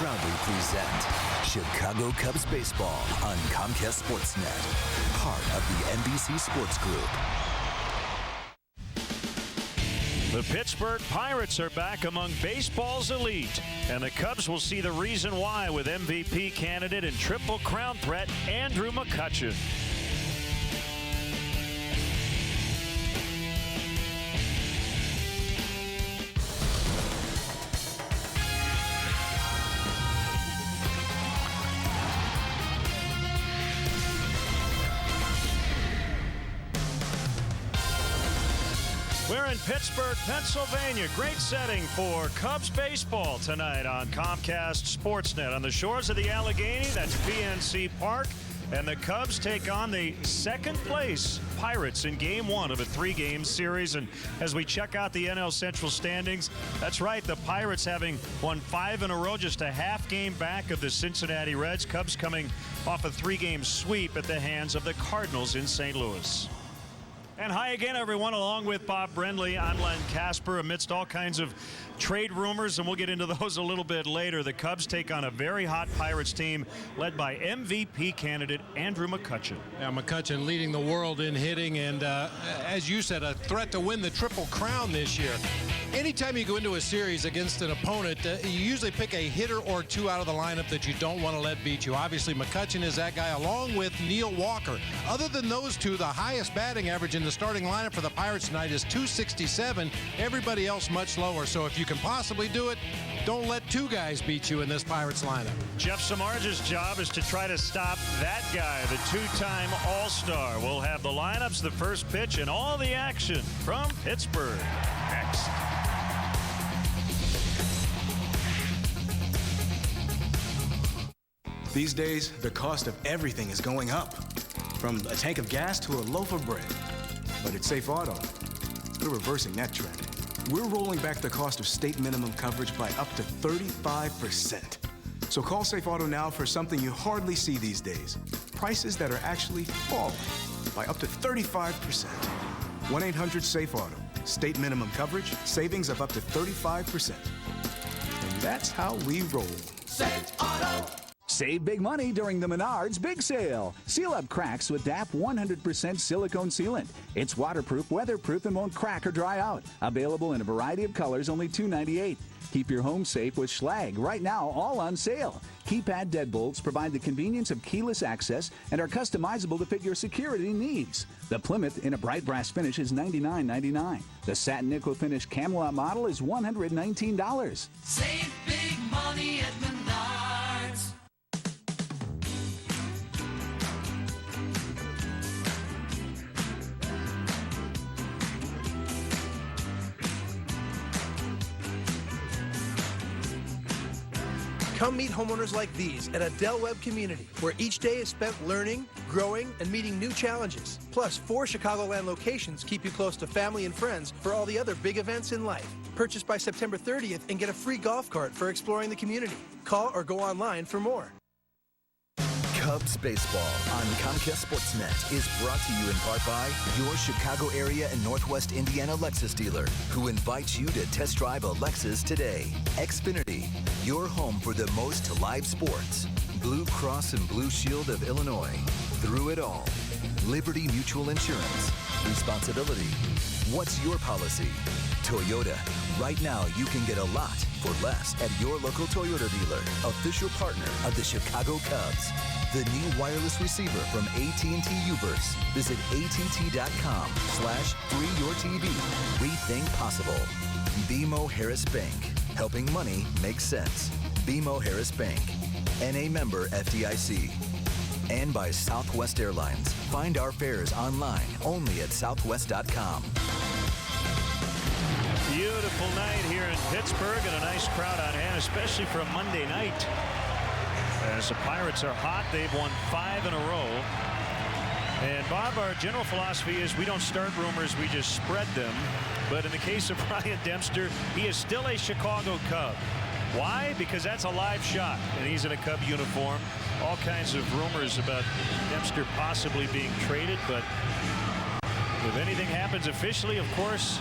proudly present Chicago Cubs baseball on Comcast Sportsnet, part of the NBC Sports Group. The Pittsburgh Pirates are back among baseball's elite, and the Cubs will see the reason why with MVP candidate and Triple Crown threat Andrew McCutchen. We're in Pittsburgh, Pennsylvania. Great setting for Cubs baseball tonight on Comcast Sportsnet. On the shores of the Allegheny, that's PNC Park. And the Cubs take on the second-place Pirates in Game 1 of a 3-game series. And as we check out the NL Central standings, that's right, the Pirates having won 5 in a row, just a half game back of the Cincinnati Reds. Cubs coming off a 3-game sweep at the hands of the Cardinals in St. Louis. And hi again, everyone. Along with Bob Brendley, I'm Len Casper. Amidst all kinds of trade rumors, and we'll get into those a little bit later, the Cubs take on a very hot Pirates team led by MVP candidate Andrew McCutchen. Yeah, McCutchen leading the world in hitting, and as you said, a threat to win the Triple Crown this year. Anytime you go into a series against an opponent, you usually pick a hitter or two out of the lineup that you don't want to let beat you. Obviously, McCutchen is that guy, along with Neil Walker. Other than those two, the highest batting average in the starting lineup for the Pirates tonight is .267. Everybody else much lower. So if you can possibly do it, don't let two guys beat you in this Pirates lineup. Jeff Samardzij's job is to try to stop that guy, the two-time All-Star. We'll have the lineups, the first pitch, and all the action from Pittsburgh next. These days, the cost of everything is going up, from a tank of gas to a loaf of bread. But at Safe Auto, we're reversing that trend. We're rolling back the cost of state minimum coverage by up to 35%. So call Safe Auto now for something you hardly see these days. Prices that are actually falling by up to 35%. 1-800-SAFE-AUTO. State minimum coverage, savings of up to 35%. And that's how we roll. Safe Auto. Save big money during the Menards Big Sale. Seal up cracks with DAP 100% silicone sealant. It's waterproof, weatherproof, and won't crack or dry out. Available in a variety of colors, only $2.98. Keep your home safe with Schlage. Right now, all on sale. Keypad deadbolts provide the convenience of keyless access and are customizable to fit your security needs. The Plymouth in a bright brass finish is $99.99. The satin nickel finish Camelot model is $119. Save big money at Menards. Come meet homeowners like these at a Del Webb community, where each day is spent learning, growing, and meeting new challenges. Plus, 4 Chicagoland locations keep you close to family and friends for all the other big events in life. Purchase by September 30th and get a free golf cart for exploring the community. Call or go online for more. Cubs baseball on Comcast Sportsnet is brought to you in part by your Chicago area and Northwest Indiana Lexus dealer, who invites you to test drive a Lexus today. Xfinity, your home for the most live sports. Blue Cross and Blue Shield of Illinois. Through it all. Liberty Mutual Insurance. Responsibility. What's your policy? Toyota. Right now, you can get a lot for less at your local Toyota dealer, official partner of the Chicago Cubs. The new wireless receiver from AT&T Uverse. Visit att.com/freeyourtv. Rethink possible. BMO Harris Bank. Helping money make sense. BMO Harris Bank. NA member FDIC. And by Southwest Airlines. Find our fares online only at southwest.com. Beautiful night here in Pittsburgh and a nice crowd on hand, especially for a Monday night. As the Pirates are hot, they've won 5 in a row. And Bob, our general philosophy is we don't start rumors, we just spread them. But in the case of Brian Dempster, he is still a Chicago Cub. Why? Because that's a live shot, and he's in a Cub uniform. All kinds of rumors about Dempster possibly being traded, but if anything happens officially, of course,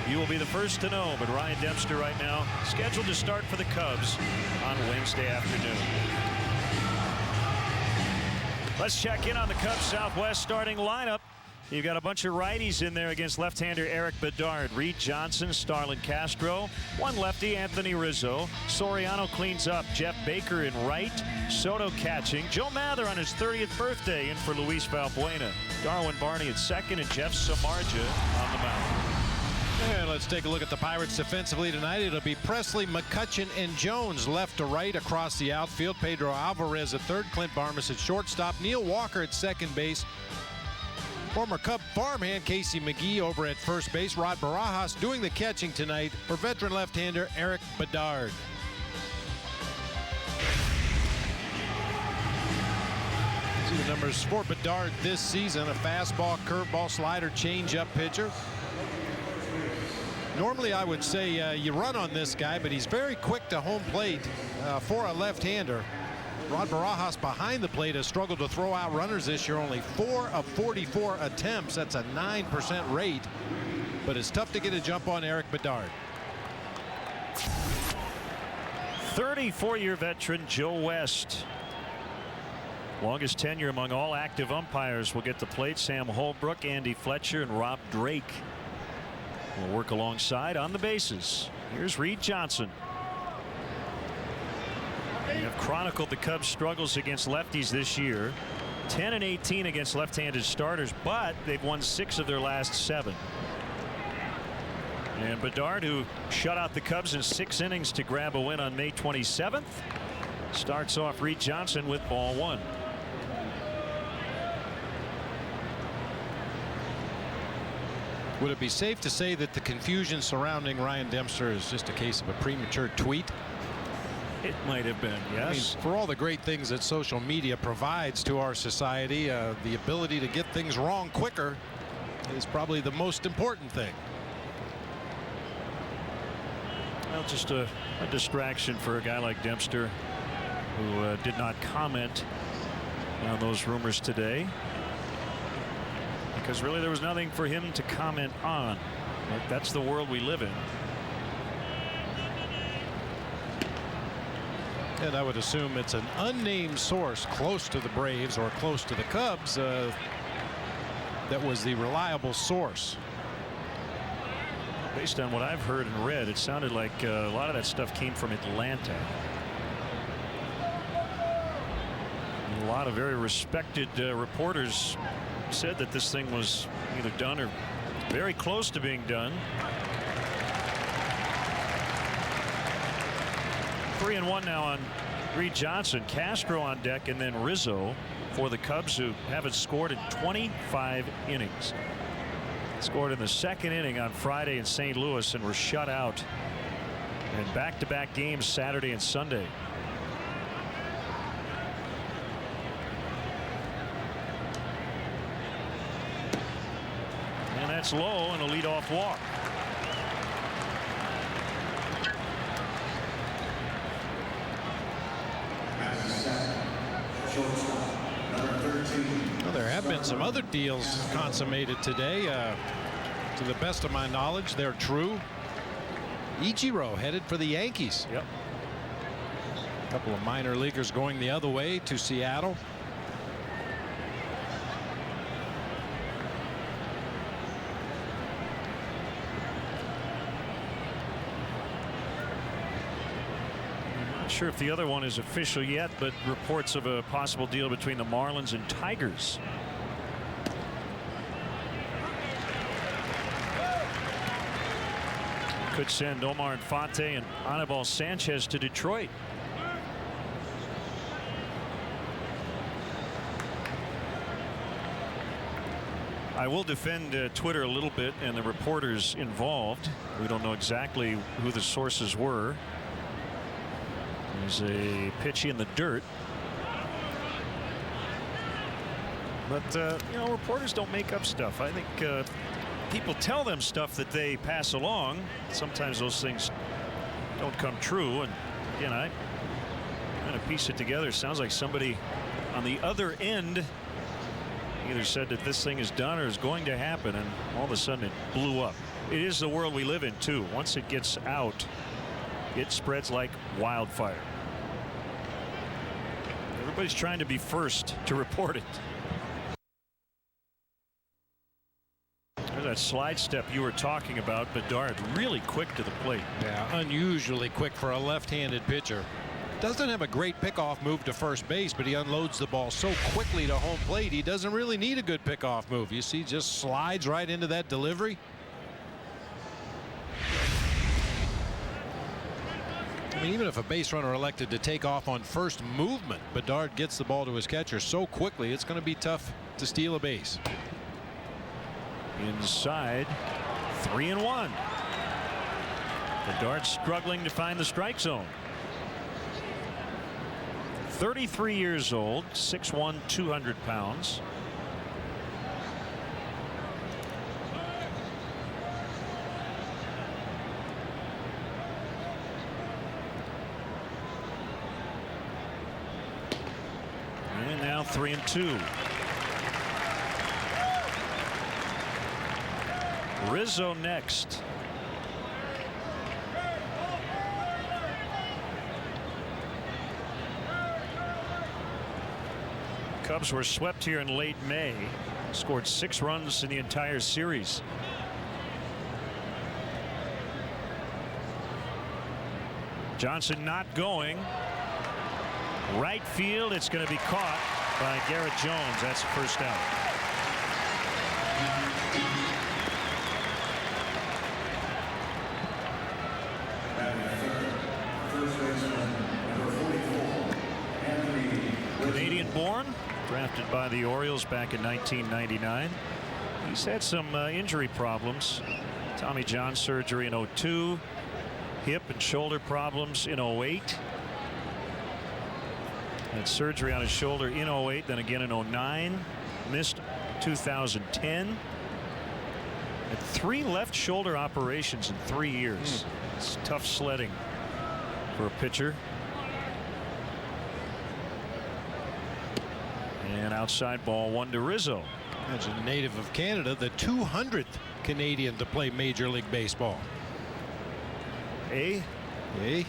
You will be the first to know, but Ryan Dempster right now scheduled to start for the Cubs on Wednesday afternoon. Let's check in on the Cubs Southwest starting lineup. You've got a bunch of righties in there against left-hander Eric Bedard. Reed Johnson, Starlin Castro, one lefty, Anthony Rizzo. Soriano cleans up. Jeff Baker in right. Soto catching. Joe Mather on his 30th birthday in for Luis Valbuena. Darwin Barney at second and Jeff Samardzija on the mound. And let's take a look at the Pirates defensively tonight. It'll be Presley, McCutchen, and Jones left to right across the outfield. Pedro Alvarez at third. Clint Barmas at shortstop. Neil Walker at second base. Former Cub farmhand Casey McGee over at first base. Rod Barajas doing the catching tonight for veteran left-hander Eric Bedard. See the numbers for Bedard this season. A fastball, curveball, slider, changeup pitcher. Normally I would say you run on this guy, but he's very quick to home plate for a left-hander. Rod Barajas behind the plate has struggled to throw out runners this year. Only 4 of 44 attempts. That's a 9% rate. But it's tough to get a jump on Eric Bedard. 34-year veteran Joe West. Longest tenure among all active umpires will get the plate. Sam Holbrook, Andy Fletcher, and Rob Drake will work alongside on the bases. Here's Reed Johnson. They have chronicled the Cubs' struggles against lefties this year. 10 and 18 against left-handed starters, but they've won 6 of their last 7. And Bedard, who shut out the Cubs in 6 innings to grab a win on May 27th, starts off Reed Johnson with ball 1. Would it be safe to say that the confusion surrounding Ryan Dempster is just a case of a premature tweet? It might have been, yes. I mean, for all the great things that social media provides to our society, the ability to get things wrong quicker is probably the most important thing. Well, just a distraction for a guy like Dempster, who did not comment on those rumors today, because really there was nothing for him to comment on. But that's the world we live in. And I would assume it's an unnamed source close to the Braves or close to the Cubs that was the reliable source. Based on what I've heard and read, it sounded like a lot of that stuff came from Atlanta. And a lot of very respected reporters said that this thing was either done or very close to being done. 3-1 now on Reed Johnson. Castro on deck, and then Rizzo for the Cubs, who haven't scored in 25 innings. Scored in the 2nd inning on Friday in St. Louis and were shut out in back-to-back games Saturday and Sunday. And that's low and a leadoff walk. Well, there have been some other deals consummated today. To the best of my knowledge, they're true. Ichiro headed for the Yankees. Yep. A couple of minor leaguers going the other way to Seattle. Not sure if the other one is official yet, but reports of a possible deal between the Marlins and Tigers. Could send Omar Infante and Anibal Sanchez to Detroit. I will defend Twitter a little bit and the reporters involved. We don't know exactly who the sources were. There's a pitch in the dirt. But you know, reporters don't make up stuff. I think people tell them stuff that they pass along. Sometimes those things don't come true, and again, I kind of piece it together. Sounds like somebody on the other end either said that this thing is done or is going to happen, and all of a sudden it blew up. It is the world we live in, too. Once it gets out, it spreads like wildfire. Everybody's trying to be first to report it. There's that slide step you were talking about. Bedard really quick to the plate. Yeah, unusually quick for a left-handed pitcher. Doesn't have a great pickoff move to first base, but he unloads the ball so quickly to home plate, he doesn't really need a good pickoff move. You see, just slides right into that delivery. I mean, even if a base runner elected to take off on first movement, Bedard gets the ball to his catcher so quickly, it's going to be tough to steal a base. Inside, 3-1. Bedard struggling to find the strike zone. 33 years old, 6'1", 200 pounds. And now 3-2. Rizzo next. Cubs were swept here in late May. Scored 6 runs in the entire series. Johnson not going. Right field. It's going to be caught by Garrett Jones. That's the first out. Canadian-born, drafted by the Orioles back in 1999. He's had some injury problems. Tommy John surgery in 2002, hip and shoulder problems in 2008. Had surgery on his shoulder in 2008, then again in 2009. Missed 2010. Had 3 left shoulder operations in 3 years. It's tough sledding for a pitcher. And outside ball 1 to Rizzo. As a native of Canada, the 200th Canadian to play Major League Baseball. Eh? Eh?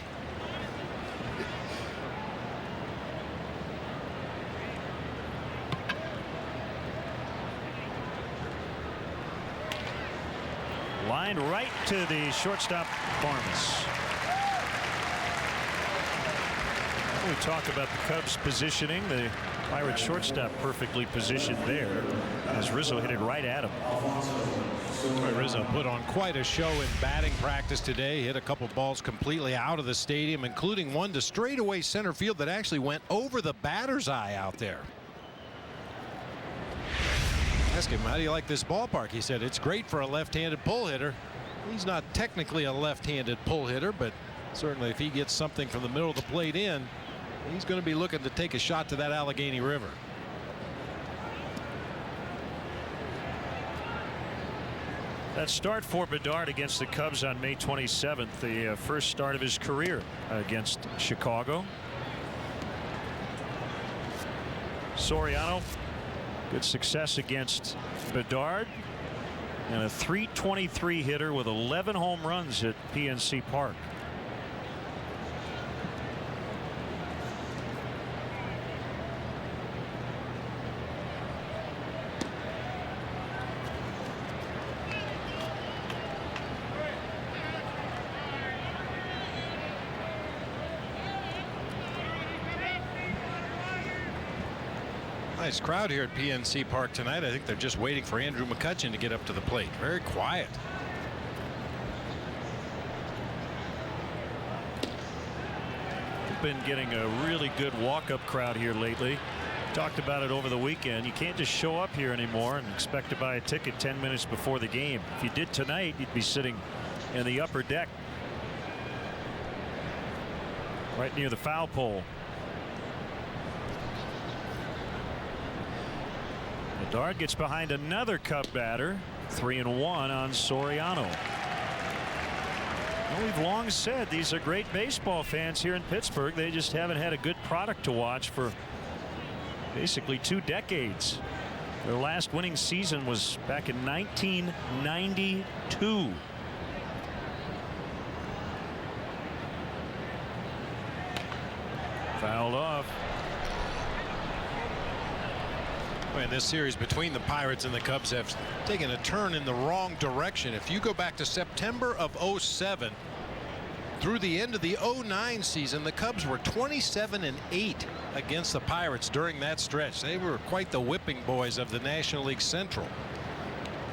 Lined right to the shortstop Barnes. We talk about the Cubs positioning. The Pirate shortstop perfectly positioned there as Rizzo hit it right at him. Rizzo put on quite a show in batting practice today. Hit a couple balls completely out of the stadium, including one to straightaway center field that actually went over the batter's eye out there. Ask him, how do you like this ballpark? He said it's great for a left-handed pull hitter. He's not technically a left-handed pull hitter, but certainly if he gets something from the middle of the plate in, he's going to be looking to take a shot to that Allegheny River. That start for Bedard against the Cubs on May 27th, the first start of his career against Chicago. Soriano, good success against Bedard, and a .323 hitter with 11 home runs at PNC Park. Nice crowd here at PNC Park tonight. I think they're just waiting for Andrew McCutchen to get up to the plate. Very quiet. We've been getting a really good walk-up crowd here lately. Talked about it over the weekend. You can't just show up here anymore and expect to buy a ticket 10 minutes before the game. If you did tonight, you'd be sitting in the upper deck right near the foul pole. Bedard gets behind another Cub batter. 3-1 on Soriano. Well, we've long said these are great baseball fans here in Pittsburgh. They just haven't had a good product to watch for basically 2 decades. Their last winning season was back in 1992. Fouled off. And this series between the Pirates and the Cubs have taken a turn in the wrong direction. If you go back to September of '07 through the end of the '09 season, the Cubs were 27-8 against the Pirates during that stretch. They were quite the whipping boys of the National League Central.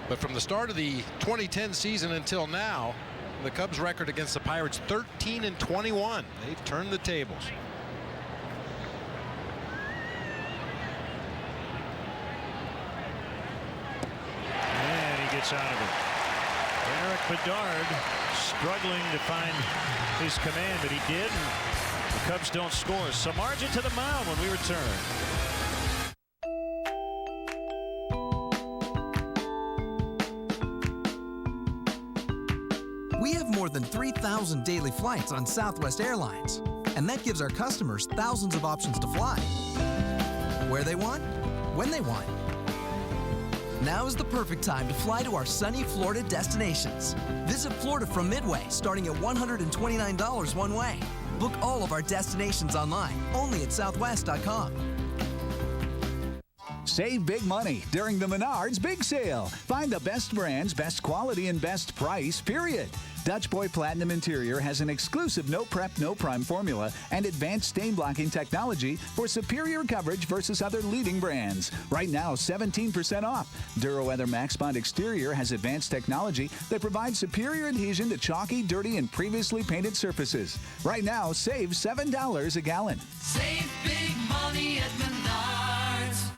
But from the start of the 2010 season until now, the Cubs record against the Pirates 13-21. They've turned the tables. Gets out of it. Eric Bedard struggling to find his command, but he did. And the Cubs don't score. Samardzija to the mound when we return. We have more than 3,000 daily flights on Southwest Airlines, and that gives our customers thousands of options to fly. Where they want, when they want. Now is the perfect time to fly to our sunny Florida destinations. Visit Florida from Midway, starting at $129 one way. Book all of our destinations online, only at southwest.com. Save big money during the Menards Big Sale. Find the best brands, best quality, and best price, period. Dutch Boy Platinum Interior has an exclusive no prep, no prime formula and advanced stain blocking technology for superior coverage versus other leading brands. Right now, 17% off. DuraWeather Max Bond Exterior has advanced technology that provides superior adhesion to chalky, dirty, and previously painted surfaces. Right now, save $7 a gallon. Save big money at Menards.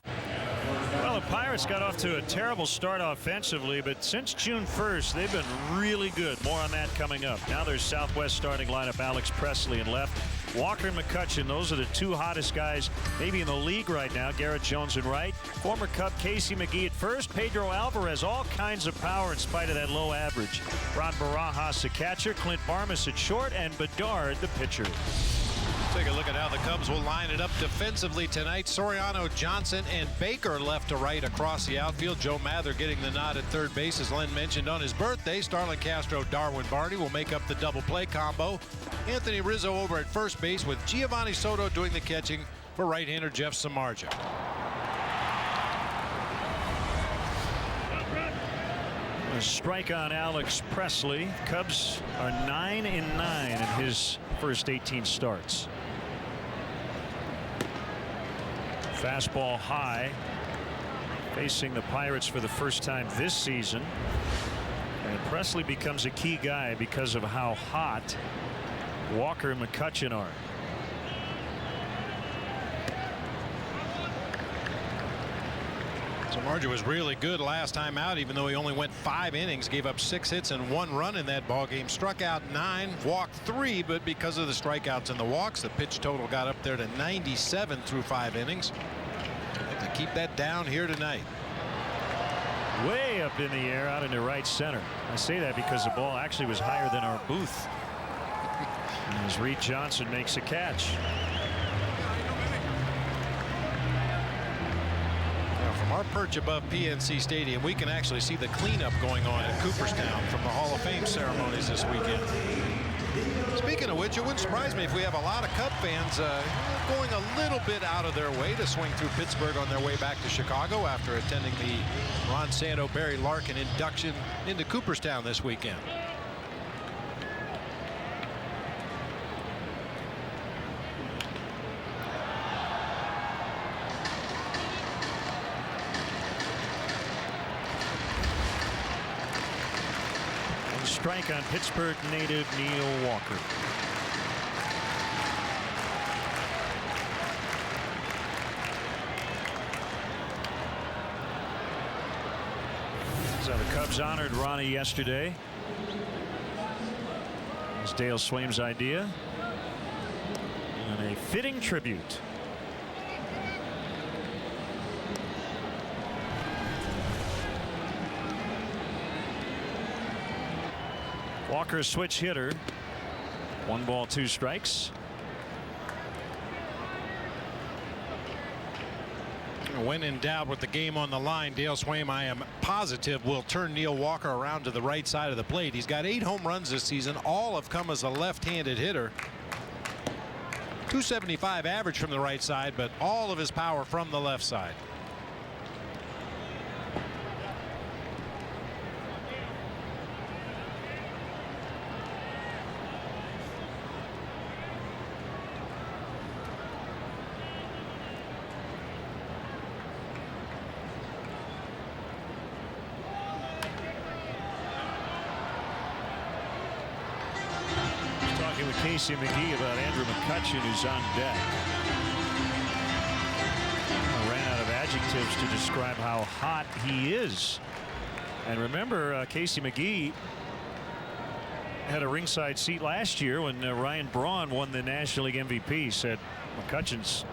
Well, the Pirates got off to a terrible start offensively, but since June 1st, they've been really good. More on that coming up. Now there's Southwest starting lineup: Alex Presley in left, Walker and McCutchen. Those are the two hottest guys maybe in the league right now. Garrett Jones in right. Former Cub Casey McGee at first. Pedro Alvarez, all kinds of power in spite of that low average. Ron Barajas, the catcher. Clint Barmas at short, and Bedard, the pitcher. Take a look at how the Cubs will line it up defensively tonight. Soriano, Johnson, and Baker left to right across the outfield. Joe Mather getting the nod at third base. As Len mentioned, on his birthday, Starlin Castro, Darwin Barney will make up the double play combo. Anthony Rizzo over at first base with Giovanni Soto doing the catching for right-hander Jeff Samardzija. A strike on Alex Presley. Cubs are 9-9 in his first 18 starts. Fastball high, facing the Pirates for the first time this season. And Presley becomes a key guy because of how hot Walker and McCutchen are. Samardzija was really good last time out, even though he only went 5 innings, gave up 6 hits and 1 run in that ball game. Struck out 9, walked 3, but because of the strikeouts and the walks, the pitch total got up there to 97 through 5 innings. Like to keep that down here tonight. Way up in the air out into right center. I say that because the ball actually was higher than our booth. As Reed Johnson makes a catch. From our perch above PNC Stadium, we can actually see the cleanup going on in Cooperstown from the Hall of Fame ceremonies this weekend. Speaking of which, it wouldn't surprise me if we have a lot of Cub fans going a little bit out of their way to swing through Pittsburgh on their way back to Chicago after attending the Ron Santo Barry Larkin induction into Cooperstown this weekend. Strike on Pittsburgh native Neil Walker. So the Cubs honored Ronnie yesterday. It was Dale Swaim's idea and a fitting tribute. Walker, switch hitter. 1 ball, 2 strikes. When in doubt with the game on the line, Dale Swaim, I am positive, will turn Neil Walker around to the right side of the plate. He's got 8 home runs this season. All have come as a left-handed hitter. .275 average from the right side, but all of his power from the left side. With Casey McGee about Andrew McCutchen, who's on deck. I ran out of adjectives to describe how hot he is. And remember, Casey McGee had a ringside seat last year when Ryan Braun won the National League MVP. Said McCutchen's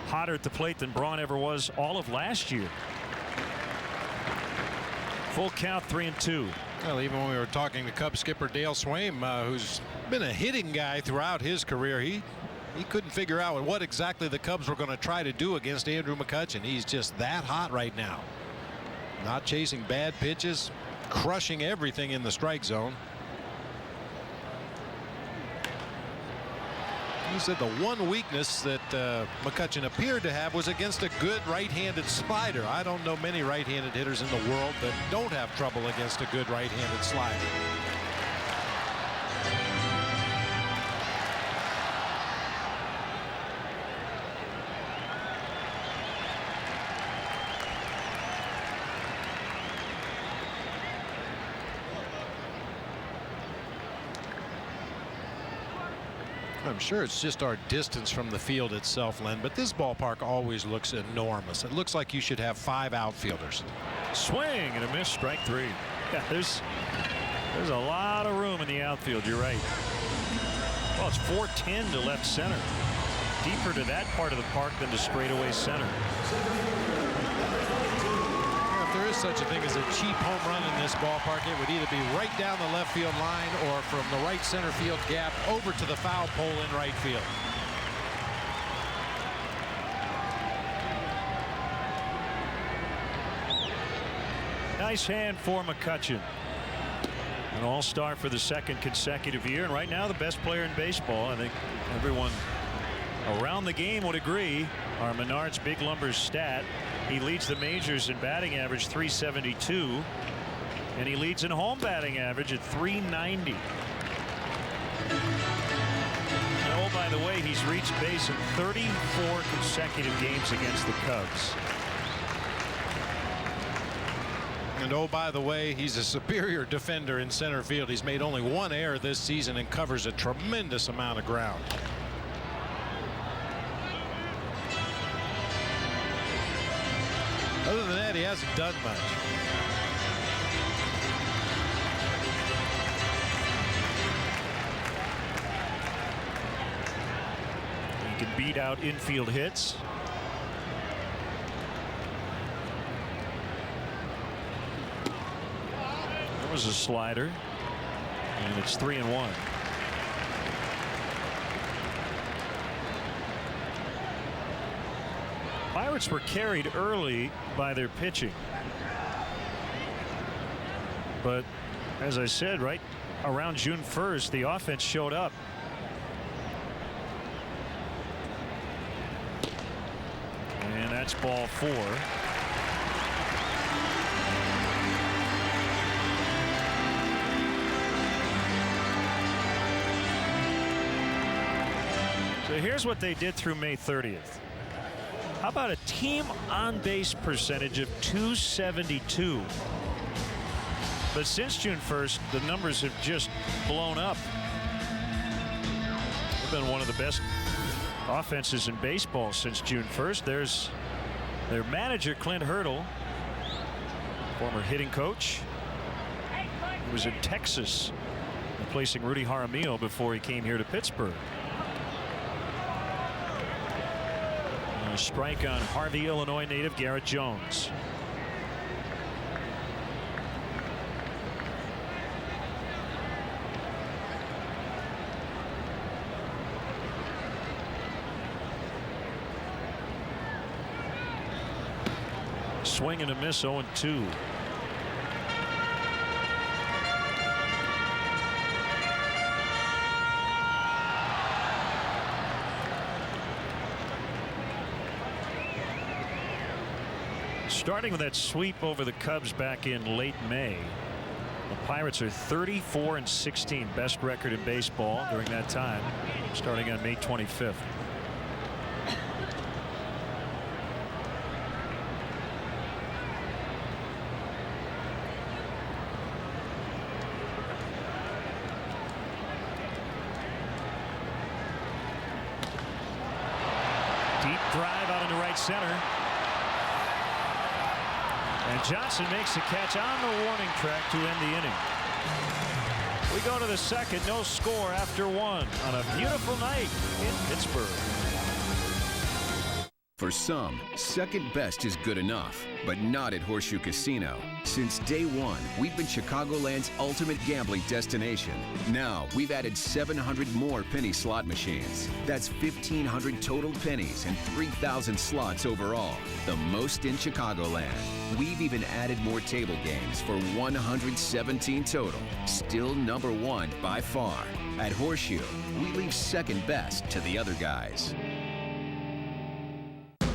hotter at the plate than Braun ever was all of last year. Full count, 3-2. Well, even when we were talking to Cubs skipper Dale Swaim, who's been a hitting guy throughout his career, he couldn't figure out what exactly the Cubs were going to try to do against Andrew McCutchen. He's just that hot right now. Not chasing bad pitches, crushing everything in the strike zone. He said the one weakness that McCutchen appeared to have was against a good right-handed slider. I don't know many right-handed hitters in the world that don't have trouble against a good right-handed slider. I'm sure it's just our distance from the field itself, Len, but this ballpark always looks enormous. It looks like you should have 5 outfielders. Swing and a miss, strike 3. Yeah, there's a lot of room in the outfield. You're right. Well, it's 410 to left center. Deeper to that part of the park than to straightaway center. If there is such a thing as a cheap home run in this ballpark, it would either be right down the left field line or from the right center field gap over to the foul pole in right field. Nice hand for McCutchen. An all-star for the 2nd consecutive year, and right now the best player in baseball. I think everyone around the game would agree. Our Menards Big Lumbers stat. He leads the majors in batting average, .372, and he leads in home batting average at .390. And oh, by the way, he's reached base in 34 consecutive games against the Cubs. And oh, by the way, he's a superior defender in center field. He's made only 1 error this season and covers a tremendous amount of ground. Other than that, he hasn't done much. He can beat out infield hits. That was a slider, and it's 3-1. Pirates were carried early by their pitching, but as I said, right around June 1st, the offense showed up. And that's ball 4. So here's what they did through May 30th. How about a team on base percentage of .272? But since June 1st, the numbers have just blown up. They've been one of the best offenses in baseball since June 1st. There's their manager, Clint Hurdle, former hitting coach. He was in Texas, replacing Rudy Jaramillo before he came here to Pittsburgh. A strike on Harvey, Illinois native Garrett Jones. Swing and a miss, 0-2. Starting with that sweep over the Cubs back in late May, the Pirates are 34-16, best record in baseball during that time, starting on May 25th. Deep drive out into right center. And Johnson makes the catch on the warning track to end the inning. We go to the second, no score after one on a beautiful night in Pittsburgh. For some, second best is good enough, but not at Horseshoe Casino. Since day one, we've been Chicagoland's ultimate gambling destination. Now, we've added 700 more penny slot machines. That's 1,500 total pennies and 3,000 slots overall, the most in Chicagoland. We've even added more table games for 117 total. Still number one by far. At Horseshoe, we leave second best to the other guys.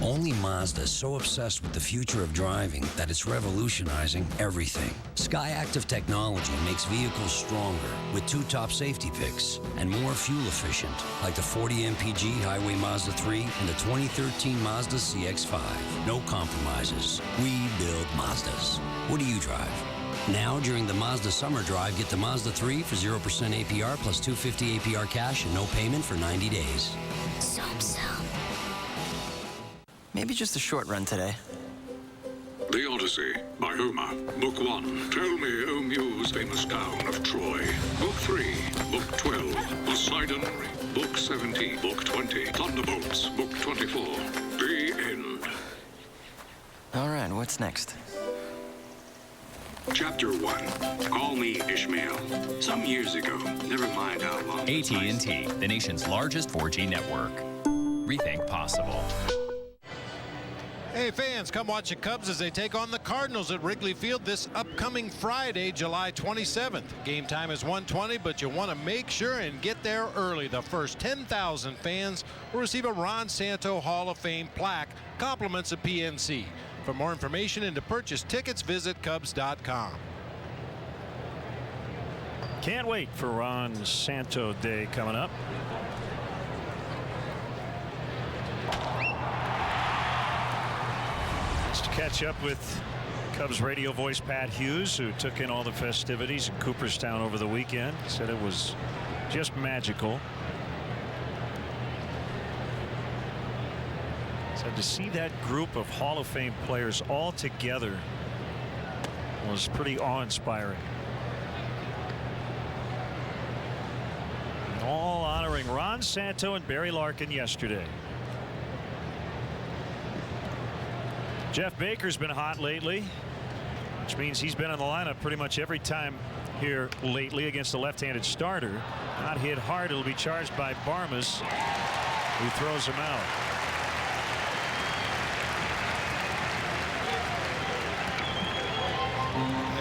Only Mazda is so obsessed with the future of driving that it's revolutionizing everything. Skyactiv technology makes vehicles stronger with 2 top safety picks and more fuel efficient, like the 40 mpg Highway Mazda 3 and the 2013 Mazda CX-5. No compromises. We build Mazdas. What do you drive? Now, during the Mazda Summer Drive, get the Mazda 3 for 0% APR plus $250 APR cash and no payment for 90 days. Maybe just a short run today. The Odyssey by Homer. Book 1. Tell me, O Muse, famous town of Troy. Book 3. Book 12. Poseidon. Book 17. Book 20. Thunderbolts. Book 24. The end. All right, what's next? Chapter 1. Call me Ishmael. Some years ago. Never mind how long. AT&T, the nation's largest 4G network. Rethink possible. Hey fans, come watch the Cubs as they take on the Cardinals at Wrigley Field this upcoming Friday, July 27th. Game time is 1:20, but you want to make sure and get there early. The first 10,000 fans will receive a Ron Santo Hall of Fame plaque, compliments of PNC. For more information and to purchase tickets, visit Cubs.com. Can't wait for Ron Santo Day coming up. To catch up with Cubs radio voice Pat Hughes, who took in all the festivities in Cooperstown over the weekend. Said it was just magical. Said to see that group of Hall of Fame players all together was pretty awe-inspiring. All honoring Ron Santo and Barry Larkin yesterday. Jeff Baker's been hot lately, which means he's been in the lineup pretty much every time here lately against the left-handed starter. Not hit hard. It'll be charged by Barmas, who throws him out.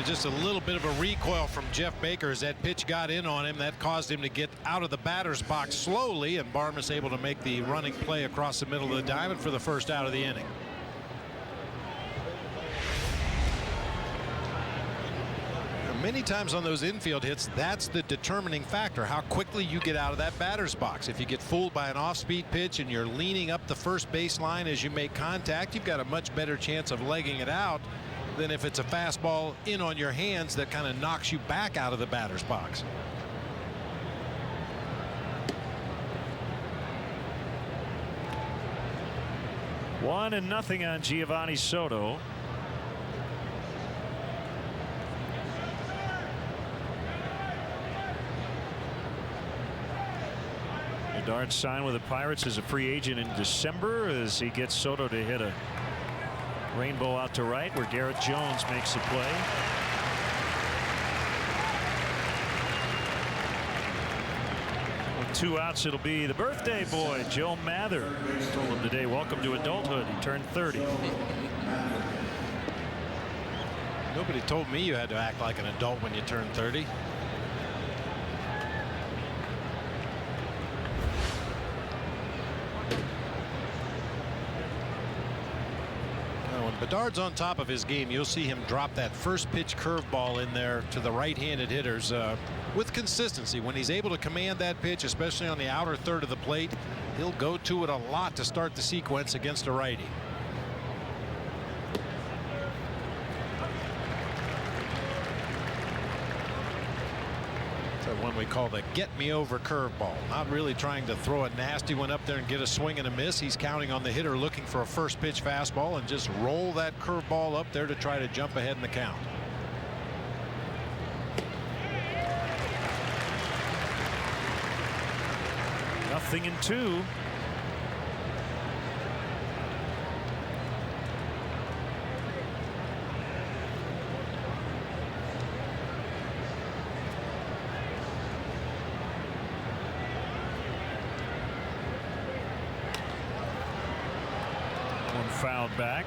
Just a little bit of a recoil from Jeff Baker as that pitch got in on him. That caused him to get out of the batter's box slowly, and Barmas able to make the running play across the middle of the diamond for the first out of the inning. Many times on those infield hits, that's the determining factor, how quickly you get out of that batter's box. If you get fooled by an off-speed pitch and you're leaning up the first baseline as you make contact, you've got a much better chance of legging it out than if it's a fastball in on your hands that kind of knocks you back out of the batter's box. One and nothing on Giovanni Soto. Bedard signed with the Pirates as a free agent in December as he gets Soto to hit a rainbow out to right where Garrett Jones makes the play. With 2 outs, it'll be the birthday boy, Joe Mather. Told him today, welcome to adulthood. He turned 30. Nobody told me you had to act like an adult when you turn 30. Bedard's on top of his game. You'll see him drop that first pitch curveball in there to the right-handed hitters with consistency. When he's able to command that pitch, especially on the outer third of the plate, he'll go to it a lot to start the sequence against a righty. One we call the get me over curveball. Not really trying to throw a nasty one up there and get a swing and a miss. He's counting on the hitter looking for a first pitch fastball and just roll that curveball up there to try to jump ahead in the count. Nothing in 2. Fouled back.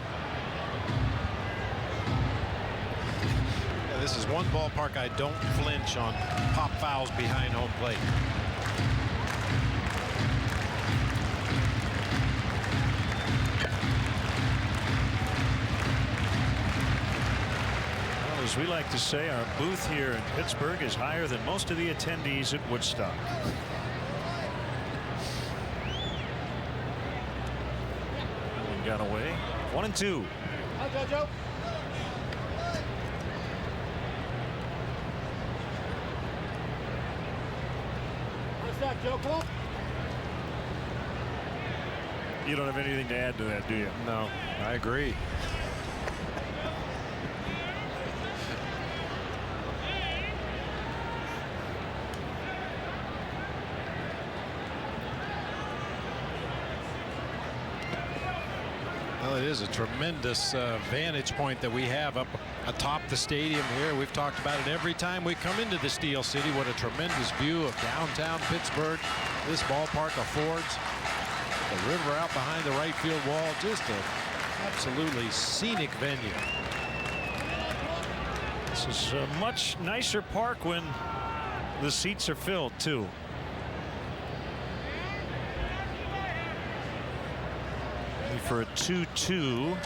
Yeah, this is one ballpark I don't flinch on pop fouls behind home plate. Well, as we like to say, our booth here in Pittsburgh is higher than most of the attendees at Woodstock. Got away. 1-2. Hi, Jojo. Nice shot, Joe. Come on. You don't have anything to add to that, do you? No, I agree. Well, it is a tremendous vantage point that we have up atop the stadium here. We've talked about it every time we come into the Steel City. What a tremendous view of downtown Pittsburgh this ballpark affords. The river out behind the right field wall. Just an absolutely scenic venue. This is a much nicer park when the seats are filled, too. For a 2-2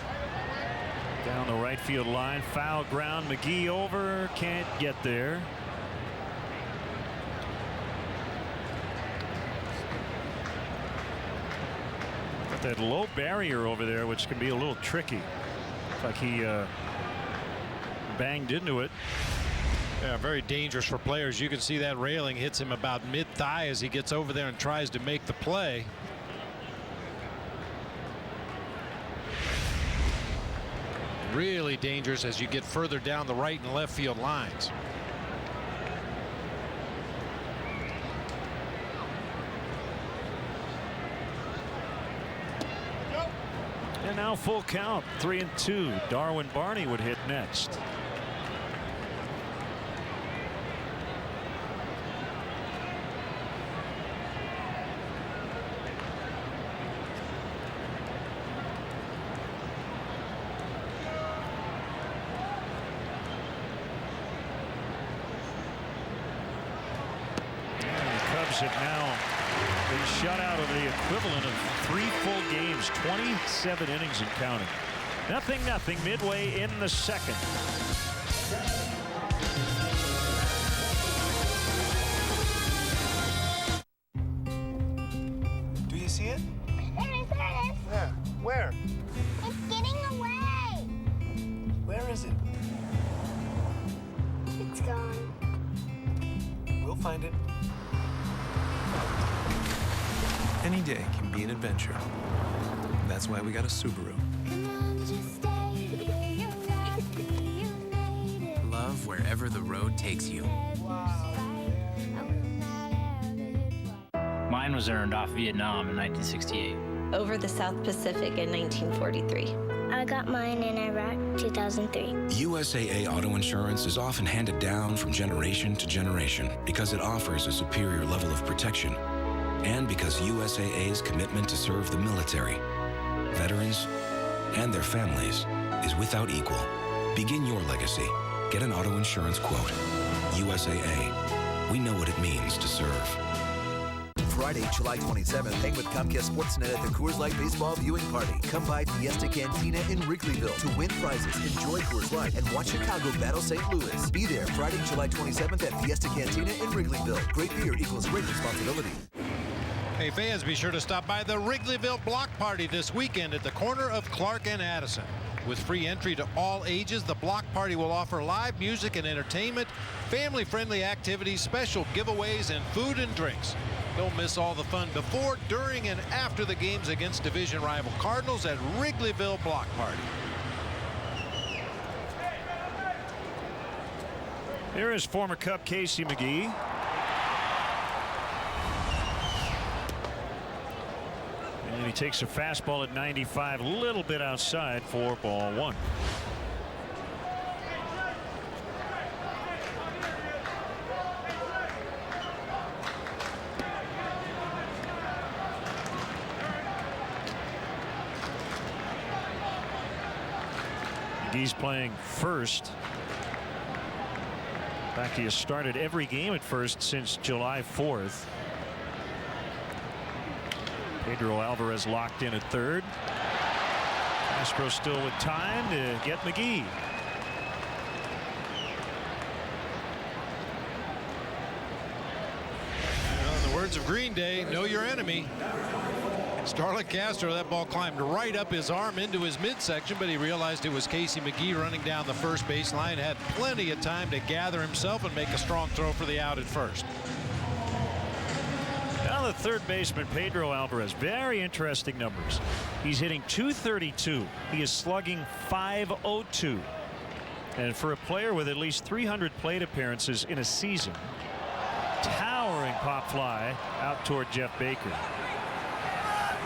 down the right field line. Foul ground. McGee over. Can't get there. Got that low barrier over there, which can be a little tricky. Looks like he banged into it. Yeah, very dangerous for players. You can see that railing hits him about mid-thigh as he gets over there and tries to make the play. Really dangerous as you get further down the right and left field lines. And now full count, 3-2. Darwin Barney would hit next. Have now been shut out of the equivalent of 3 full games, 27 innings and counting. 0-0 midway in the second. Do you see it? Yeah. Where? It's getting away. Where is it? It's gone. We'll find it. Any day can be an adventure. That's why we got a Subaru. Love wherever the road takes you. Mine was earned off Vietnam in 1968. Over the South Pacific in 1943. I got mine in Iraq 2003. USAA auto insurance is often handed down from generation to generation because it offers a superior level of protection. And because USAA's commitment to serve the military, veterans, and their families is without equal. Begin your legacy. Get an auto insurance quote. USAA. We know what it means to serve. Friday, July 27th, hang with Comcast Sportsnet at the Coors Light Baseball Viewing Party. Come by Fiesta Cantina in Wrigleyville to win prizes, enjoy Coors Light, and watch Chicago battle St. Louis. Be there Friday, July 27th at Fiesta Cantina in Wrigleyville. Great beer equals great responsibility. Hey fans, be sure to stop by the Wrigleyville Block Party this weekend at the corner of Clark and Addison. With free entry to all ages, the Block Party will offer live music and entertainment, family-friendly activities, special giveaways, and food and drinks. Don't miss all the fun before, during, and after the games against division rival Cardinals at Wrigleyville Block Party. Here is former Cub Casey McGee. And he takes a fastball at 95, a little bit outside for ball one. McGee's playing first. In fact, he has started every game at first since July 4th. Pedro Alvarez locked in at third. Castro still with time to get McGee. In the words of Green Day, know your enemy. Starlin Castro, that ball climbed right up his arm into his midsection, but he realized it was Casey McGee running down the first baseline. Had plenty of time to gather himself and make a strong throw for the out at first. Now the third baseman, Pedro Alvarez, very interesting numbers. He's hitting .232. He is slugging .502. And for a player with at least 300 plate appearances in a season, towering pop fly out toward Jeff Baker.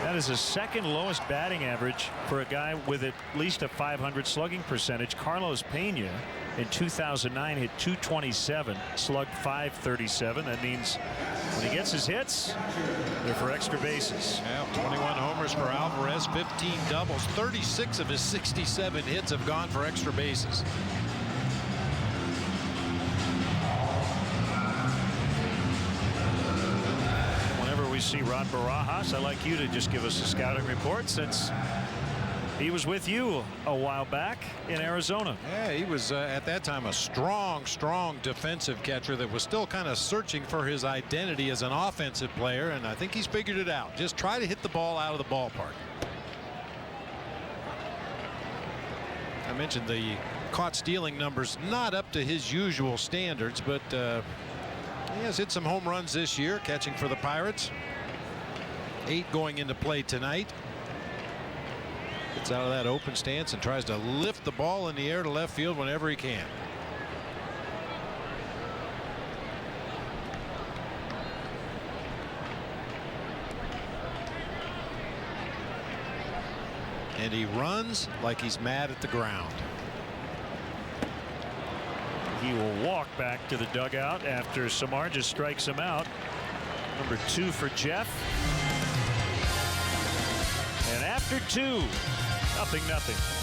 That is the second lowest batting average for a guy with at least a .500 slugging percentage. Carlos Pena in 2009 hit .227, slugged .537. That means when he gets his hits, they're for extra bases. Yeah, 21 homers for Alvarez, 15 doubles. 36 of his 67 hits have gone for extra bases. We see Rod Barajas. I'd like you to just give us a scouting report, since he was with you a while back in Arizona. Yeah, he was at that time a strong defensive catcher that was still kind of searching for his identity as an offensive player, and I think he's figured it out. Just try to hit the ball out of the ballpark. I mentioned the caught stealing numbers not up to his usual standards, but he has hit some home runs this year, catching for the Pirates. 8 going into play tonight. Gets out of that open stance and tries to lift the ball in the air to left field whenever he can. And he runs like he's mad at the ground. He will walk back to the dugout after Samardzija strikes him out. Number 2 for Jeff. And after 2, 0-0.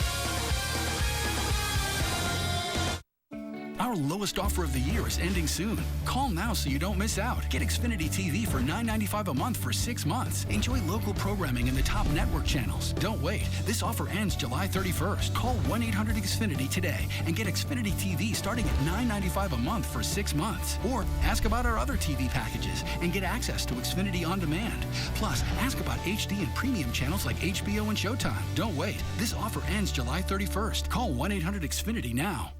Our lowest offer of the year is ending soon. Call now so you don't miss out. Get Xfinity TV for $9.95 a month for 6 months. Enjoy local programming in the top network channels. Don't wait. This offer ends July 31st. Call 1-800-XFINITY today and get Xfinity TV starting at $9.95 a month for 6 months. Or ask about our other TV packages and get access to Xfinity On Demand. Plus, ask about HD and premium channels like HBO and Showtime. Don't wait. This offer ends July 31st. Call 1-800-XFINITY now.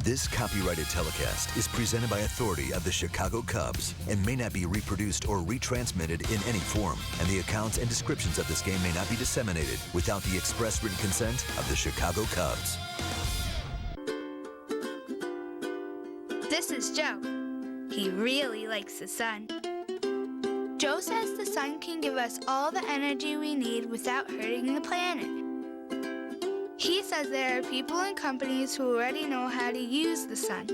This copyrighted telecast is presented by authority of the Chicago Cubs and may not be reproduced or retransmitted in any form, and the accounts and descriptions of this game may not be disseminated without the express written consent of the Chicago Cubs. This is Joe. He really likes the sun. Joe says the sun can give us all the energy we need without hurting the planet. He says there are people and companies who already know how to use the sun.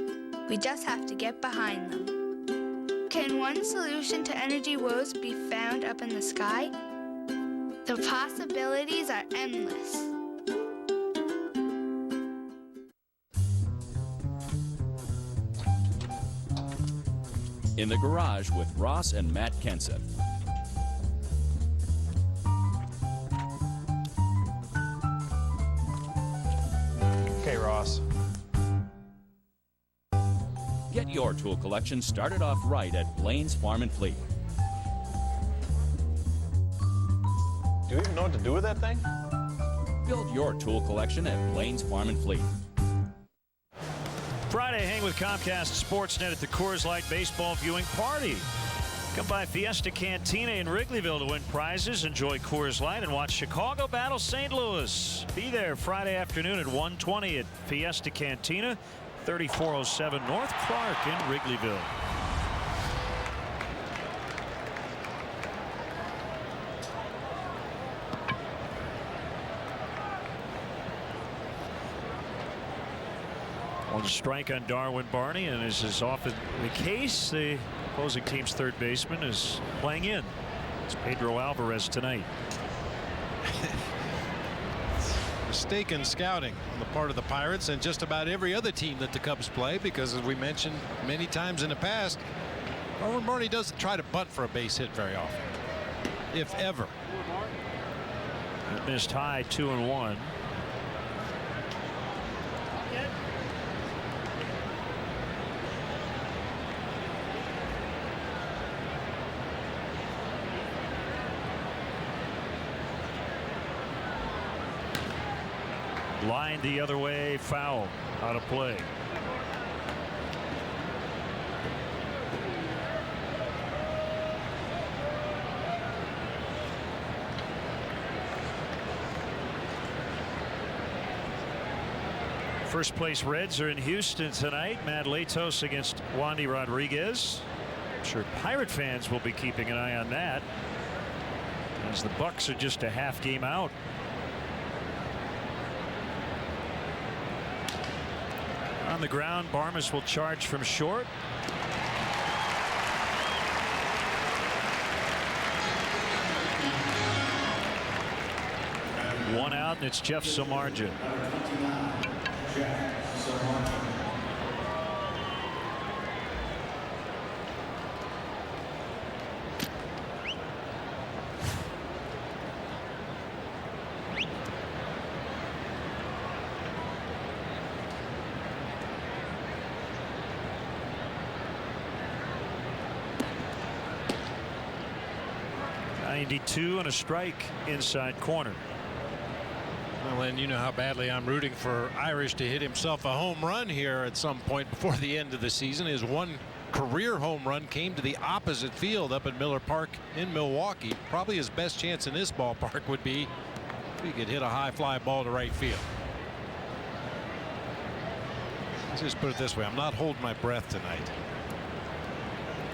We just have to get behind them. Can one solution to energy woes be found up in the sky? The possibilities are endless. in the garage with Ross and Matt Kenseth. Okay, Ross. Get your tool collection started off right at Blaine's Farm and Fleet. Do you even know what to do with that thing? Build your tool collection at Blaine's Farm and Fleet. Friday, hang with Comcast Sportsnet at the Coors Light Baseball Viewing Party. Come by Fiesta Cantina in Wrigleyville to win prizes, enjoy Coors Light, and watch Chicago battle St. Louis. Be there Friday afternoon at 1:20 at Fiesta Cantina, 3407 North Clark in Wrigleyville. One strike on Darwin Barney, and as is often the case, the opposing team's third baseman is playing in. It's Pedro Alvarez tonight. Mistaken scouting on the part of the Pirates and just about every other team that the Cubs play, because as we mentioned many times in the past, Darwin Barney doesn't try to bunt for a base hit very often, if ever. It missed high, 2-1. Lined the other way, foul, out of play. First place Reds are in Houston tonight. Matt Latos against Wandy Rodriguez. I'm sure Pirate fans will be keeping an eye on that, as the Bucks are just a half game out. On the ground, Barmes will charge from short. One out, and it's Jeff Samardzija. .92 and a strike inside corner. Well, and you know how badly I'm rooting for Irish to hit himself a home run here at some point before the end of the season. His one career home run came to the opposite field up at Miller Park in Milwaukee. Probably his best chance in this ballpark would be if he could hit a high fly ball to right field. Let's just put it this way, I'm not holding my breath tonight.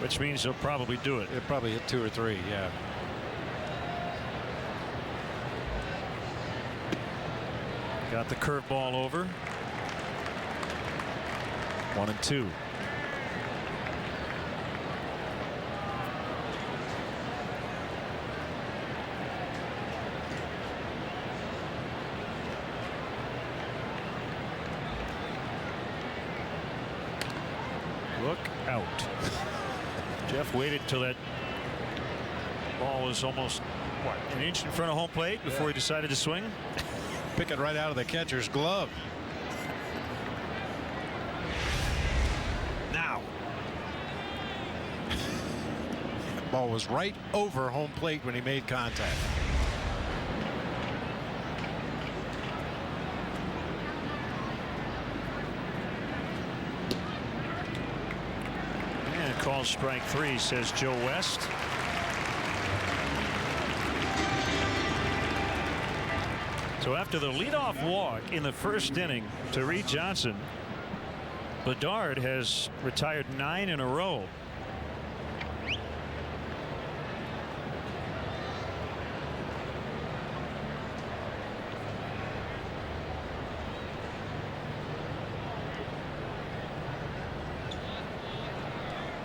Which means he'll probably do it. He'll probably hit 2 or 3, yeah. Got the curveball over. 1-2. Look out. Jeff waited till that ball was almost, what, an inch in front of home plate before he decided to swing. Pick it right out of the catcher's glove. Now. The ball was right over home plate when he made contact. And call strike 3, says Joe West. So after the leadoff walk in the first inning to Reed Johnson, Bedard has retired 9 in a row.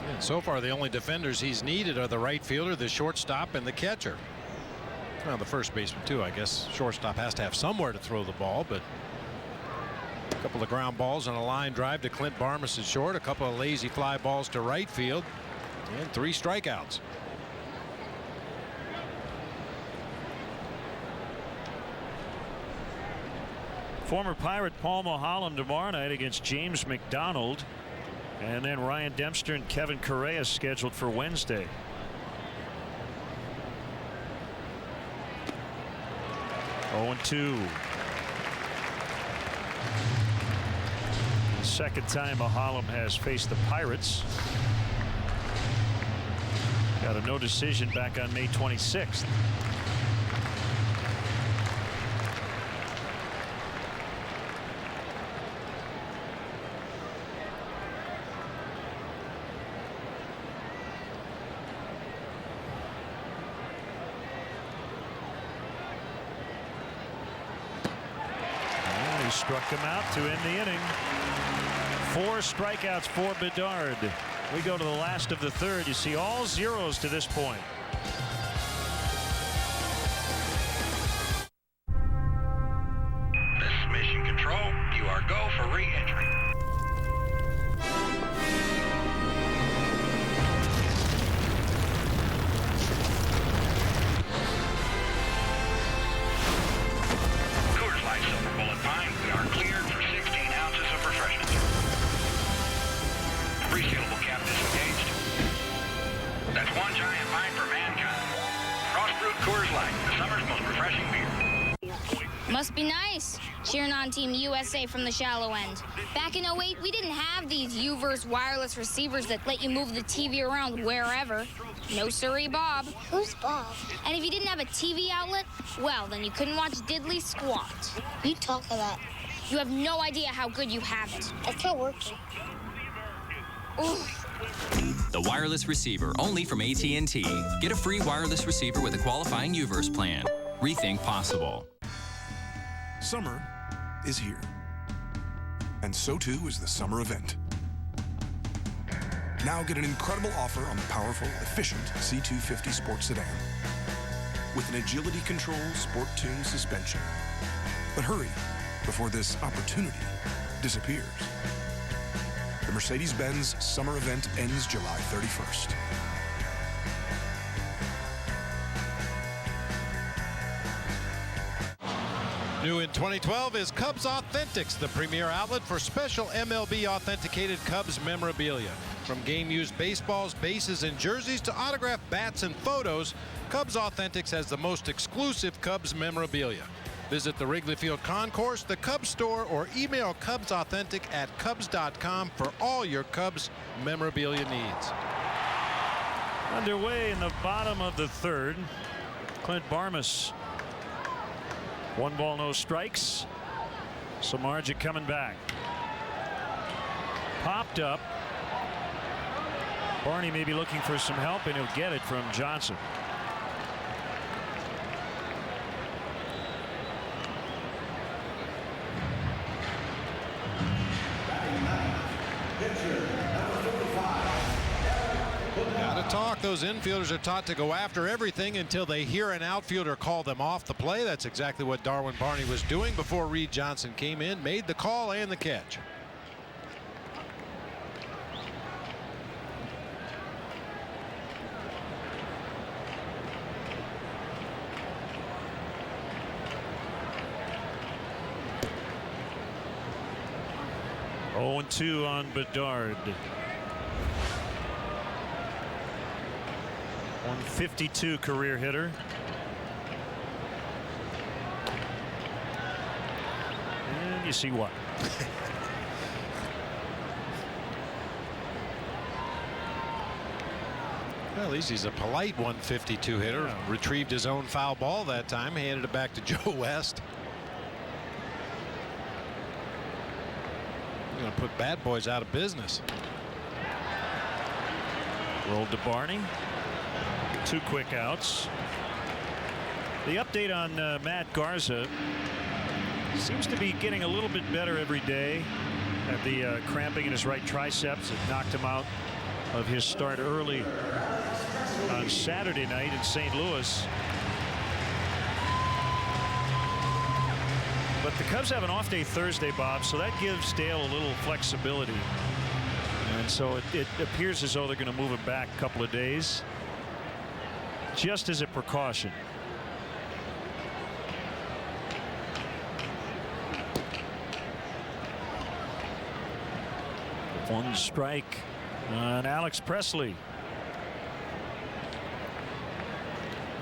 And so far, the only defenders he's needed are the right fielder, the shortstop, and the catcher. Well, the first baseman too, I guess. Shortstop has to have somewhere to throw the ball, but a couple of ground balls and a line drive to Clint Barmes at short, a couple of lazy fly balls to right field. And 3 strikeouts. Former Pirate Paul Mulholland tomorrow night against James McDonald. And then Ryan Dempster and Kevin Correa scheduled for Wednesday. Oh, 2. Second time Mulholland has faced the Pirates. Got a no decision back on May 26th. Struck him out to end the inning. 4 strikeouts for Bedard. We go to the last of the third. You see all zeros to this point. This is Mission Control. You are go for re-entry. Resealable cap disengaged. That's one giant bite for mankind. Cross-brewed Coors Light, the summer's most refreshing beer. Must be nice, cheering on Team USA from the shallow end. Back in 08, we didn't have these U-verse wireless receivers that let you move the TV around wherever. No siree, Bob. Who's Bob? And if you didn't have a TV outlet, well, then you couldn't watch Diddley squat. You talk a lot. You have no idea how good you have it. It's not working. The wireless receiver, only from AT&T. Get a free wireless receiver with a qualifying U-verse plan. Rethink possible. Summer is here. And so too is the summer event. Now get an incredible offer on the powerful, efficient C250 Sport Sedan. With an agility control sport tune suspension. But hurry, before this opportunity disappears. The Mercedes-Benz summer event ends July 31st. New in 2012 is Cubs Authentics, the premier outlet for special MLB authenticated Cubs memorabilia. From game-used baseballs, bases, and jerseys to autographed bats and photos, Cubs Authentics has the most exclusive Cubs memorabilia. Visit the Wrigley Field Concourse, the Cubs store, or email CubsAuthentic@Cubs.com for all your Cubs memorabilia needs. Underway in the bottom of the third. Clint Barmas. 1 ball, no strikes. Samardzija coming back. Popped up. Barney may be looking for some help, and he'll get it from Johnson. Gotta talk. Those infielders are taught to go after everything until they hear an outfielder call them off the play. That's exactly what Darwin Barney was doing before Reed Johnson came in, made the call and the catch. Oh, 2 on Bedard. 152 career hitter. And you see what? Well, at least he's a polite 152 hitter. Yeah. Retrieved his own foul ball that time, handed it back to Joe West. Going to put bad boys out of business. Rolled to Barney. 2 quick outs. The update on Matt Garza seems to be getting a little bit better every day. At the cramping in his right triceps, it knocked him out of his start early on Saturday night in St. Louis. But the Cubs have an off day Thursday, Bob, so that gives Dale a little flexibility. And so it appears as though they're going to move him back a couple of days just as a precaution. One strike on Alex Presley.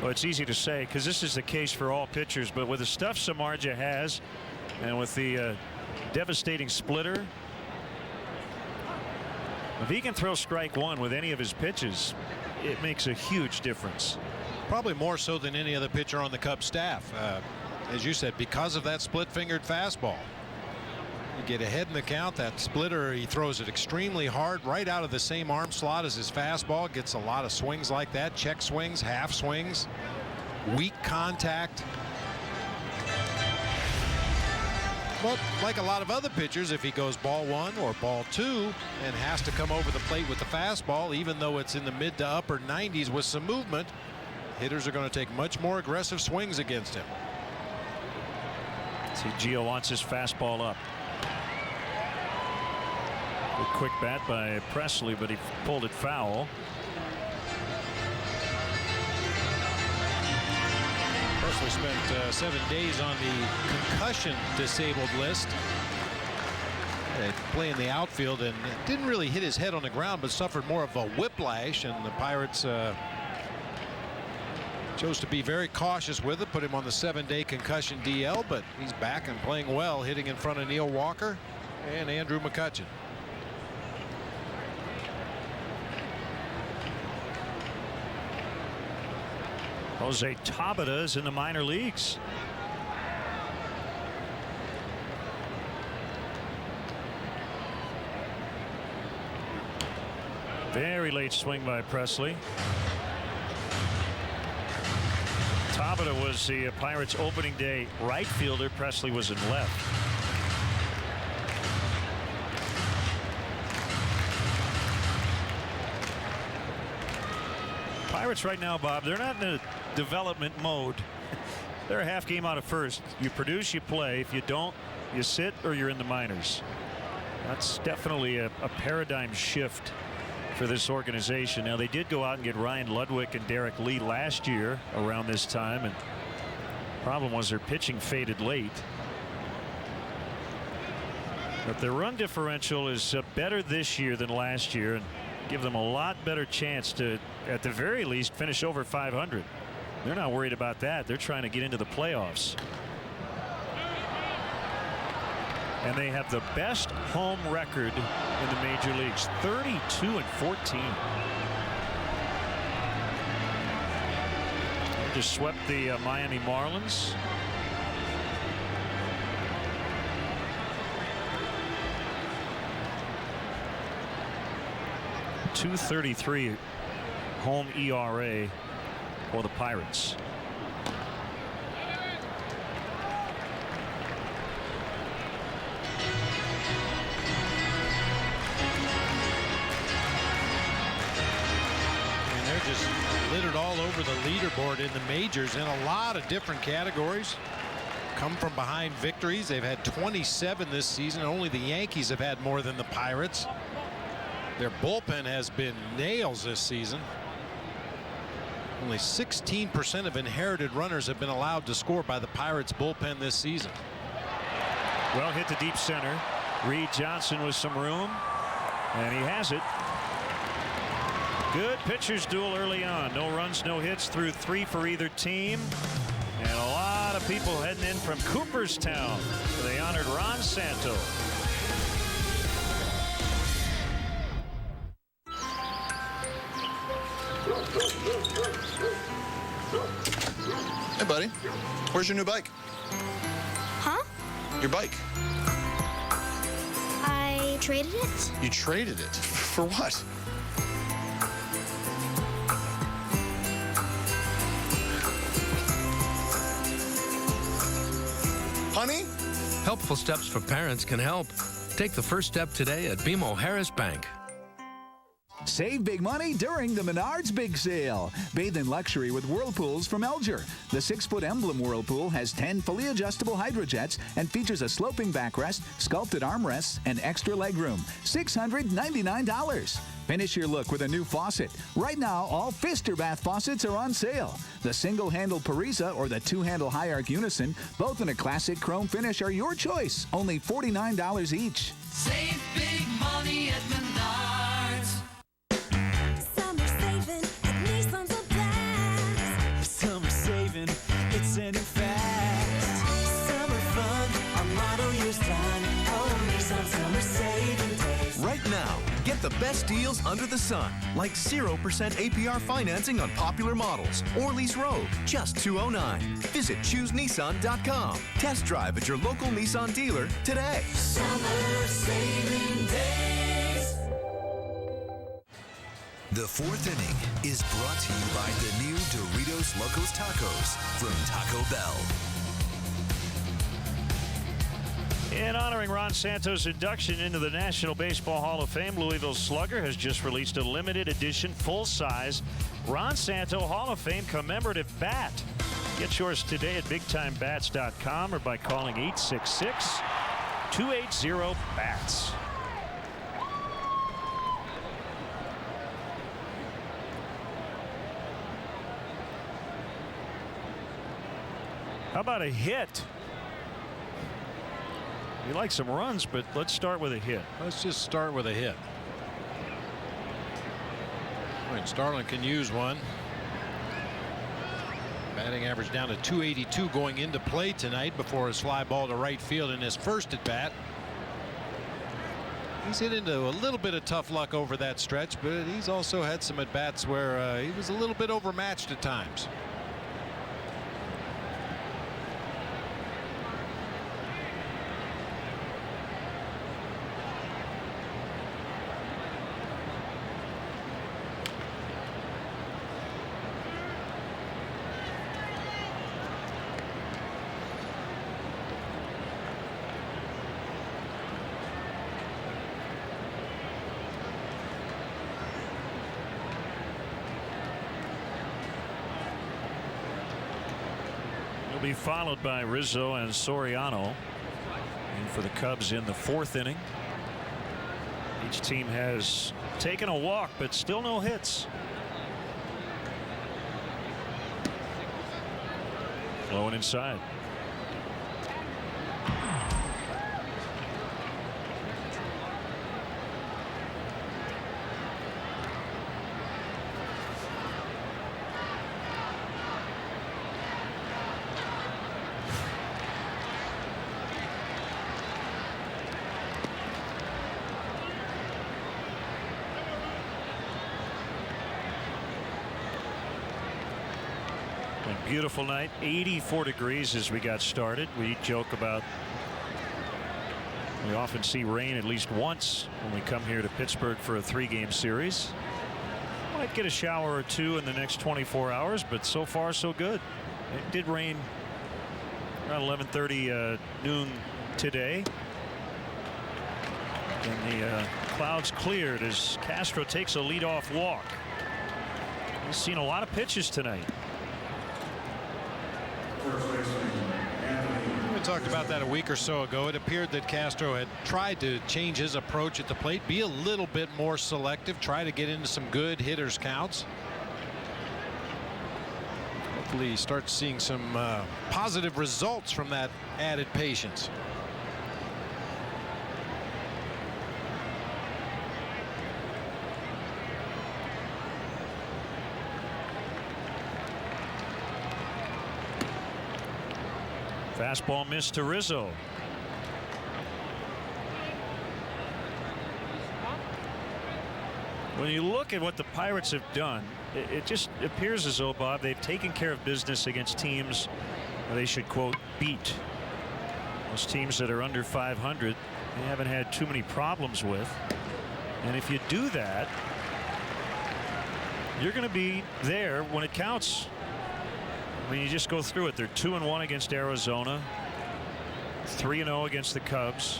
Well, it's easy to say because this is the case for all pitchers, but with the stuff Samardzija has and with the devastating splitter, if he can throw strike one with any of his pitches, it makes a huge difference. Probably more so than any other pitcher on the Cubs staff. As you said, because of that split-fingered fastball. You get ahead in the count. That splitter, he throws it extremely hard right out of the same arm slot as his fastball. Gets a lot of swings like that. Check swings, half swings, weak contact. But like a lot of other pitchers, if he goes ball one or ball two and has to come over the plate with the fastball, even though it's in the mid to upper 90s with some movement, hitters are going to take much more aggressive swings against him. See, Gio wants his fastball up. Good quick bat by Presley, but he pulled it foul. Presley spent 7 days on the concussion disabled list. Playing the outfield and didn't really hit his head on the ground, but suffered more of a whiplash, and the Pirates chose to be very cautious with it, put him on the 7-day concussion DL, but he's back and playing well, hitting in front of Neil Walker and Andrew McCutchen. Jose Tabata is in the minor leagues. Very late swing by Presley. Tabata was the Pirates opening day right fielder. Presley was in left. Pirates right now, Bob, they're not in a development mode. They're a half game out of first. You produce, you play. If you don't, you sit or you're in the minors. That's definitely a paradigm shift for this organization. Now, they did go out and get Ryan Ludwig and Derek Lee last year around this time, and the problem was their pitching faded late. But their run differential is better this year than last year, and give them a lot better chance to, at the very least, finish over 500. They're not worried about that. They're trying to get into the playoffs. And they have the best home record in the major leagues, 32-14. They just swept the Miami Marlins. .233 home ERA for the Pirates. And they're just littered all over the leaderboard in the majors in a lot of different categories. Come from behind victories. They've had 27 this season. Only the Yankees have had more than the Pirates. Their bullpen has been nails this season. Only 16% of inherited runners have been allowed to score by the Pirates bullpen this season. Well hit to deep center. Reed Johnson with some room, and he has it. Good pitcher's duel early on. No runs, no hits through 3 for either team. And a lot of people heading in from Cooperstown for the honored Ron Santo. Hey, buddy. Where's your new bike? Huh? Your bike. I traded it. You traded it? For what? Honey? Helpful steps for parents can help. Take the first step today at BMO Harris Bank. Save big money during the Menards Big Sale. Bathe in luxury with whirlpools from Elger. The 6-foot Emblem Whirlpool has 10 fully adjustable hydrojets and features a sloping backrest, sculpted armrests, and extra legroom. $699. Finish your look with a new faucet. Right now, all Pfister bath faucets are on sale. The single-handle Parisa or the two-handle Hierarch Unison, both in a classic chrome finish, are your choice. Only $49 each. Save big money at Menards. Summer saving at Nissan's a blast. Summer saving, it's ending fast. Summer fun, our model year's done. Oh, Nissan summer saving days. Right now, get the best deals under the sun, like 0% APR financing on popular models or lease Rogue, just $209. Visit ChooseNissan.com. Test drive at your local Nissan dealer today. Summer saving days. The fourth inning is brought to you by the new Doritos Locos Tacos from Taco Bell. In honoring Ron Santo's induction into the National Baseball Hall of Fame, Louisville Slugger has just released a limited edition, full-size Ron Santo Hall of Fame commemorative bat. Get yours today at BigTimeBats.com or by calling 866-280-BATS. How about a hit? We like some runs, but let's start with a hit. Let's just start with a hit. And Starlin can use one. Batting average down to 282 going into play tonight before his fly ball to right field in his first at bat. He's hit into a little bit of tough luck over that stretch, but he's also had some at bats where he was a little bit overmatched at times. Be followed by Rizzo and Soriano. And for the Cubs in the fourth inning. Each team has taken a walk, but still no hits. Flowing inside. Beautiful night, 84 degrees as we got started. We joke about we often see rain at least once when we come here to Pittsburgh for a 3-game series. Might get a shower or two in the next 24 hours, but so far so good. It did rain around 11:30 noon today. And the clouds cleared as Castro takes a leadoff walk. He's seen a lot of pitches tonight. We talked about that a week or so ago. It appeared that Castro had tried to change his approach at the plate, be a little bit more selective, try to get into some good hitters counts. Hopefully he starts seeing some positive results from that added patience. Fastball missed to Rizzo. When you look at what the Pirates have done, it just appears as though, Bob, they've taken care of business against teams they should, quote, beat. Those teams that are under 500, they haven't had too many problems with. And if you do that, you're going to be there when it counts. I mean, you just go through it. They're 2-1 against Arizona, 3-0 against the Cubs,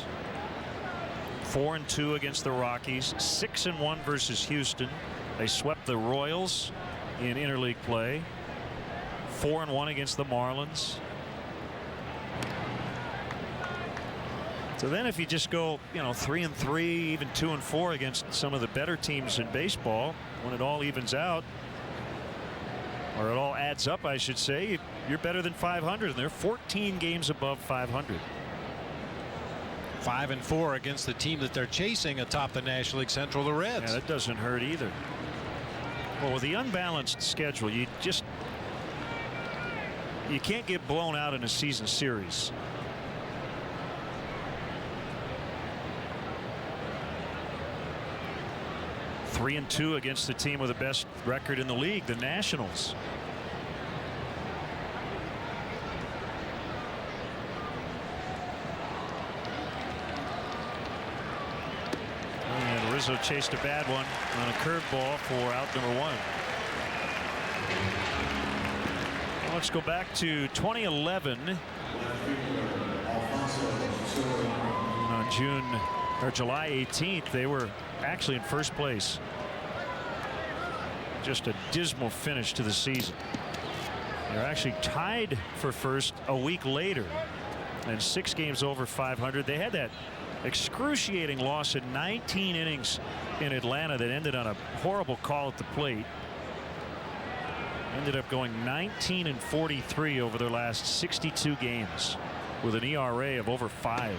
4-2 against the Rockies, 6-1 versus Houston. They swept the Royals in interleague play. 4-1 against the Marlins. So then if you just go, 3-3, even 2-4 against some of the better teams in baseball, when it all evens out, or it all adds up, I should say, you're better than 500, and they're 14 games above 500. 5-4 against the team that they're chasing atop the National League Central, the Reds. Yeah, that doesn't hurt either. Well, with the unbalanced schedule, you can't get blown out in a season series. Three and 2 against the team with the best record in the league, the Nationals. And Rizzo chased a bad one on a curveball for out number 1. Well, let's go back to 2011. On July 18th, they were actually in first place. Just a dismal finish to the season. They're actually tied for first a week later and 6 games over 500. They had that excruciating loss in 19 innings in Atlanta that ended on a horrible call at the plate. Ended up going 19-43 over their last 62 games with an ERA of over 5.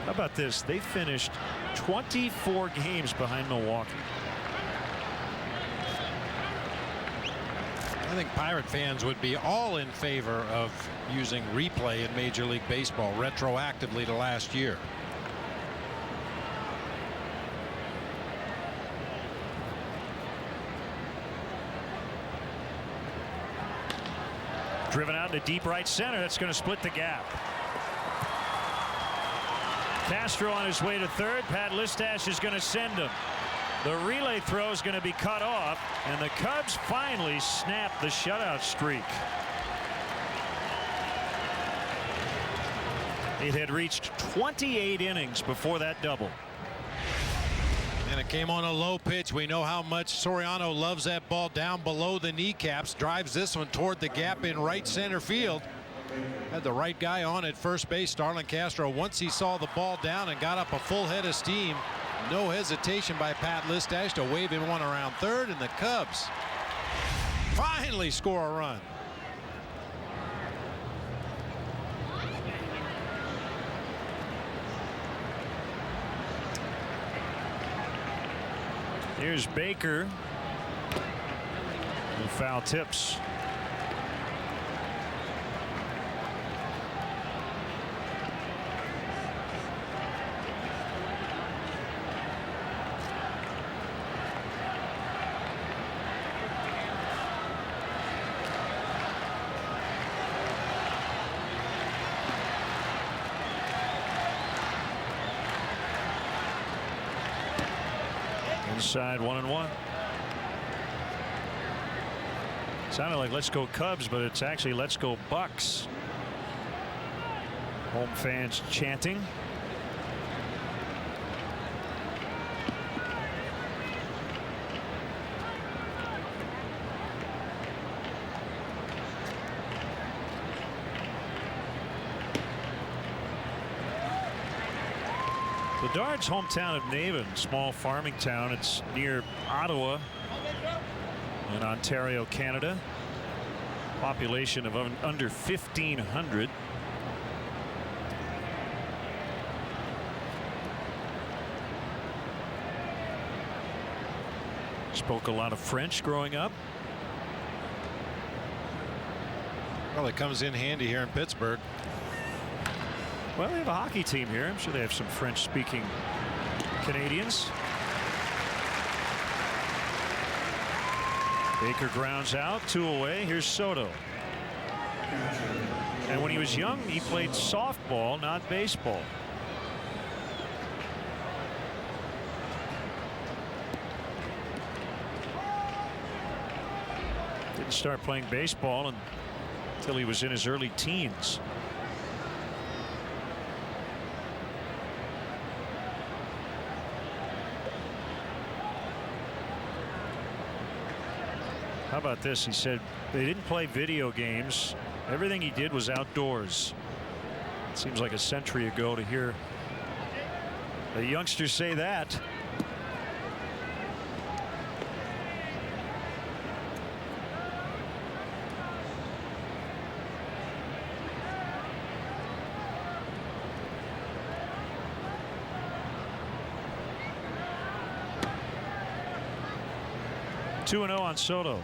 How about this? They finished 24 games behind Milwaukee. I think Pirate fans would be all in favor of using replay in Major League Baseball retroactively to last year. Driven out into deep right center. That's going to split the gap. Castro on his way to third. Pat Listash is going to send him. The relay throw is going to be cut off, and the Cubs finally snap the shutout streak. It had reached 28 innings before that double. And it came on a low pitch. We know how much Soriano loves that ball down below the kneecaps. Drives this one toward the gap in right center field. Had the right guy on at first base, Starlin Castro. Once he saw the ball down and got up a full head of steam, no hesitation by Pat Listash to wave him one around third, and the Cubs finally score a run. Here's Baker. And foul tips. Inside 1-1. Sounded like let's go Cubs, but it's actually let's go Bucks. Home fans chanting. Bedard's hometown of Navan, small farming town. It's near Ottawa in Ontario, Canada. Population of under 1,500. Spoke a lot of French growing up. Well, it comes in handy here in Pittsburgh. Well, they have a hockey team here. I'm sure they have some French-speaking Canadians. Baker grounds out, 2 away. Here's Soto. And when he was young, he played softball, not baseball. Didn't start playing baseball until he was in his early teens. How about this? He said they didn't play video games. Everything he did was outdoors. It seems like a century ago to hear the youngsters say that. Two 2-0 on Soto.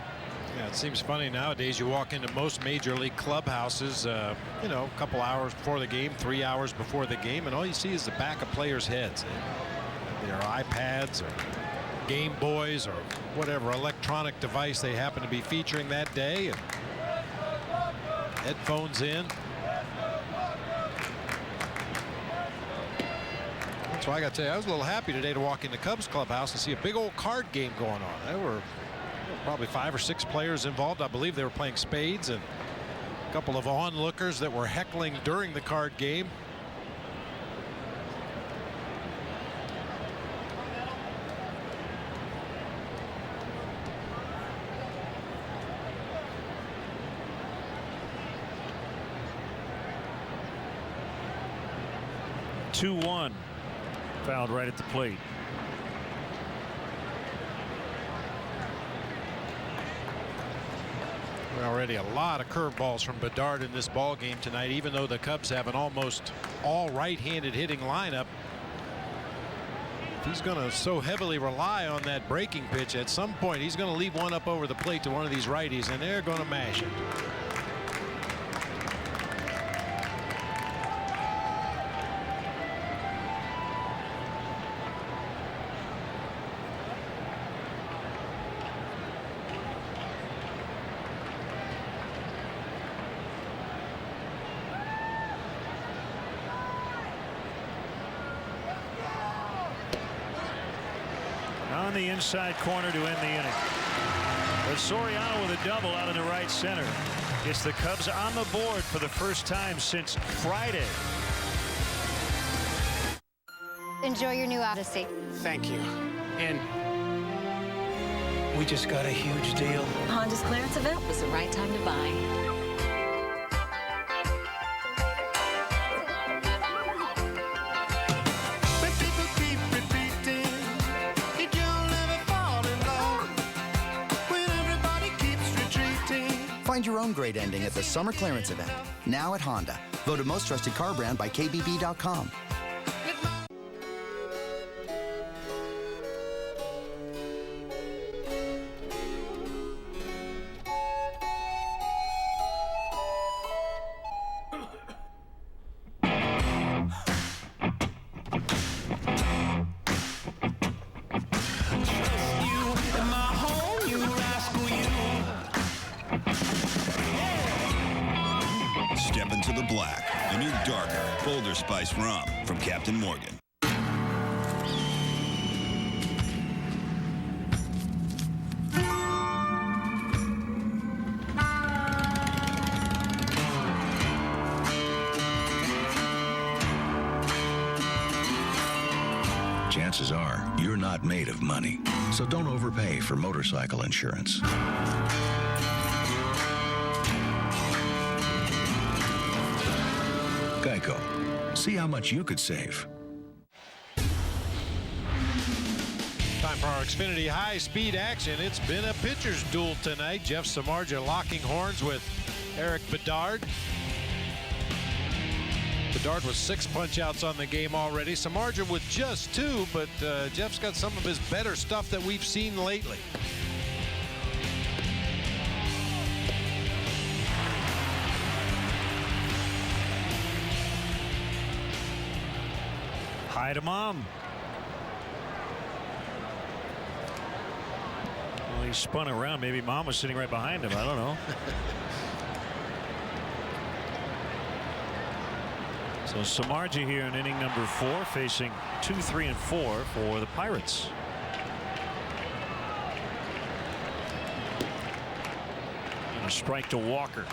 Yeah, it seems funny nowadays. You walk into most major league clubhouses, you know, a couple hours before the game, 3 hours before the game, and all you see is the back of players' heads. Their iPads or Game Boys or whatever electronic device they happen to be featuring that day, and headphones in. That's why I got to tell you, I was a little happy today to walk in the Cubs clubhouse and see a big old card game going on. There were probably 5 or 6 players involved. I believe they were playing spades, and a couple of onlookers that were heckling during the card game. Two-1. Fouled right at the plate. Already a lot of curveballs from Bedard in this ball game tonight, even though the Cubs have an almost all right-handed hitting lineup. If he's going to so heavily rely on that breaking pitch, at some point he's going to leave one up over the plate to one of these righties, and they're going to mash it. On the inside corner to end the inning. But Soriano with a double out in the right center. Gets the Cubs on the board for the first time since Friday. Enjoy your new Odyssey. Thank you. And we just got a huge deal. Honda's clearance event was the right time to buy. Find your own great ending at the summer clearance event. Now at Honda. Voted most trusted car brand by KBB.com. Step into the black, the new darker, bolder spice rum from Captain Morgan. Chances are you're not made of money, so don't overpay for motorcycle insurance. Geico. See how much you could save. Time for our Xfinity high-speed action. It's been a pitcher's duel tonight. Jeff Samardzija locking horns with Eric Bedard. Bedard with 6 punch-outs on the game already. Samardzija with just 2, but Jeff's got some of his better stuff that we've seen lately. Hi to Mom. Well, he spun around. Maybe Mom was sitting right behind him. I don't know. So Samardzija here in inning number 4, facing 2, 3, and 4 for the Pirates. And a strike to Walker.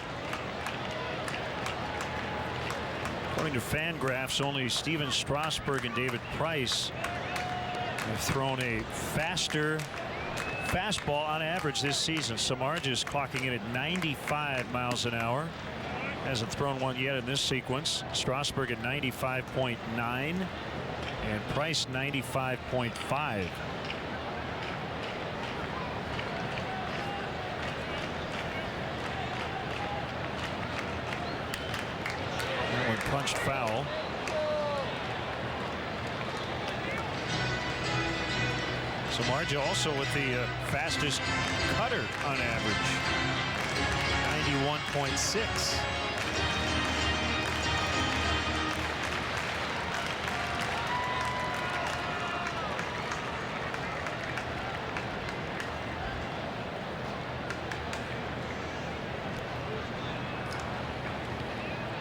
According to Fangraphs, only Steven Strasburg and David Price have thrown a faster fastball on average this season. Samardzija is clocking in at 95 miles an hour. Hasn't thrown one yet in this sequence. Strasburg at 95.9 and Price 95.5. That one punched foul. Samardzija also with the fastest cutter on average, 91.6.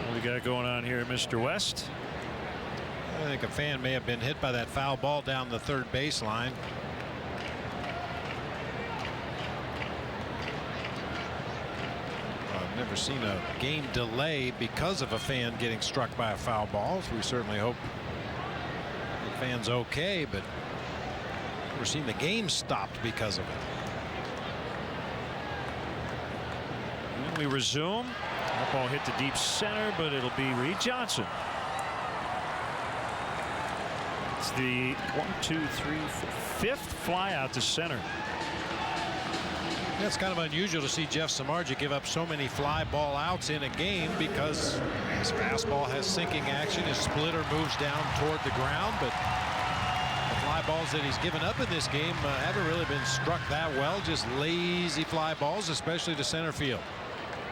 What we got going on here, Mr. West? I think a fan may have been hit by that foul ball down the third baseline. I've never seen a game delay because of a fan getting struck by a foul ball. So we certainly hope the fan's okay, but I've never seen the game stopped because of it. And we resume. That ball hit the deep center, but it'll be Reed Johnson. It's the 1, 2, 3, 4, 5th fly out to center. It's kind of unusual to see Jeff Samardzija give up so many fly ball outs in a game because his fastball has sinking action. His splitter moves down toward the ground, but the fly balls that he's given up in this game haven't really been struck that well. Just lazy fly balls, especially to center field.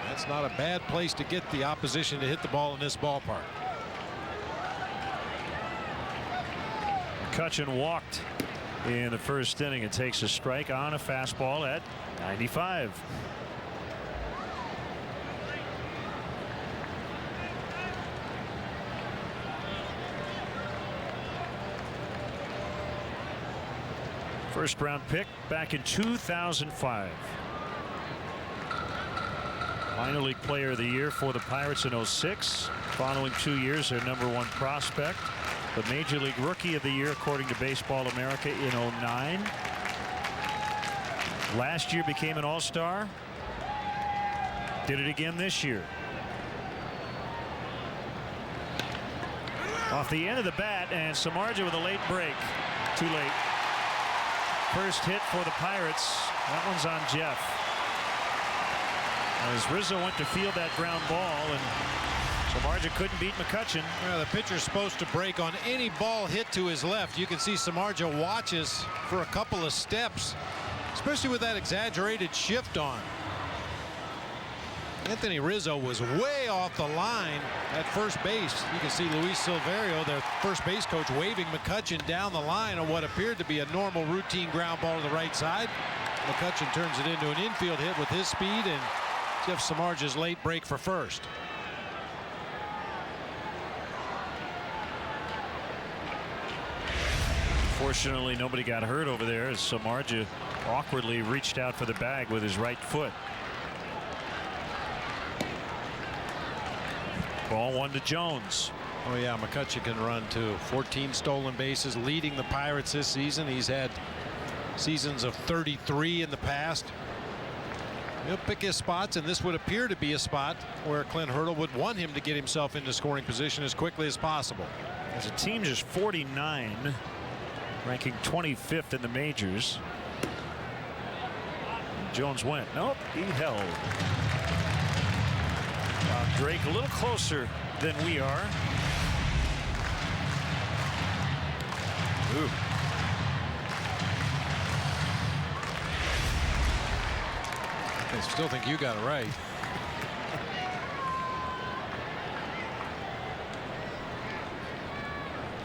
That's not a bad place to get the opposition to hit the ball in this ballpark. McCutchen walked in the first inning and takes a strike on a fastball at 95. First round pick back in 2005. Minor league player of the year for the Pirates in 06. Following 2 years, their #1 prospect. The Major League Rookie of the Year according to Baseball America in 09. Last year became an All-Star. Did it again this year. Off the end of the bat, and Samardzija with a late break. Too late. First hit for the Pirates. That one's on Jeff. As Rizzo went to field that ground ball, and Samardzija couldn't beat McCutchen. Well, the pitcher's supposed to break on any ball hit to his left. You can see Samardzija watches for a couple of steps, especially with that exaggerated shift on. Anthony Rizzo was way off the line at first base. You can see Luis Silverio, their first base coach, waving McCutchen down the line on what appeared to be a normal routine ground ball to the right side. McCutchen turns it into an infield hit with his speed, and Jeff Samardzija's late break for first. Fortunately, nobody got hurt over there as Samardzija awkwardly reached out for the bag with his right foot. Ball 1 to Jones. Oh yeah, McCutchen can run too. 14 stolen bases, leading the Pirates this season. He's had seasons of 33 in the past. He'll pick his spots, and this would appear to be a spot where Clint Hurdle would want him to get himself into scoring position as quickly as possible. As a team just 49, ranking 25th in the majors. Jones went. Nope, he held. Drake a little closer than we are. Ooh. I still think you got it right.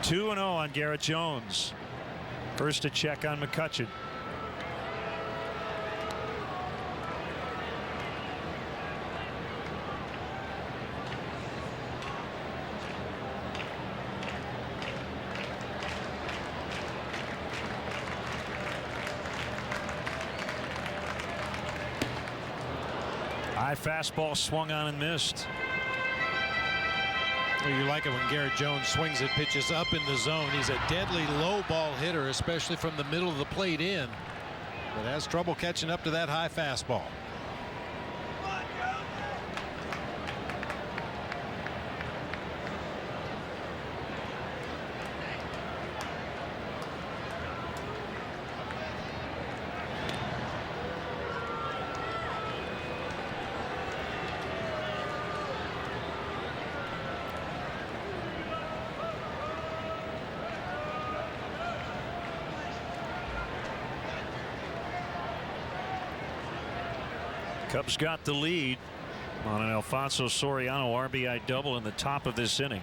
Two 2-0 on Garrett Jones. First to check on McCutchen. High fastball swung on and missed. Well, you like it when Garrett Jones swings at pitches up in the zone. He's a deadly low ball hitter, especially from the middle of the plate in. but has trouble catching up to that high fastball. Cubs got the lead on an Alfonso Soriano RBI double in the top of this inning.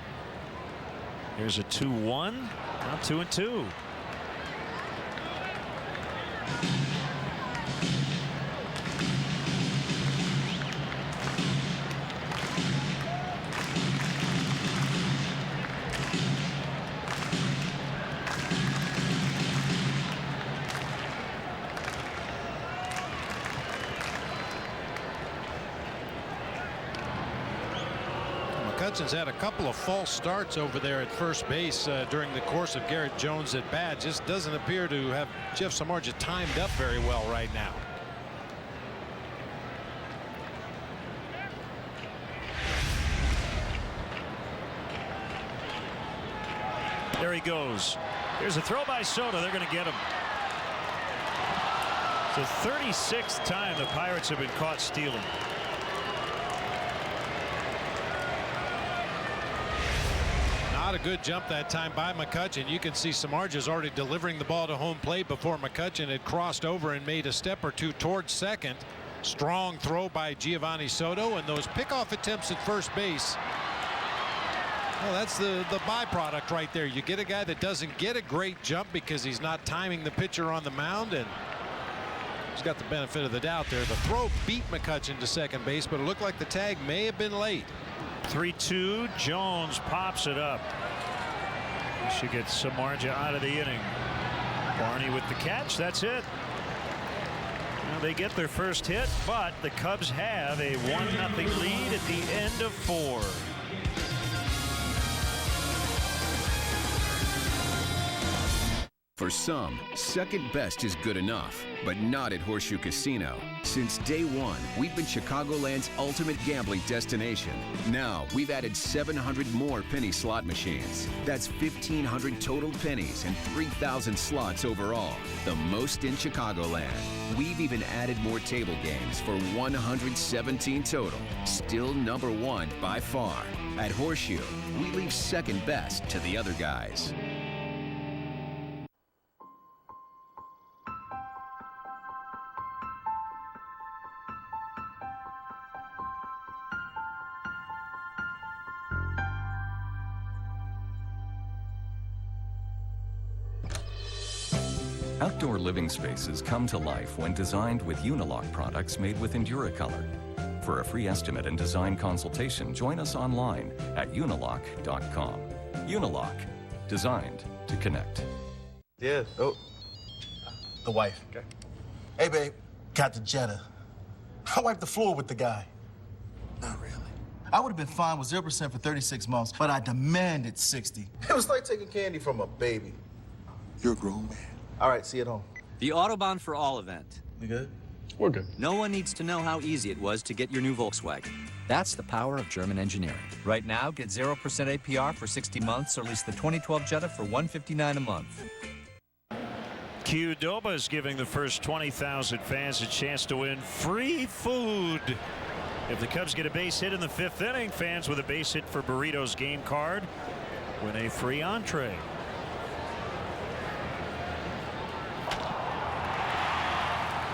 Here's a 2-1, now 2-2. McCutcheon's had a couple of false starts over there at first base during the course of Garrett Jones at bat. Just doesn't appear to have Jeff Samardzija timed up very well right now. There he goes. Here's a throw by Soto. They're going to get him. It's the 36th time the Pirates have been caught stealing. Not a good jump that time by McCutcheon. You can see Samardzija's already delivering the ball to home plate before McCutcheon had crossed over and made a step or two towards second. Strong throw by Giovanni Soto, and those pickoff attempts at first base. Well, that's the byproduct right there. You get a guy that doesn't get a great jump because he's not timing the pitcher on the mound, and he's got the benefit of the doubt there. The throw beat McCutcheon to second base, but it looked like the tag may have been late. 3-2. Jones pops it up. He should get Samardzija out of the inning. Barney with the catch. That's it. Well, they get their first hit, but the Cubs have a 1-0 lead at the end of 4. For some, second best is good enough, but not at Horseshoe Casino. Since day one, we've been Chicagoland's ultimate gambling destination. Now, we've added 700 more penny slot machines. That's 1,500 total pennies and 3,000 slots overall, the most in Chicagoland. We've even added more table games for 117 total. Still number one by far. At Horseshoe, we leave second best to the other guys. Outdoor living spaces come to life when designed with Unilock products made with EnduraColor. For a free estimate and design consultation, join us online at unilock.com. Unilock, designed to connect. Yeah. Oh, the wife. Okay. Hey, babe, got the Jetta. I wiped the floor with the guy. Not really. I would have been fine with 0% for 36 months, but I demanded 60. It was like taking candy from a baby. You're a grown man. All right, see you at home. The Autobahn for All event. We good? We're good. No one needs to know how easy it was to get your new Volkswagen. That's the power of German engineering. Right now, get 0% APR for 60 months or lease the 2012 Jetta for $159 a month. Qdoba is giving the first 20,000 fans a chance to win free food. If the Cubs get a base hit in the 5th inning, fans with a base hit for Burritos game card win a free entree.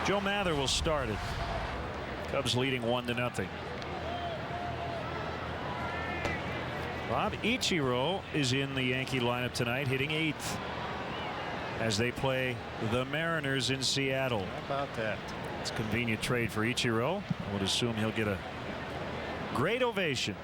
Joe Mather will start it. Cubs leading 1-0. Bob Ichiro is in the Yankee lineup tonight, hitting 8th as they play the Mariners in Seattle. How about that? It's a convenient trade for Ichiro. I would assume he'll get a great ovation.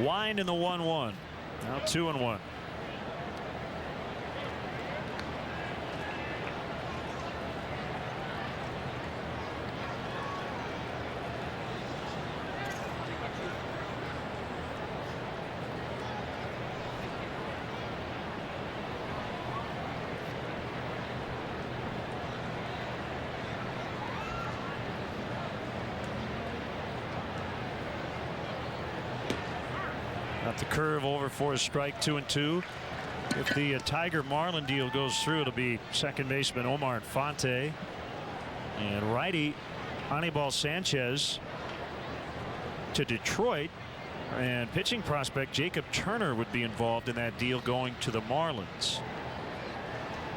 Wind in the 1-1. Now 2-1. Got the curve over for a strike, 2-2. If the Tiger Marlin deal goes through, it'll be second baseman Omar Infante and righty Anibal Sanchez to Detroit, and pitching prospect Jacob Turner would be involved in that deal going to the Marlins.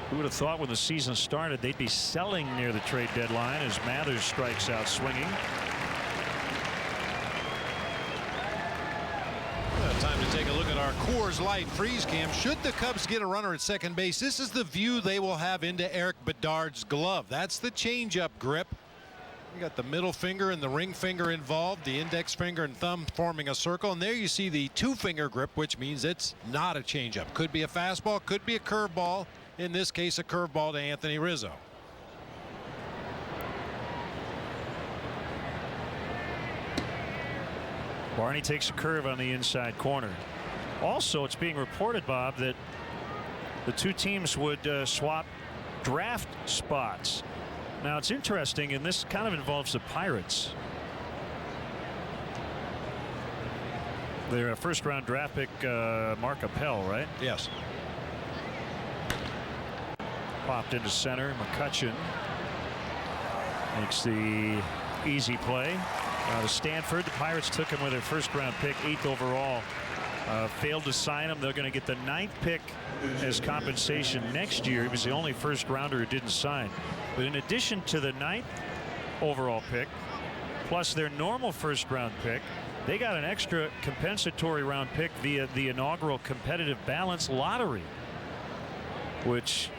Who would have thought when the season started they'd be selling near the trade deadline as Mathers strikes out swinging. Time to take a look at our Coors Light freeze cam. Should the Cubs get a runner at second base, this is the view they will have into Eric Bedard's glove. That's the changeup grip. You got the middle finger and the ring finger involved, the index finger and thumb forming a circle, and there you see the two-finger grip, which means it's not a changeup. Could be a fastball, could be a curveball. In this case, a curveball to Anthony Rizzo. Barney takes a curve on the inside corner. Also, it's being reported, Bob, that the two teams would swap draft spots. Now, it's interesting, and this kind of involves the Pirates. Their first-round draft pick, Mark Appel, right? Yes. Popped into center. McCutcheon makes the easy play. To Stanford, the Pirates took him with their first-round pick, 8th overall. Failed to sign him. They're going to get the 9th pick as compensation next year. He was the only first-rounder who didn't sign. But in addition to the 9th overall pick, plus their normal first-round pick, they got an extra compensatory round pick via the inaugural competitive balance lottery, which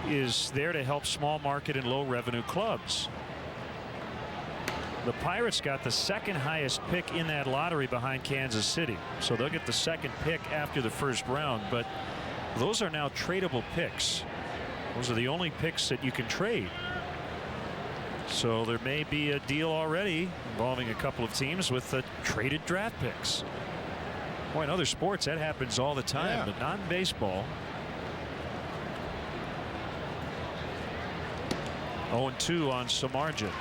is there to help small market and low revenue clubs. The Pirates got the second highest pick in that lottery behind Kansas City, so they'll get the second pick after the first round. But those are now tradable picks. Those are the only picks that you can trade. So there may be a deal already involving a couple of teams with the traded draft picks. Boy, in other sports that happens all the time, but not in baseball. 0-2 on Samardzija.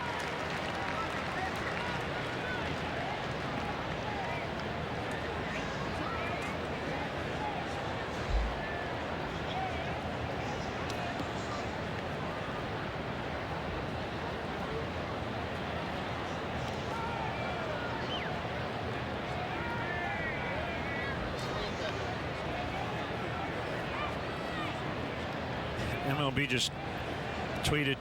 MLB just tweeted,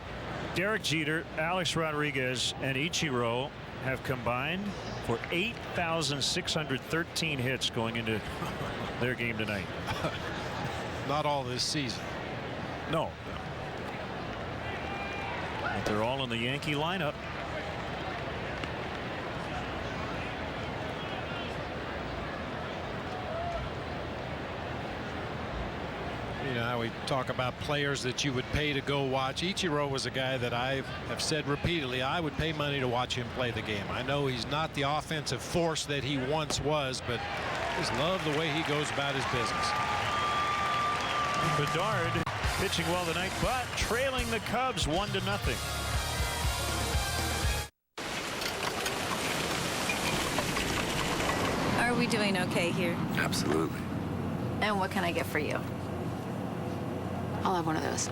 Derek Jeter, Alex Rodriguez, and Ichiro have combined for 8,613 hits going into their game tonight. Not all this season. No. But they're all in the Yankee lineup. You know how we talk about players that you would pay to go watch. Ichiro was a guy that I have said repeatedly I would pay money to watch him play the game. I know he's not the offensive force that he once was, but I just love the way he goes about his business. Bedard pitching well tonight, but trailing the Cubs 1-0. Are we doing okay here? Absolutely. And what can I get for you? I'll have one of those.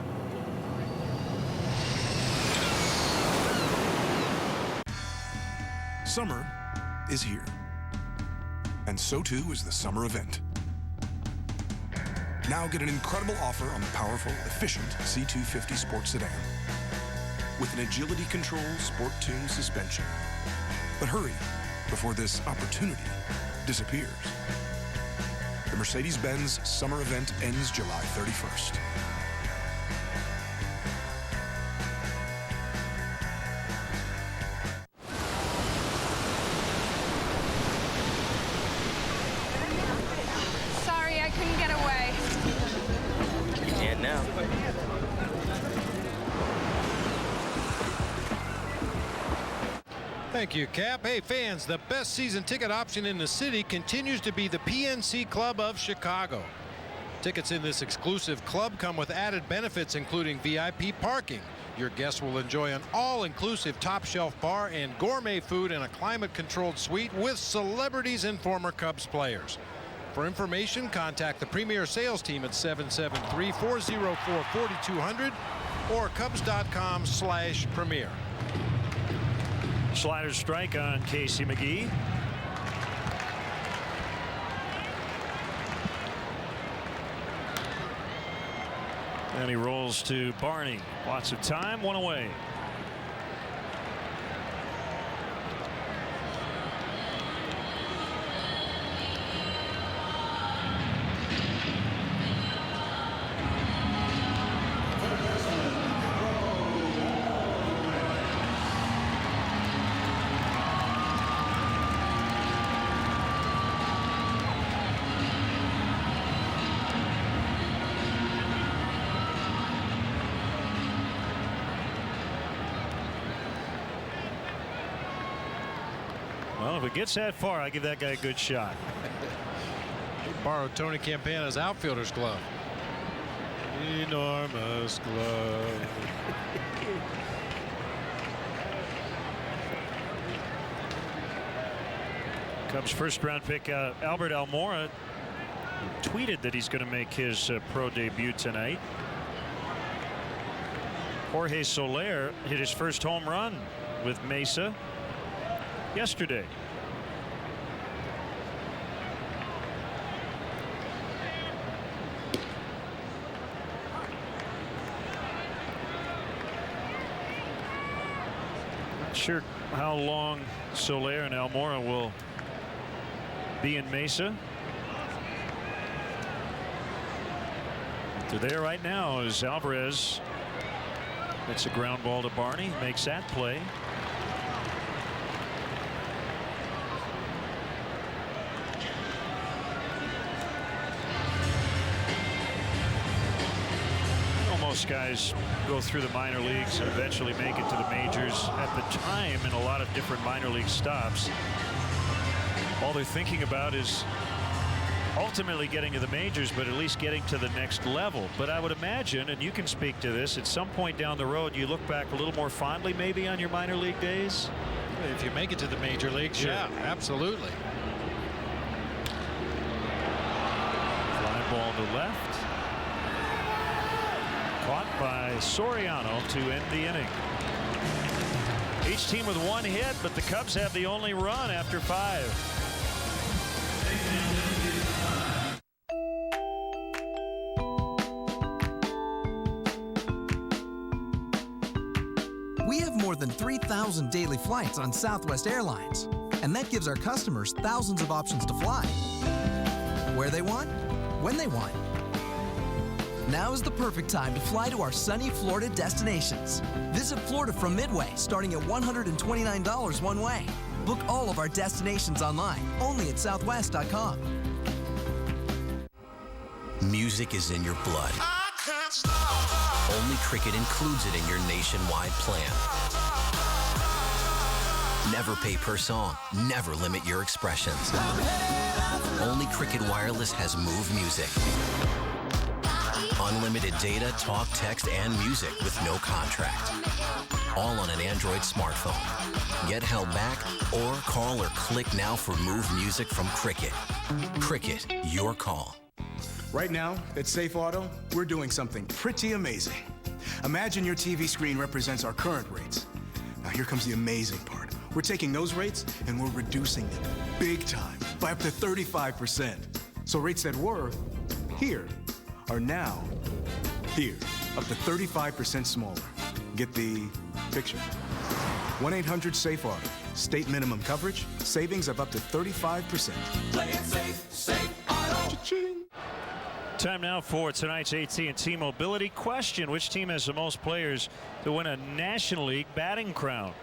Summer is here. And so too is the summer event. Now get an incredible offer on the powerful, efficient C250 Sport Sedan. With an agility control sport tune suspension. But hurry, before this opportunity disappears. The Mercedes-Benz summer event ends July 31st. Thank you, Cap. Hey, fans, the best season ticket option in the city continues to be the PNC Club of Chicago. Tickets in this exclusive club come with added benefits, including VIP parking. Your guests will enjoy an all-inclusive top-shelf bar and gourmet food in a climate-controlled suite with celebrities and former Cubs players. For information, contact the Premier Sales Team at 773-404-4200 or Cubs.com/Premier. Slider strike on Casey McGee. And he rolls to Barney. Lots of time, one away. Well, if it gets that far, I give that guy a good shot. He borrowed Tony Campana's outfielder's glove. Enormous glove. Cubs first-round pick Albert Almora tweeted that he's going to make his pro debut tonight. Jorge Soler hit his first home run with Mesa yesterday. Not sure how long Soler and Almora will be in Mesa. They're there right now as Alvarez hits a ground ball to Barney, makes that play. Most guys go through the minor leagues and eventually make it to the majors. At the time, in a lot of different minor league stops, all they're thinking about is ultimately getting to the majors, but at least getting to the next level. But I would imagine, and you can speak to this, at some point down the road, you look back a little more fondly maybe on your minor league days. If you make it to the major leagues, yeah, absolutely. Fly ball to left. Caught by Soriano to end the inning. Each team with one hit, but the Cubs have the only run after 5. We have more than 3,000 daily flights on Southwest Airlines, and that gives our customers thousands of options to fly. Where they want, when they want. Now is the perfect time to fly to our sunny Florida destinations. Visit Florida from Midway, starting at $129 one way. Book all of our destinations online, only at Southwest.com. Music is in your blood. Only Cricket includes it in your nationwide plan. Never pay per song. Never limit your expressions. Only Cricket Wireless has Move Music. Unlimited data, talk, text, and music with no contract. All on an Android smartphone. Get held back or call or click now for Move Music from Cricket. Cricket, your call. Right now, at Safe Auto, we're doing something pretty amazing. Imagine your TV screen represents our current rates. Now here comes the amazing part. We're taking those rates and we're reducing them big time by up to 35%. So rates that were here are now here, up to 35% smaller. Get the picture? 1-800-SAFE-AUTO. State minimum coverage, savings of up to 35%. Play it safe, Safe Auto. Cha-ching. Time now for tonight's AT&T Mobility question. Which team has the most players to win a National League batting crown?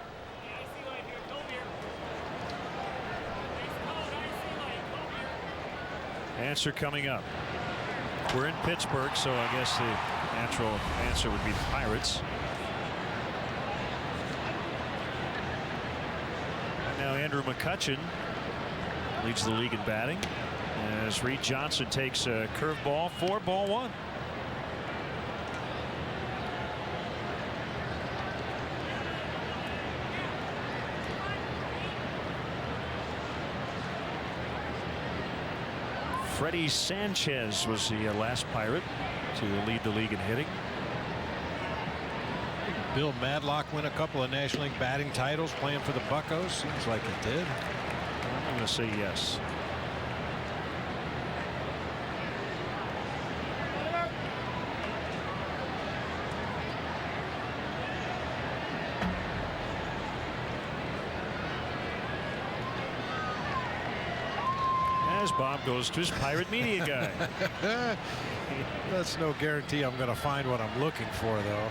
Answer coming up. We're in Pittsburgh, so I guess the natural answer would be the Pirates. Andrew McCutchen leads the league in batting as Reed Johnson takes a curveball for ball one. Freddie Sanchez was the last Pirate to lead the league in hitting. Bill Madlock win a couple of National League batting titles playing for the Buccos. Seems like it did. I'm going to say yes. As Bob goes to his Pirate media guy. That's no guarantee I'm going to find what I'm looking for, though.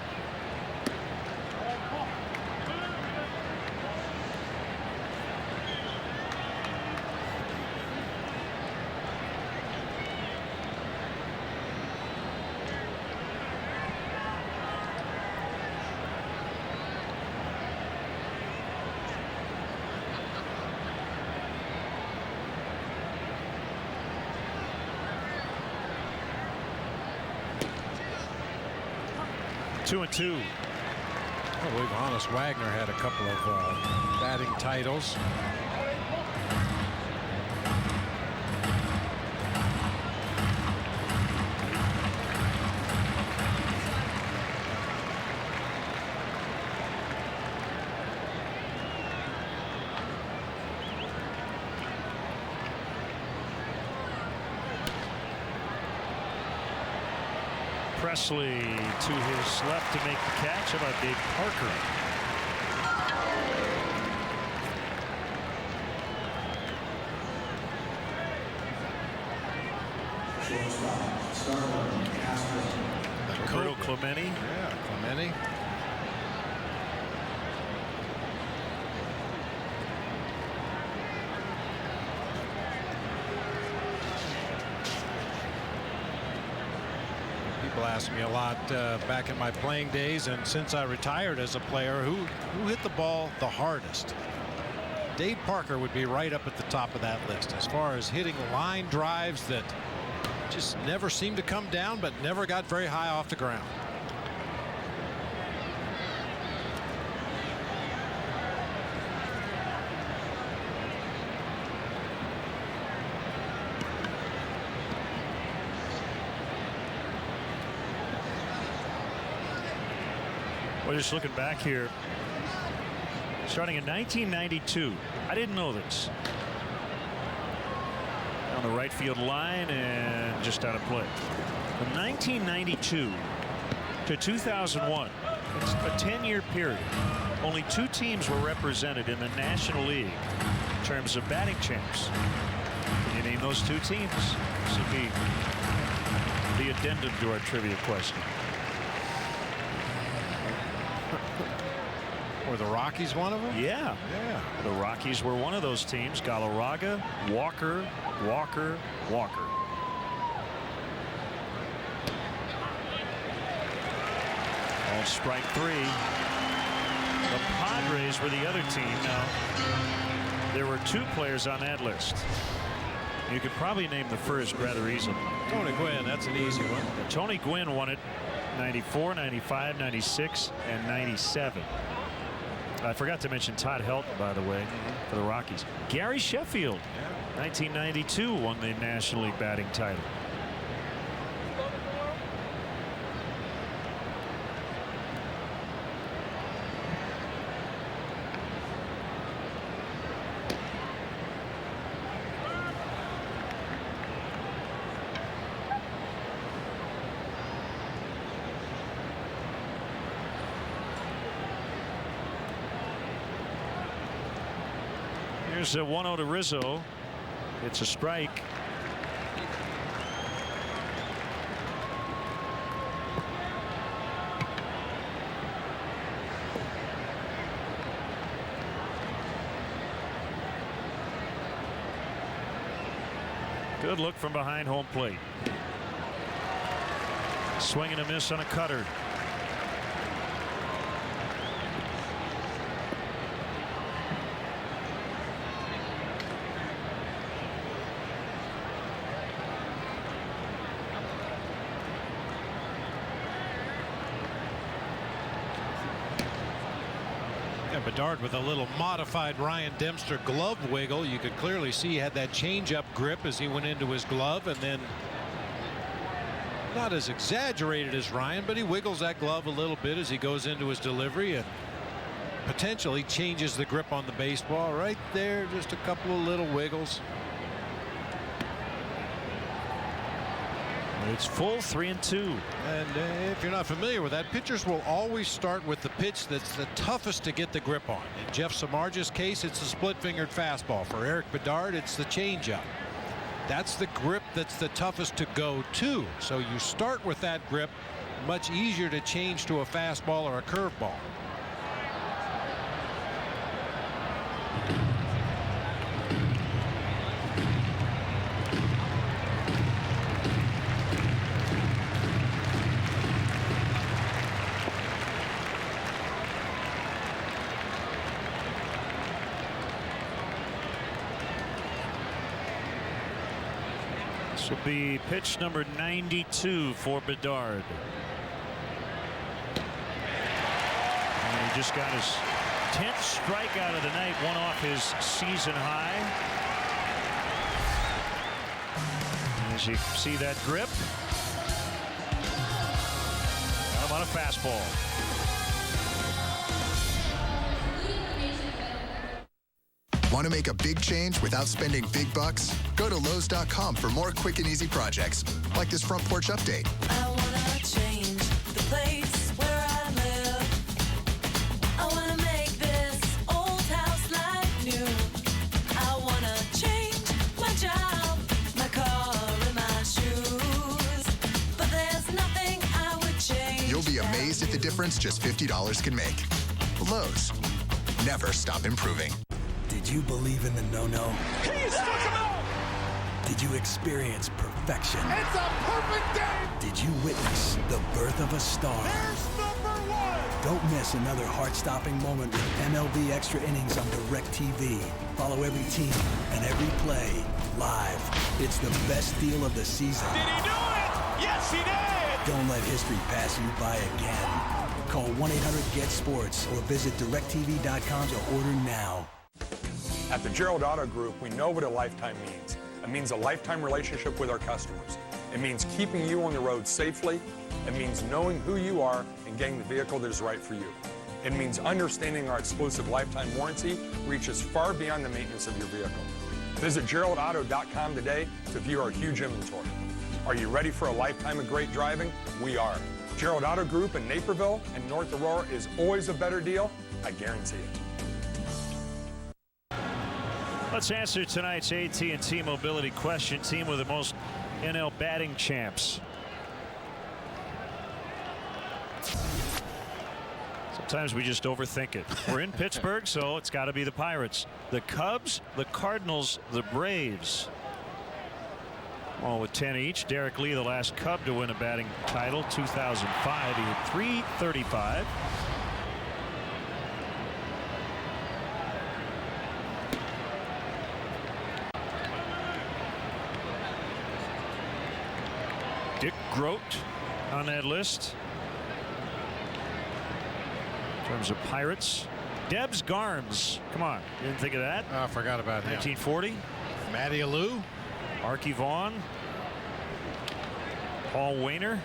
Two and two. I believe Honus Wagner had a couple of batting titles. Presley to his left to make the catch. How about Dave Parker? Roberto Clemente. Yeah, Clemente. People ask me a lot back in my playing days, and since I retired as a player, who hit the ball the hardest. Dave Parker would be right up at the top of that list as far as hitting line drives that just never seemed to come down, but never got very high off the ground. Well, just looking back here, starting in 1992, I didn't know this. On the right field line and just out of play. From 1992 to 2001, it's a 10-year period. Only 2 teams were represented in the National League in terms of batting champs. Can you name those 2 teams? This would be the addendum to our trivia question. Were the Rockies one of them? Yeah. The Rockies were one of those teams. Galarraga, Walker, Walker, Walker. On strike 3. The Padres were the other team. Now, there were 2 players on that list. You could probably name the first rather easily. Tony Gwynn, that's an easy one. Tony Gwynn won it 94, 95, 96, and 97. I forgot to mention Todd Helton, by the way, for the Rockies. Gary Sheffield, 1992, won the National League batting title. Here's a 1-0 to Rizzo. It's a strike. Good look from behind home plate. Swing and a miss on a cutter. And Bedard with a little modified Ryan Dempster glove wiggle. You could clearly see he had that changeup grip as he went into his glove, and then not as exaggerated as Ryan, but he wiggles that glove a little bit as he goes into his delivery and potentially changes the grip on the baseball right there. Just a couple of little wiggles. It's full 3-2. And if you're not familiar with that, pitchers will always start with the pitch that's the toughest to get the grip on. In Jeff Samardzij's case, it's the split-fingered fastball. For Eric Bedard, it's the changeup. That's the grip that's the toughest to go to. So you start with that grip, much easier to change to a fastball or a curveball. This will be pitch number 92 for Bedard. And he just got his 10th strikeout of the night, one off his season high. As you see that grip. Got him on a fastball. Want to make a big change without spending big bucks? Go to Lowe's.com for more quick and easy projects, like this front porch update. I wanna change the place where I live. I wanna make this old house like new. I wanna change my job, my car, and my shoes. But there's nothing I would change. You'll be amazed at the difference just $50 can make. Lowe's. Never stop improving. Did you believe in the no-no? He struck him out! Did you experience perfection? It's a perfect game! Did you witness the birth of a star? There's number one! Don't miss another heart-stopping moment with MLB Extra Innings on DirecTV. Follow every team and every play live. It's the best deal of the season. Did he do it? Yes, he did! Don't let history pass you by again. Call 1-800-GET-SPORTS or visit DirecTV.com to order now. At the Gerald Auto Group, we know what a lifetime means. It means a lifetime relationship with our customers. It means keeping you on the road safely. It means knowing who you are and getting the vehicle that is right for you. It means understanding our exclusive lifetime warranty reaches far beyond the maintenance of your vehicle. Visit GeraldAuto.com today to view our huge inventory. Are you ready for a lifetime of great driving? We are. Gerald Auto Group in Naperville and North Aurora is always a better deal. I guarantee it. Let's answer tonight's AT&T Mobility question. Team with the most NL batting champs. Sometimes we just overthink it. We're in Pittsburgh, so it's got to be the Pirates. The Cubs, the Cardinals, the Braves. All with 10 each. Derek Lee, the last Cub to win a batting title, 2005. He had 335. Dick Groat on that list. In terms of Pirates. Debs Garms. Come on. You didn't think of that? I forgot about him. 1940. Matty Alou. Archie Vaughn. Paul Wainer.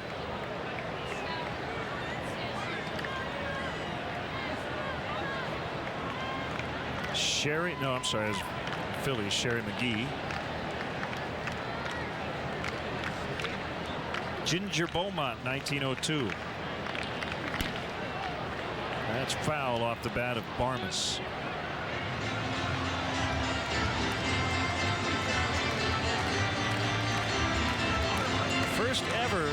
Sherry. No, I'm sorry. It was Phillies. Sherry McGee. Ginger Beaumont, 1902. That's foul off the bat of Barmes. First ever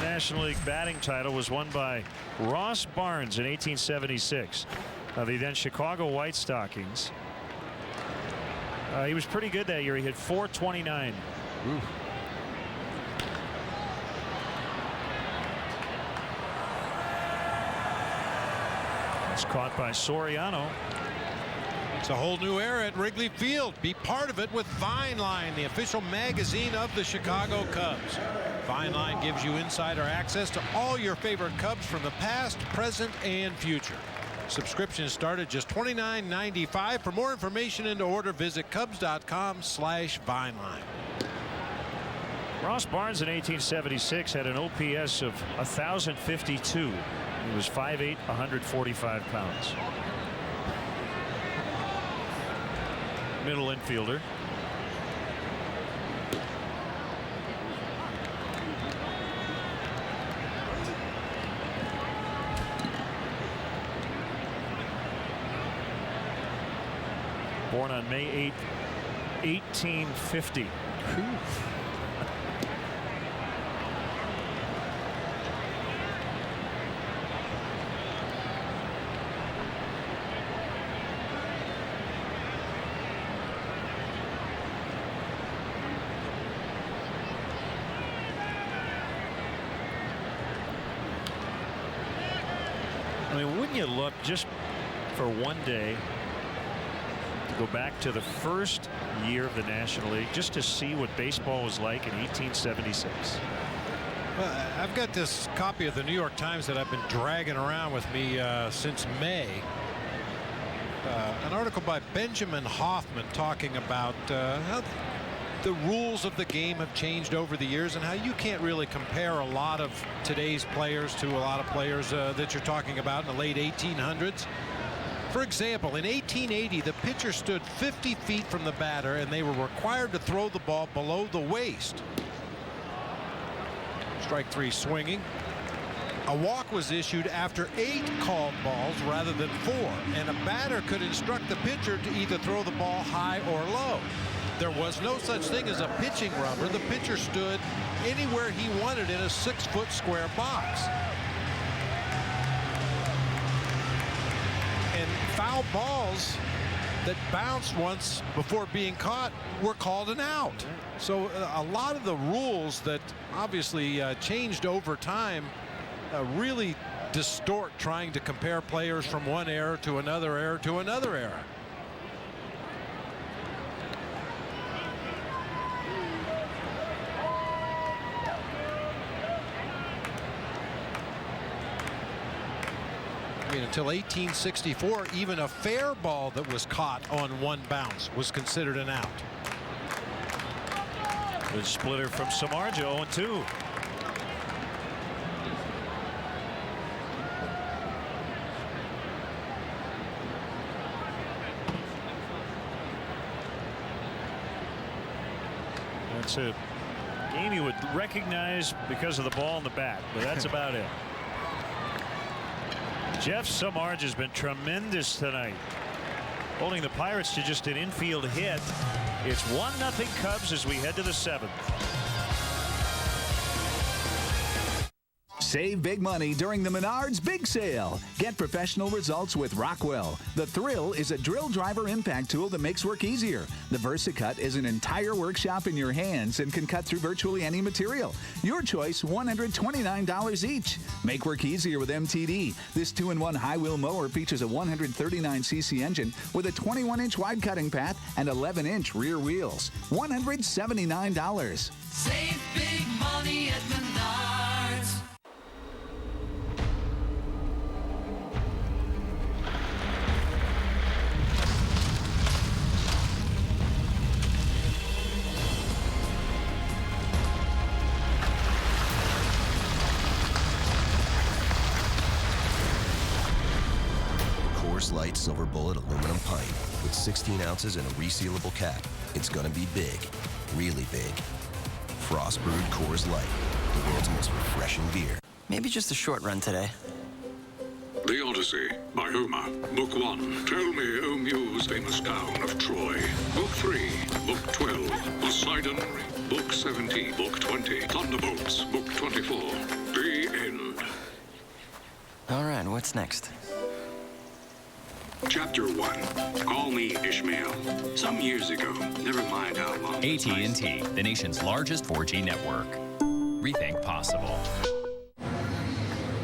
National League batting title was won by Ross Barnes in 1876 of the then Chicago White Stockings. He was pretty good that year. He hit .429. Ooh. It's caught by Soriano. It's a whole new era at Wrigley Field. Be part of it with Vine Line, the official magazine of the Chicago Cubs. Vine Line gives you insider access to all your favorite Cubs from the past, present, and future. Subscriptions start at just $29.95. For more information and to order, visit Cubs.com/Vineline. Ross Barnes in 1876 had an OPS of 1,052. He was 5'8", 145 pounds. Middle infielder. Born on May 8, 1850. I mean, wouldn't you look just for one day to go back to the first year of the National League just to see what baseball was like in 1876? Well, I've got this copy of the New York Times that I've been dragging around with me since May. An article by Benjamin Hoffman talking about how the rules of the game have changed over the years and how you can't really compare a lot of today's players to a lot of players that you're talking about in the late 1800s. For example, in 1880, the pitcher stood 50 feet from the batter and they were required to throw the ball below the waist. Strike three swinging. A walk was issued after 8 called balls rather than 4, and a batter could instruct the pitcher to either throw the ball high or low. There was no such thing as a pitching rubber. The pitcher stood anywhere he wanted in a 6-foot square box. And foul balls that bounced once before being caught were called an out. So a lot of the rules that obviously changed over time really distort trying to compare players from one era to another era to another era. I mean, until 1864, even a fair ball that was caught on one bounce was considered an out. Good splitter from Samardzija, 0-2. That's a game you would recognize because of the ball in the bat, but that's about it. Jeff Samardzija has been tremendous tonight, holding the Pirates to just an infield hit. It's 1-0 Cubs as we head to the 7th. Save big money during the Menards Big Sale. Get professional results with Rockwell. The Thrill is a drill driver impact tool that makes work easier. The VersaCut is an entire workshop in your hands and can cut through virtually any material. Your choice, $129 each. Make work easier with MTD. This 2-in-1 high-wheel mower features a 139cc engine with a 21-inch wide cutting path and 11-inch rear wheels. $179. Save big money at Menards. Light Silver Bullet aluminum pipe with 16 ounces and a resealable cap. It's gonna be big, really big. Frost brewed Coors Light, the world's most refreshing beer. Maybe just a short run today. The Odyssey by Homer. Book 1. Tell me, O Muse, famous town of Troy. Book 3. Book 12. Poseidon. Book 17. Book 20. Thunderbolts. Book 24. The end. All right, what's next? Chapter 1. Call me Ishmael. Some years ago, never mind how long. AT&T, the nation's largest 4G network. Rethink possible.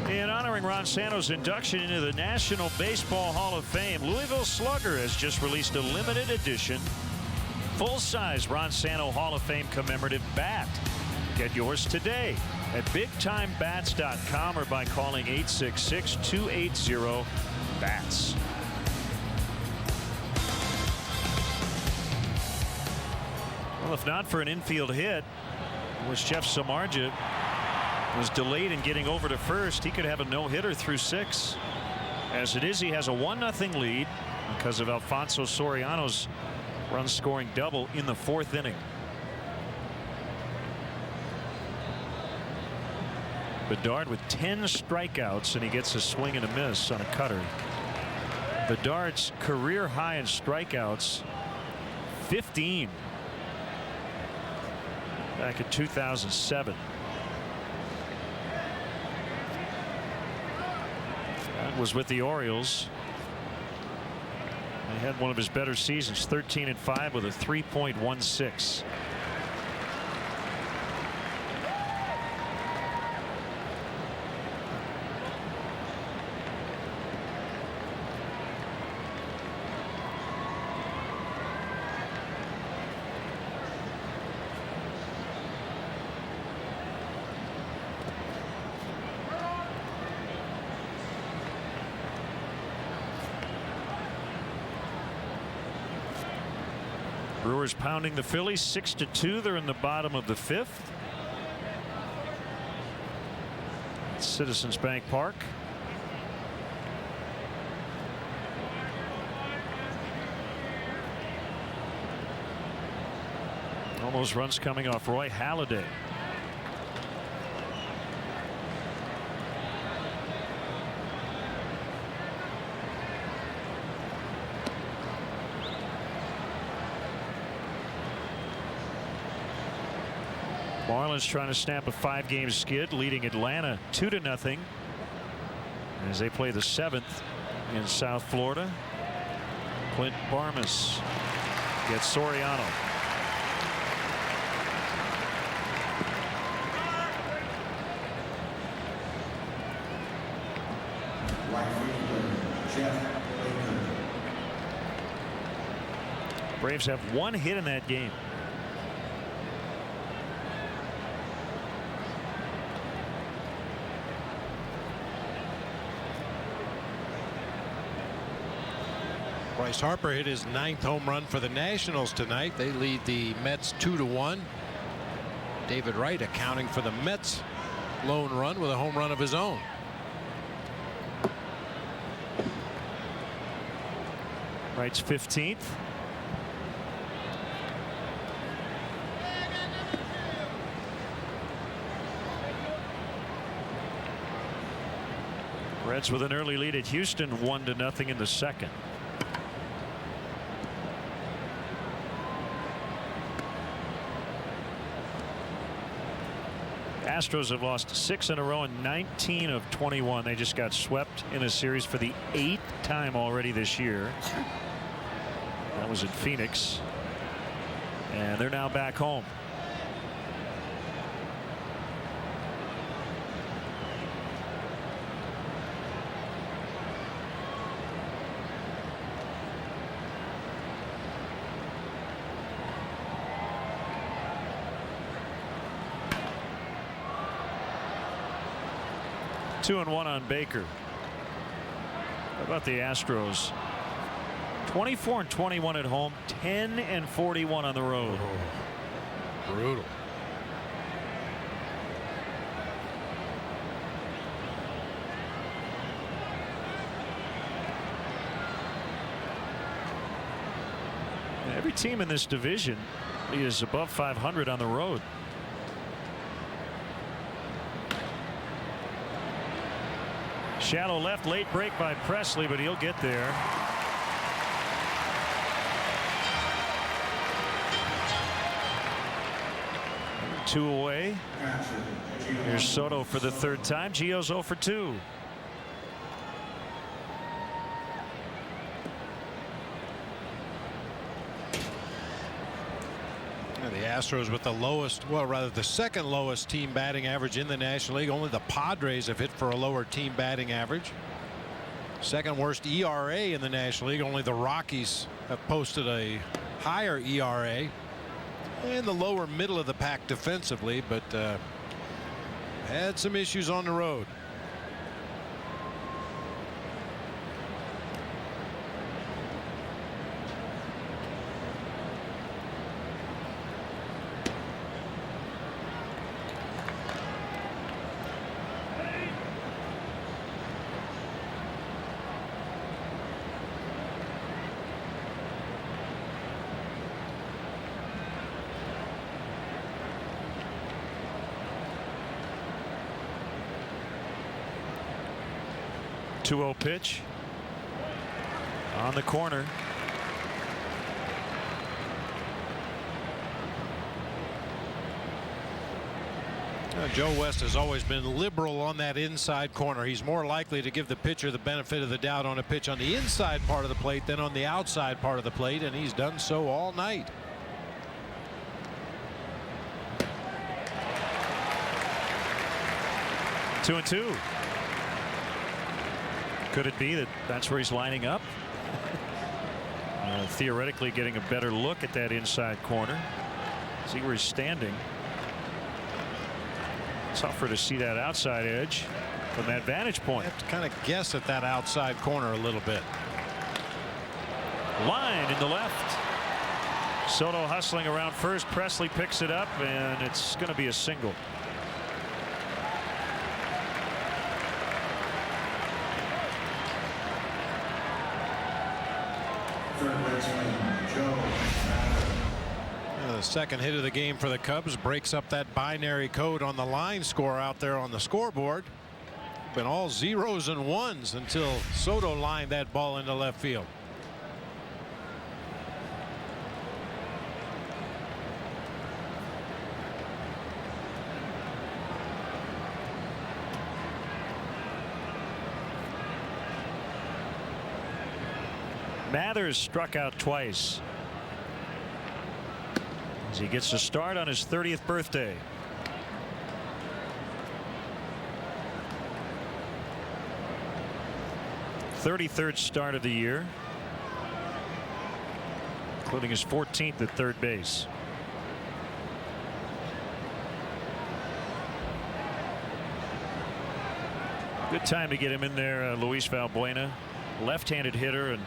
In honoring Ron Santo's induction into the National Baseball Hall of Fame, Louisville Slugger has just released a limited edition, full-size Ron Santo Hall of Fame commemorative bat. Get yours today at BigTimeBats.com or by calling 866-280-1010. bats. Well, if not for an infield hit, which Jeff Samardzija was delayed in getting over to first, he could have a no-hitter through 6. As it is, he has a 1-0 lead because of Alfonso Soriano's run-scoring double in the 4th inning. Bedard with 10 strikeouts, and he gets a swing and a miss on a cutter. Bedard's career high in strikeouts, 15. Back in 2007. That was with the Orioles. He had one of his better seasons, 13-5 with a 3.16. Brewers pounding the Phillies 6-2. They're in the bottom of the 5th. Citizens Bank Park. All those runs coming off Roy Halladay. Marlins trying to snap a 5-game skid, leading Atlanta 2-0 as they play the 7th in South Florida. Clint Barmas gets Soriano. Braves have 1 hit in that game. Bryce Harper hit his 9th home run for the Nationals tonight. They lead the Mets 2-1. David Wright accounting for the Mets' lone run with a home run of his own. Wright's 15th. Reds with an early lead at Houston, 1-0 in the 2nd. Astros have lost 6 in a row and 19 of 21. They just got swept in a series for the 8th time already this year. That was in Phoenix, and they're now back home. Two and 1 on Baker. How about the Astros? 24-21 at home, 10-41 on the road. Oh, brutal. Every team in this division is above 500 on the road. Shallow left, late break by Presley, but he'll get there. Two away. Here's Soto for the 3rd time. Gio's 0 for 2. The Astros with the lowest, well, rather the 2nd lowest team batting average in the National League. Only the Padres have hit for a lower team batting average. 2nd worst ERA in the National League. Only the Rockies have posted a higher ERA. In the lower middle of the pack defensively, but had some issues on the road. 2-0 pitch on the corner. Joe West has always been liberal on that inside corner. He's more likely to give the pitcher the benefit of the doubt on a pitch on the inside part of the plate than on the outside part of the plate, and he's done so all night. Two and two. Could it be that that's where he's lining up? Theoretically getting a better look at that inside corner. See where he's standing. Tougher to see that outside edge from that vantage point. You have to kind of guess at that outside corner a little bit. Line in the left. Soto hustling around first. Presley picks it up, and it's going to be a single. The second hit of the game for the Cubs breaks up that binary code on the line score out there on the scoreboard. Been all zeros and ones until Soto lined that ball into left field. Mathers struck out twice as he gets a start on his 30th birthday. '33rd start of the year, including his 14th at third base. Good time to get him in there. Luis Valbuena, left-handed hitter and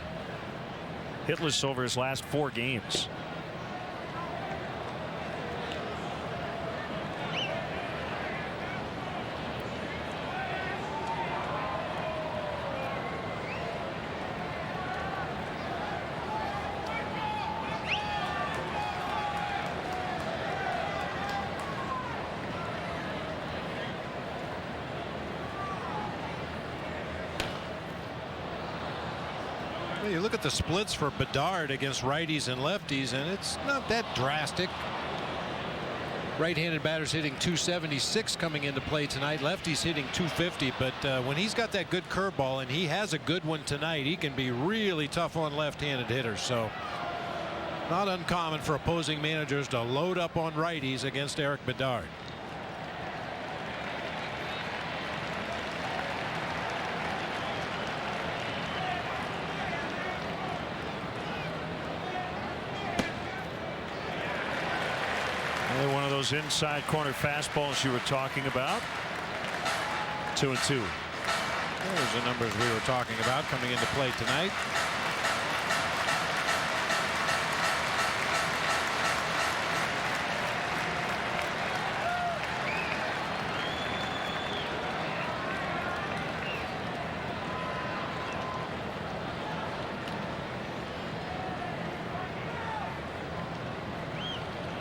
hitless over his last 4 games. You look at the splits for Bedard against righties and lefties, and it's not that drastic. Right-handed batters hitting .276 coming into play tonight. Lefties hitting .250, but when he's got that good curveball, and he has a good one tonight, he can be really tough on left-handed hitters. So not uncommon for opposing managers to load up on righties against Eric Bedard. One of those inside corner fastballs you were talking about. 2 and 2. There's the numbers we were talking about coming into play tonight.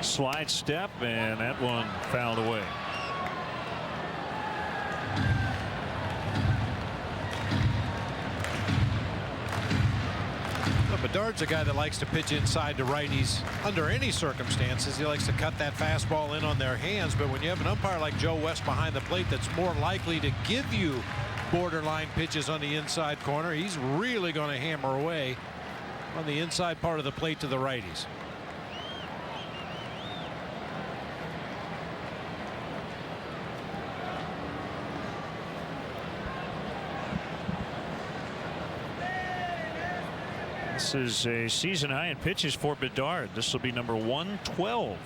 Slide step, and that one fouled away. Well, Bedard's a guy that likes to pitch inside to righties under any circumstances. He likes to cut that fastball in on their hands, but when you have an umpire like Joe West behind the plate that's more likely to give you borderline pitches on the inside corner, he's really going to hammer away on the inside part of the plate to the righties. This is a season high in pitches for Bedard. This will be number 112.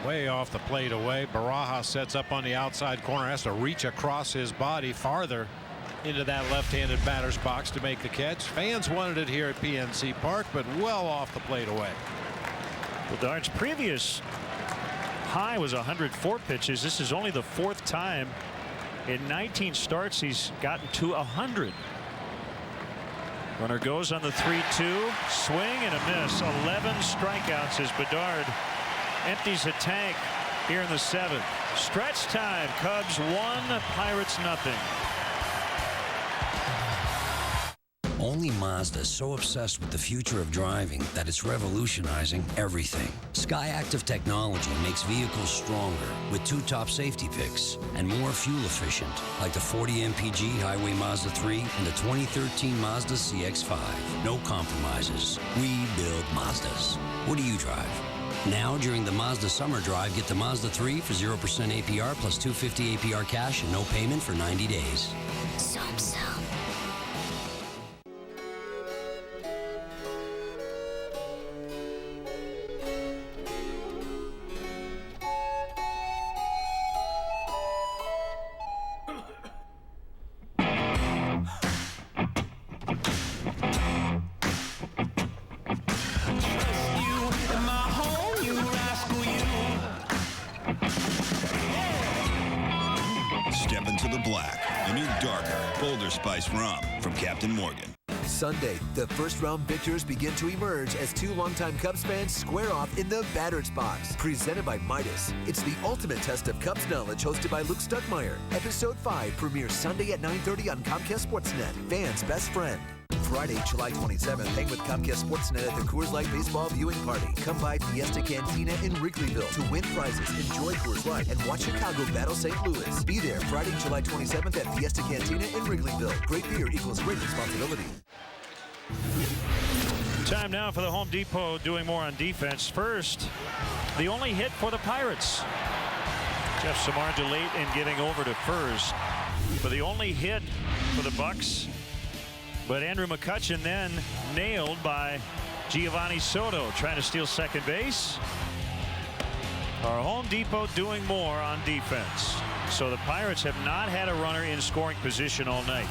Way off the plate away. Baraja sets up on the outside corner, has to reach across his body farther into that left-handed batter's box to make the catch. Fans wanted it here at PNC Park, but well off the plate away. Bedard's previous high was 104 pitches. This is only the 4th time in 19 starts he's gotten to 100. Runner goes on the 3-2. Swing and a miss. 11 strikeouts as Bedard empties the tank here in the 7th. Stretch time. Cubs 1, Pirates nothing. Only Mazda is so obsessed with the future of driving that it's revolutionizing everything. Skyactiv technology makes vehicles stronger with 2 top safety picks and more fuel efficient, like the 40 mpg Highway Mazda 3 and the 2013 Mazda CX-5. No compromises. We build Mazdas. What do you drive? Now, during the Mazda Summer Drive, get the Mazda 3 for 0% APR plus $250 APR cash and no payment for 90 days. Step into the black, a new darker, bolder spice rum from Captain Morgan. Sunday, the first-round victors begin to emerge as 2 longtime Cubs fans square off in the batter's box. Presented by Midas, it's the ultimate test of Cubs knowledge, hosted by Luke Stuckmeyer. Episode 5 premieres Sunday at 9:30 on Comcast Sportsnet, fans' best friend. Friday, July 27th, hang with Comcast Sportsnet at the Coors Light Baseball Viewing Party. Come by Fiesta Cantina in Wrigleyville to win prizes, enjoy Coors Light, and watch Chicago battle St. Louis. Be there Friday, July 27th at Fiesta Cantina in Wrigleyville. Great beer equals great responsibility. Time now for the Home Depot doing more on defense. First, the only hit for the Pirates. Jeff Samardzija late in getting over to first. But the only hit for the Bucks. But Andrew McCutchen then nailed by Giovanni Soto trying to steal second base. Our Home Depot doing more on defense. So the Pirates have not had a runner in scoring position all night.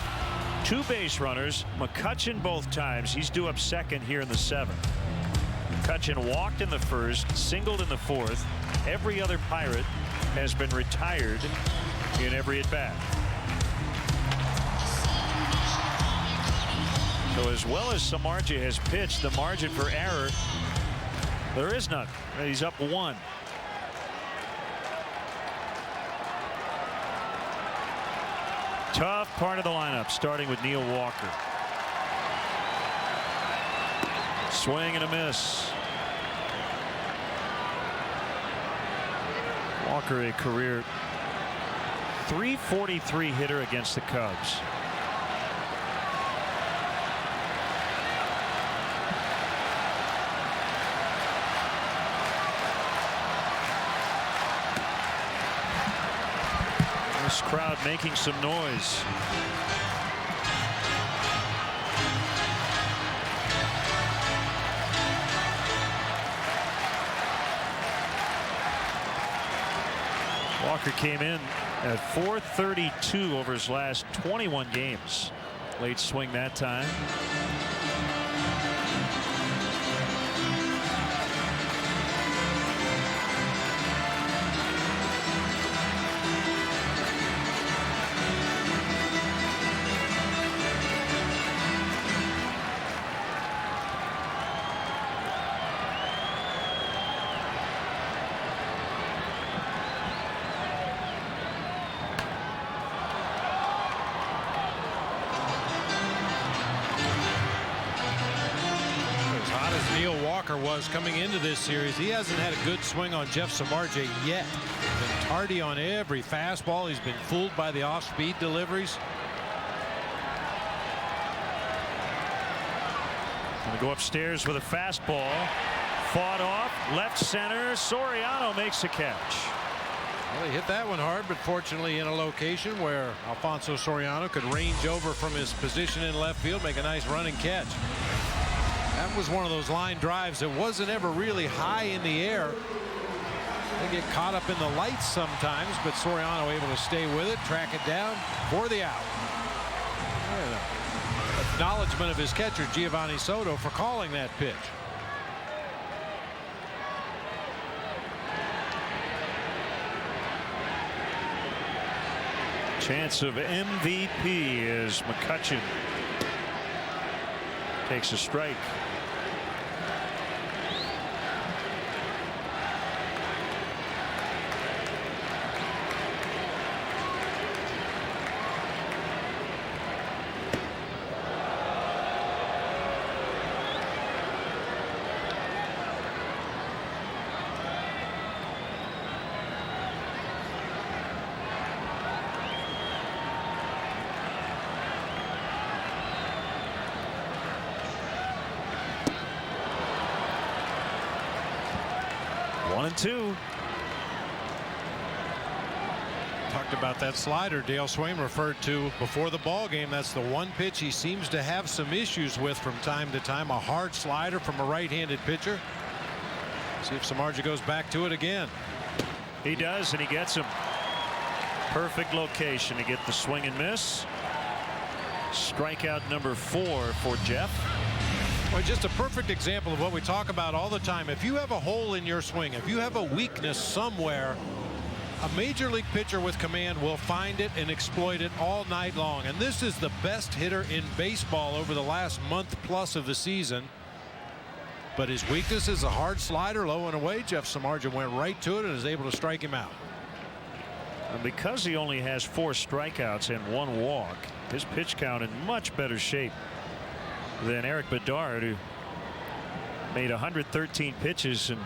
2 base runners, McCutchen both times. He's due up second here in the 7th. McCutchen walked in the first, singled in the 4th. Every other Pirate has been retired in every at bat. So as well as Samardzija has pitched, the margin for error, there is none. He's up 1. Tough part of the lineup, starting with Neil Walker. Swing and a miss. Walker, a career .343 hitter against the Cubs. This crowd making some noise. Walker came in at .432 over his last 21 games. Late swing that time. Was coming into this series, he hasn't had a good swing on Jeff Samardzija yet. Been tardy on every fastball. He's been fooled by the off-speed deliveries. Going to go upstairs with a fastball. Fought off left center. Soriano makes a catch. Well, he hit that one hard, but fortunately in a location where Alfonso Soriano could range over from his position in left field, make a nice running catch. That was one of those line drives that wasn't ever really high in the air. They get caught up in the lights sometimes, but Soriano able to stay with it, track it down for the out. And acknowledgement of his catcher Giovanni Soto for calling that pitch. Chance of MVP is McCutchen. Takes a strike. One and two. Talked about that slider Dale Swain referred to before the ball game. That's the one pitch he seems to have some issues with from time to time. A hard slider from a right-handed pitcher. See if Samardzija goes back to it again. He does, and he gets him. Perfect location to get the swing and miss. Strikeout number 4 for Jeff. Well, just a perfect example of what we talk about all the time. If you have a hole in your swing, if you have a weakness somewhere, a major league pitcher with command will find it and exploit it all night long. And this is the best hitter in baseball over the last month plus of the season. But his weakness is a hard slider low and away. Jeff Samardzija went right to it and is able to strike him out. And because he only has 4 strikeouts and 1 walk, his pitch count in much better shape than Eric Bedard, who made 113 pitches and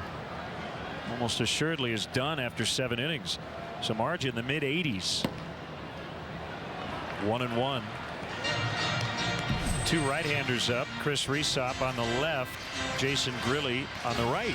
almost assuredly is done after 7 innings. Samardzija in the mid-80s. 1-1. 2 right-handers up. Chris Rhysop on the left. Jason Grilli on the right.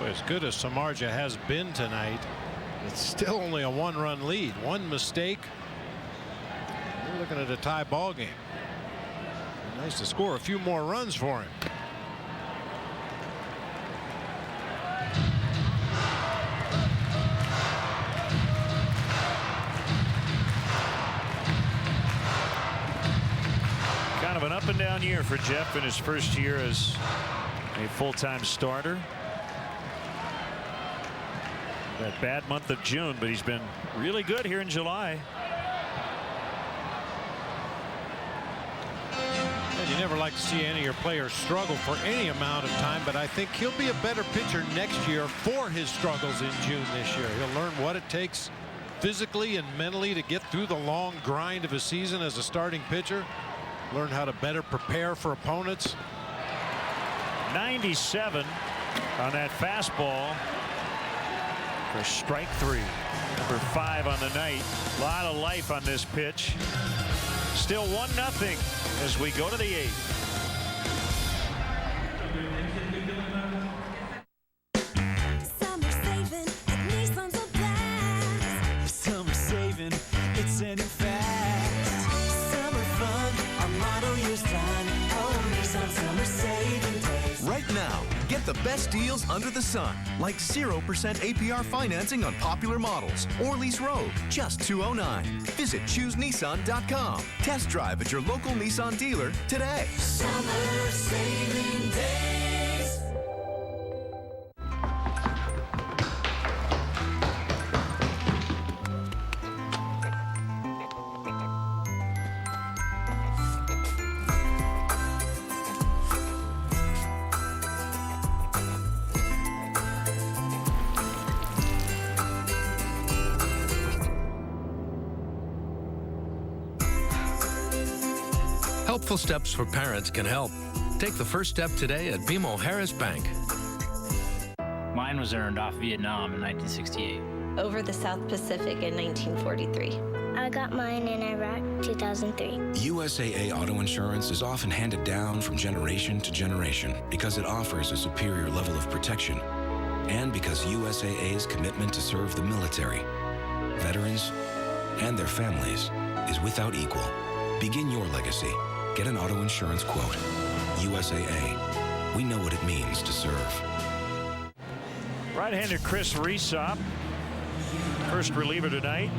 As good as Samardzija has been tonight, it's still only a 1-run lead. One mistake. We're looking at a tie ball game. Nice to score a few more runs for him. Kind of an up and down year for Jeff in his first year as a full-time starter. That bad month of June, but he's been really good here in July. And you never like to see any of your players struggle for any amount of time, but I think he'll be a better pitcher next year for his struggles in June this year. He'll learn what it takes physically and mentally to get through the long grind of a season as a starting pitcher. Learn how to better prepare for opponents. 97 on that fastball. For strike 3. Number 5 on the night. A lot of life on this pitch. Still 1-0 as we go to the 8th. Summer saving at Nissan's a blast. Summer saving, it's a new fast. Summer fun, our motto years done. Oh, Nissan summer saving days. Right now, get the best deals under the sun, like 0% APR financing on popular models, or lease Rogue, just $209. Visit ChooseNissan.com. Test drive at your local Nissan dealer today. Summer saving days. Helpful steps for parents can help. Take the first step today at BMO Harris Bank. Mine was earned off Vietnam in 1968. Over the South Pacific in 1943. I got mine in Iraq 2003. USAA auto insurance is often handed down from generation to generation because it offers a superior level of protection and because USAA's commitment to serve the military, veterans, and their families is without equal. Begin your legacy. Get an auto insurance quote. USAA. We know what it means to serve. Right-hander Chris Rhysop, first reliever tonight.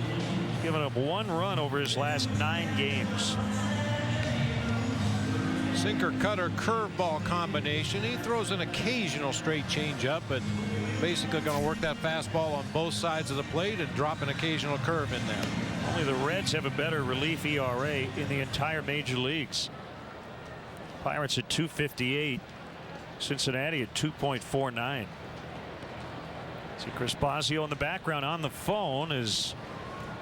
given up 1 run over his last 9 games. Sinker, cutter, curveball combination. He throws an occasional straight changeup, but basically going to work that fastball on both sides of the plate and drop an occasional curve in there. Only the Reds have a better relief ERA in the entire major leagues. Pirates at 2.58. Cincinnati at 2.49. See Chris Bosio in the background. On the phone is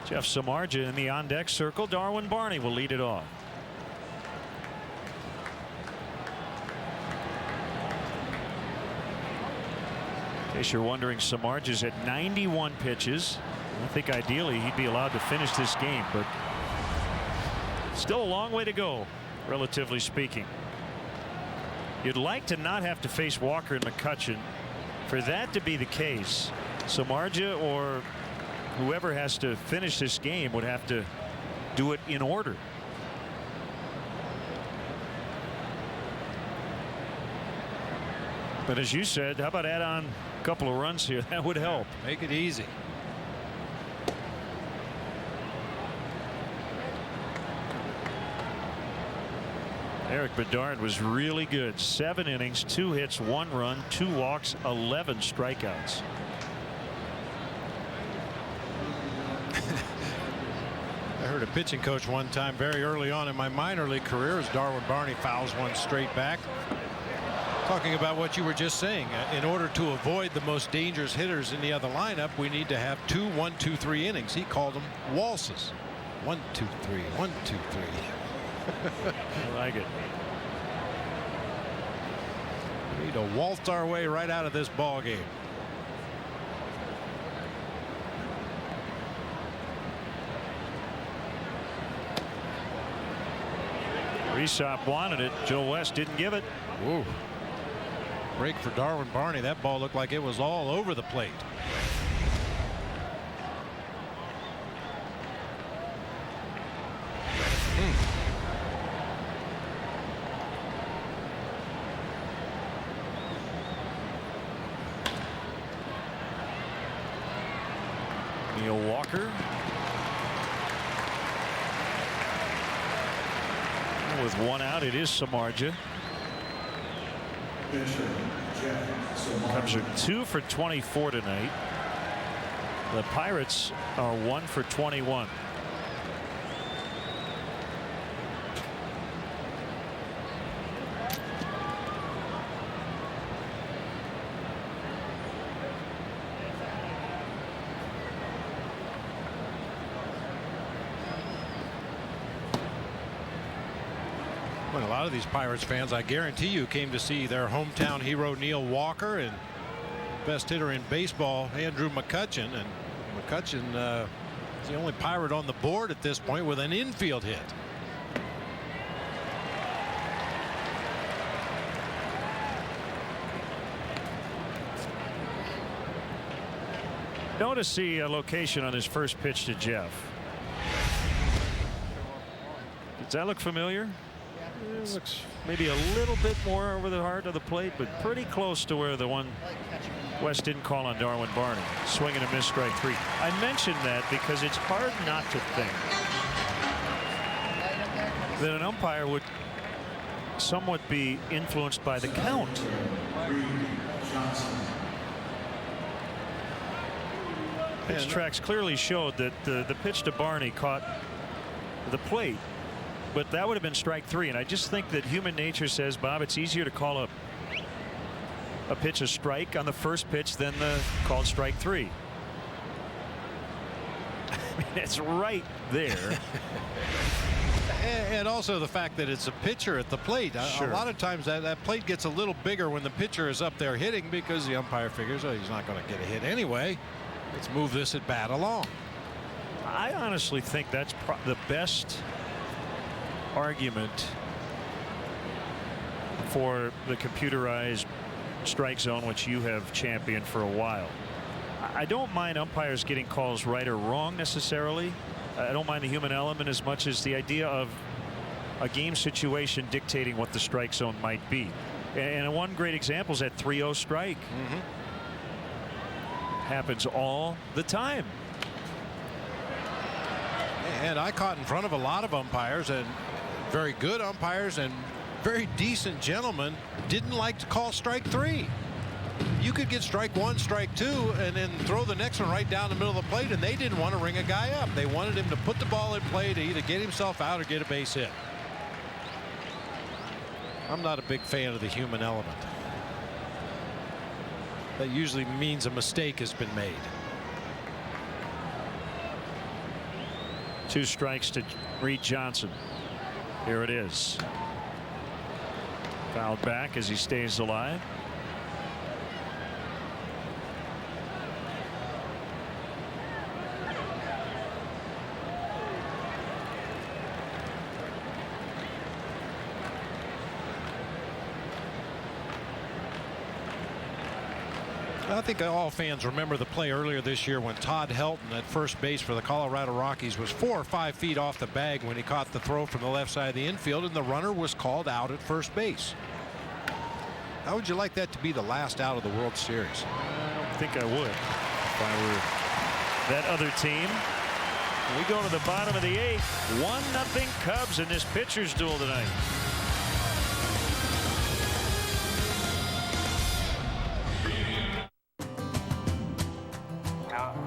Jeff Samardzija in the on-deck circle. Darwin Barney will lead it off. In case you're wondering, Samardzija's at 91 pitches. I think ideally he'd be allowed to finish this game, but still a long way to go, relatively speaking. You'd like to not have to face Walker and McCutchen. For that to be the case, Samardzija or whoever has to finish this game would have to do it in order. But as you said, how about add on a couple of runs here? That would help. Make it easy. Eric Bedard was really good. 7 innings, 2 hits, 1 run, 2 walks, 11 strikeouts. I heard a pitching coach one time very early on in my minor league career as Darwin Barney fouls one straight back, talking about what you were just saying. In order to avoid the most dangerous hitters in the other lineup, we need to have 2 1-2-3 innings. He called them waltzes. 1 2 3 1 2 3. I like it. We need to waltz our way right out of this ball game. Reshop wanted it. Joe West didn't give it. Ooh. Break for Darwin Barney. That ball looked like it was all over the plate. Neil Walker. With 1 out, it is Samardzija. Cubs are 2 for 24 tonight. The Pirates are 1 for 21. A lot of these Pirates fans, I guarantee you, came to see their hometown hero Neil Walker and best hitter in baseball Andrew McCutchen, and McCutchen is the only Pirate on the board at this point with an infield hit. Notice the location on his first pitch to Jeff. Does that look familiar? It looks maybe a little bit more over the heart of the plate, but pretty close to where the one West didn't call on Darwin Barney. Swing and a miss, strike 3. I mentioned that because it's hard not to think that an umpire would somewhat be influenced by the count. Pitch tracks clearly showed that the pitch to Barney caught the plate, but that would have been strike 3. And I just think that human nature says, Bob, it's easier to call a pitch a strike on the first pitch than the called strike 3. I mean, it's right there. And also the fact that it's a pitcher at the plate. Sure. A lot of times that plate gets a little bigger when the pitcher is up there hitting, because the umpire figures, oh, he's not going to get a hit anyway. Let's move this at bat along. I honestly think that's the best argument for the computerized strike zone, which you have championed for a while. I don't mind umpires getting calls right or wrong necessarily. I don't mind the human element as much as the idea of a game situation dictating what the strike zone might be. And one great example is that 3-0 strike. Happens all the time. And I caught in front of a lot of umpires, and very good umpires and very decent gentlemen didn't like to call strike 3. You could get strike 1, strike 2, and then throw the next one right down the middle of the plate, and they didn't want to ring a guy up. They wanted him to put the ball in play to either get himself out or get a base hit. I'm not a big fan of the human element. That usually means a mistake has been made. 2 strikes to Reed Johnson. Here it is. Fouled back as he stays alive. I think all fans remember the play earlier this year when Todd Helton at first base for the Colorado Rockies was 4 or 5 feet off the bag when he caught the throw from the left side of the infield, and the runner was called out at first base. How would you like that to be the last out of the World Series? I don't think I would if I were that other team. We go to the bottom of the 8th. 1-0 Cubs in this pitcher's duel tonight.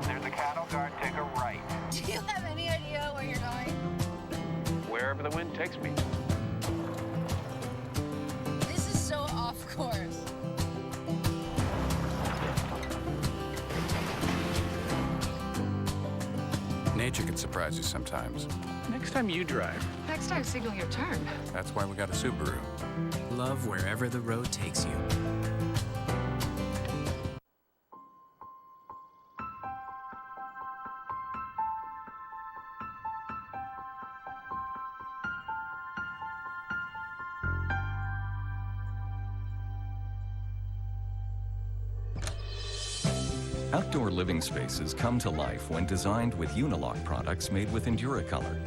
There's a cattle guard. Take a right. Do you have any idea where you're going? Wherever the wind takes me. This is so off course. Nature can surprise you sometimes. Next time you drive. Next time, signal your turn. That's why we got a Subaru. Love wherever the road takes you. Outdoor living spaces come to life when designed with Unilock products made with Enduracolor.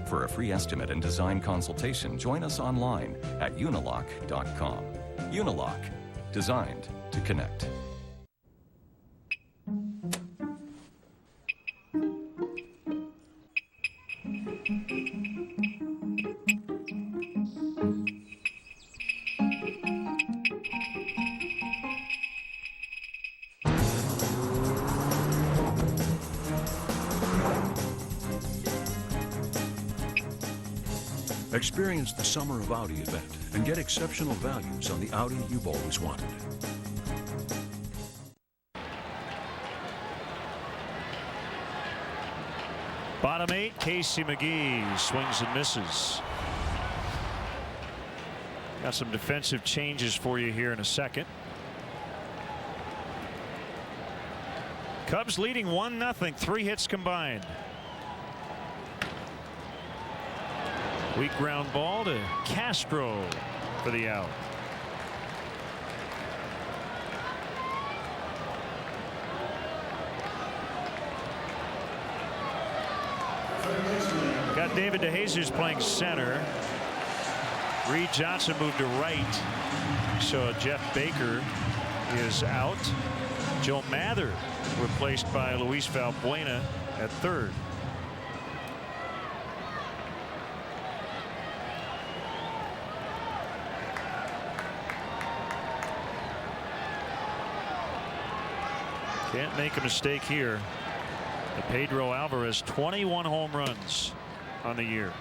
For a free estimate and design consultation, join us online at unilock.com. Unilock, designed to connect. Experience the Summer of Audi event and get exceptional values on the Audi you've always wanted. Bottom 8, Casey McGee swings and misses. Got some defensive changes for you here in a second. Cubs leading 1-0, 3 hits combined. Weak ground ball to Castro for the out. Got David DeJesus playing center. Reed Johnson moved to right. So Jeff Baker is out. Joe Mather replaced by Luis Valbuena at third. Can't make a mistake here. The Pedro Alvarez, 21 home runs on the year.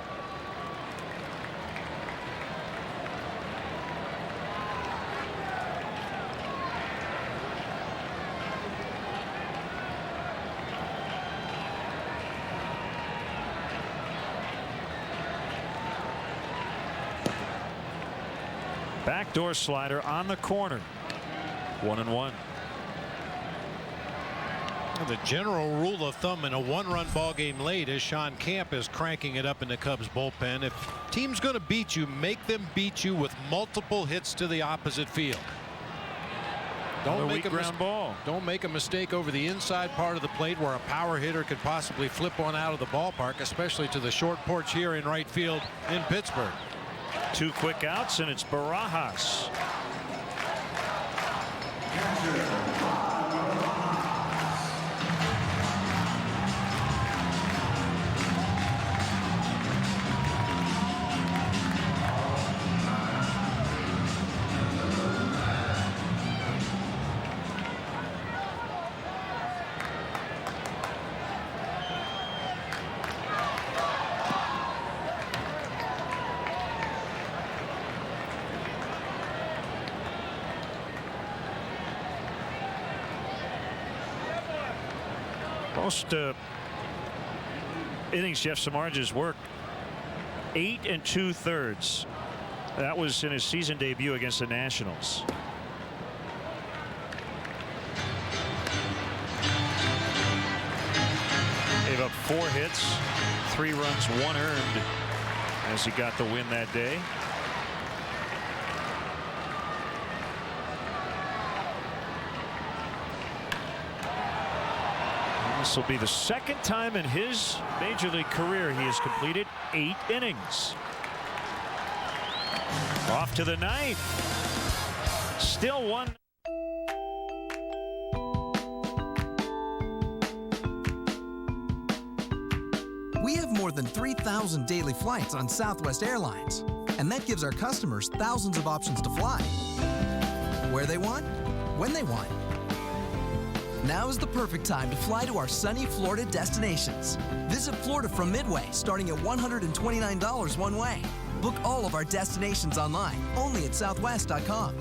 Backdoor slider on the corner. 1-1. The general rule of thumb in a one-run ball game late is Sean Camp is cranking it up in the Cubs bullpen. If team's going to beat you, make them beat you with multiple hits to the opposite field. Don't make a mistake over the inside part of the plate where a power hitter could possibly flip one out of the ballpark, especially to the short porch here in right field in Pittsburgh. 2 quick outs, and it's Barajas. Most innings Jeff Samardzij's worked 8 2/3. That was in his season debut against the Nationals. Gave up 4 hits, 3 runs, 1 earned as he got the win that day. This will be the second time in his major league career he has completed 8 innings. Off to the 9th. Still 1. We have more than 3,000 daily flights on Southwest Airlines, and that gives our customers thousands of options to fly. Where they want, when they want. Now is the perfect time to fly to our sunny Florida destinations. Visit Florida from Midway, starting at $129 one way. Book all of our destinations online, only at southwest.com.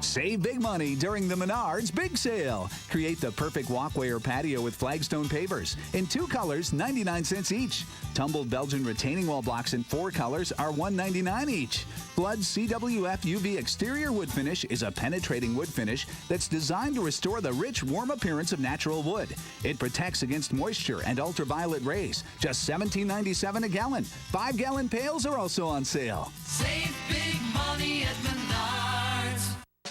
Save big money during the Menards Big Sale. Create the perfect walkway or patio with flagstone pavers in 2 colors, 99 cents each. Tumbled Belgian retaining wall blocks in 4 colors are $1.99 each. Blood CWF UV exterior wood finish is a penetrating wood finish that's designed to restore the rich, warm appearance of natural wood. It protects against moisture and ultraviolet rays. Just $17.97 a gallon. 5-gallon pails are also on sale. Save big money at Menards.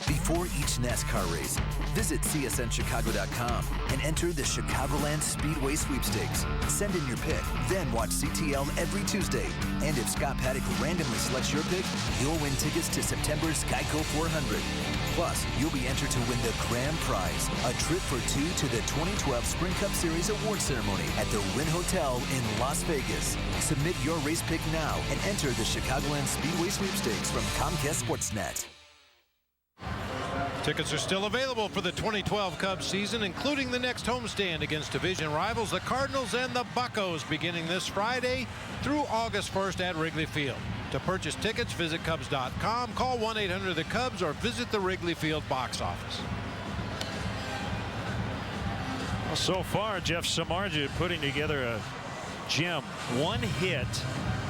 Before each NASCAR race, visit CSNChicago.com and enter the Chicagoland Speedway Sweepstakes. Send in your pick, then watch CTL every Tuesday. And if Scott Paddock randomly selects your pick, you'll win tickets to September's Geico 400. Plus, you'll be entered to win the grand prize, a trip for 2 to the 2012 Sprint Cup Series award ceremony at the Wynn Hotel in Las Vegas. Submit your race pick now and enter the Chicagoland Speedway Sweepstakes from Comcast Sportsnet. Tickets are still available for the 2012 Cubs season, including the next homestand against division rivals, the Cardinals and the Buccos, beginning this Friday through August 1st at Wrigley Field. To purchase tickets, visit Cubs.com, call 1-800-THE-CUBS, or visit the Wrigley Field box office. Well, so far, Jeff Samardzij putting together a gem. 1 hit,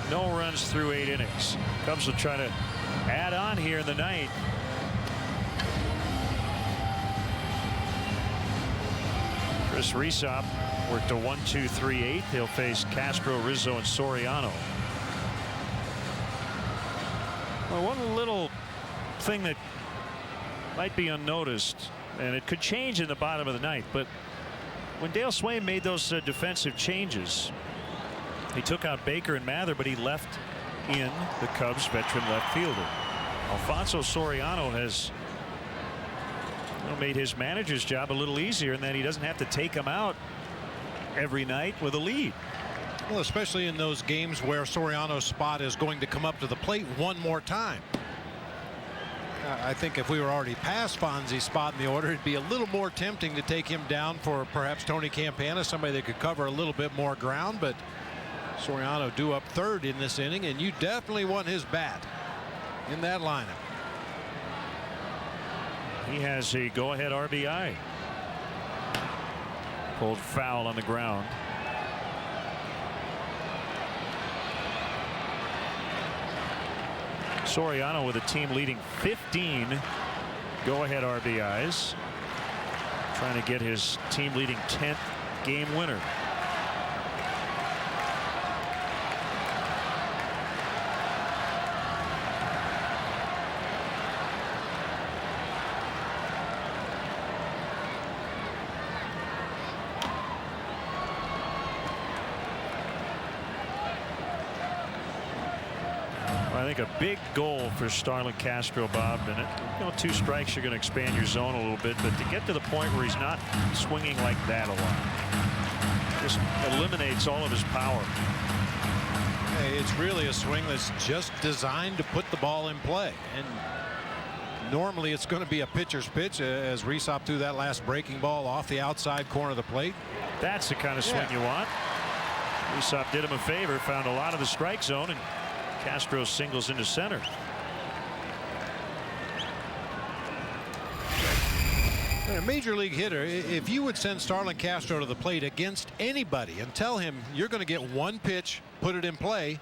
no runs through 8 innings. Cubs will try to add on here in the 9th. Chris Resop worked a 1-2-3-8. He'll face Castro, Rizzo, and Soriano. Well, one little thing that might be unnoticed, and it could change in the bottom of the 9th, but when Dale Swain made those defensive changes, he took out Baker and Mather, but he left in the Cubs veteran left fielder. Alfonso Soriano has made his manager's job a little easier in that he doesn't have to take him out every night with a lead. Well, especially in those games where Soriano's spot is going to come up to the plate one more time. I think if we were already past Fonzie's spot in the order, it'd be a little more tempting to take him down for perhaps Tony Campana, somebody that could cover a little bit more ground, but Soriano due up 3rd in this inning, and you definitely want his bat in that lineup. He has a go-ahead RBI. Pulled foul on the ground. Soriano with a team leading 15 go-ahead RBIs. Trying to get his team leading 10th game winner. I think a big goal for Starlin Castro, Bob, and 2 strikes, you're going to expand your zone a little bit, but to get to the point where he's not swinging like that a lot, just eliminates all of his power. Hey, it's really a swing that's just designed to put the ball in play, and normally it's going to be a pitcher's pitch, as Resop threw that last breaking ball off the outside corner of the plate. That's the kind of swing you want. Resop did him a favor, found a lot of the strike zone, and Castro singles into center. A major league hitter, if you would send Starlin Castro to the plate against anybody and tell him you're going to get one pitch, put it in play,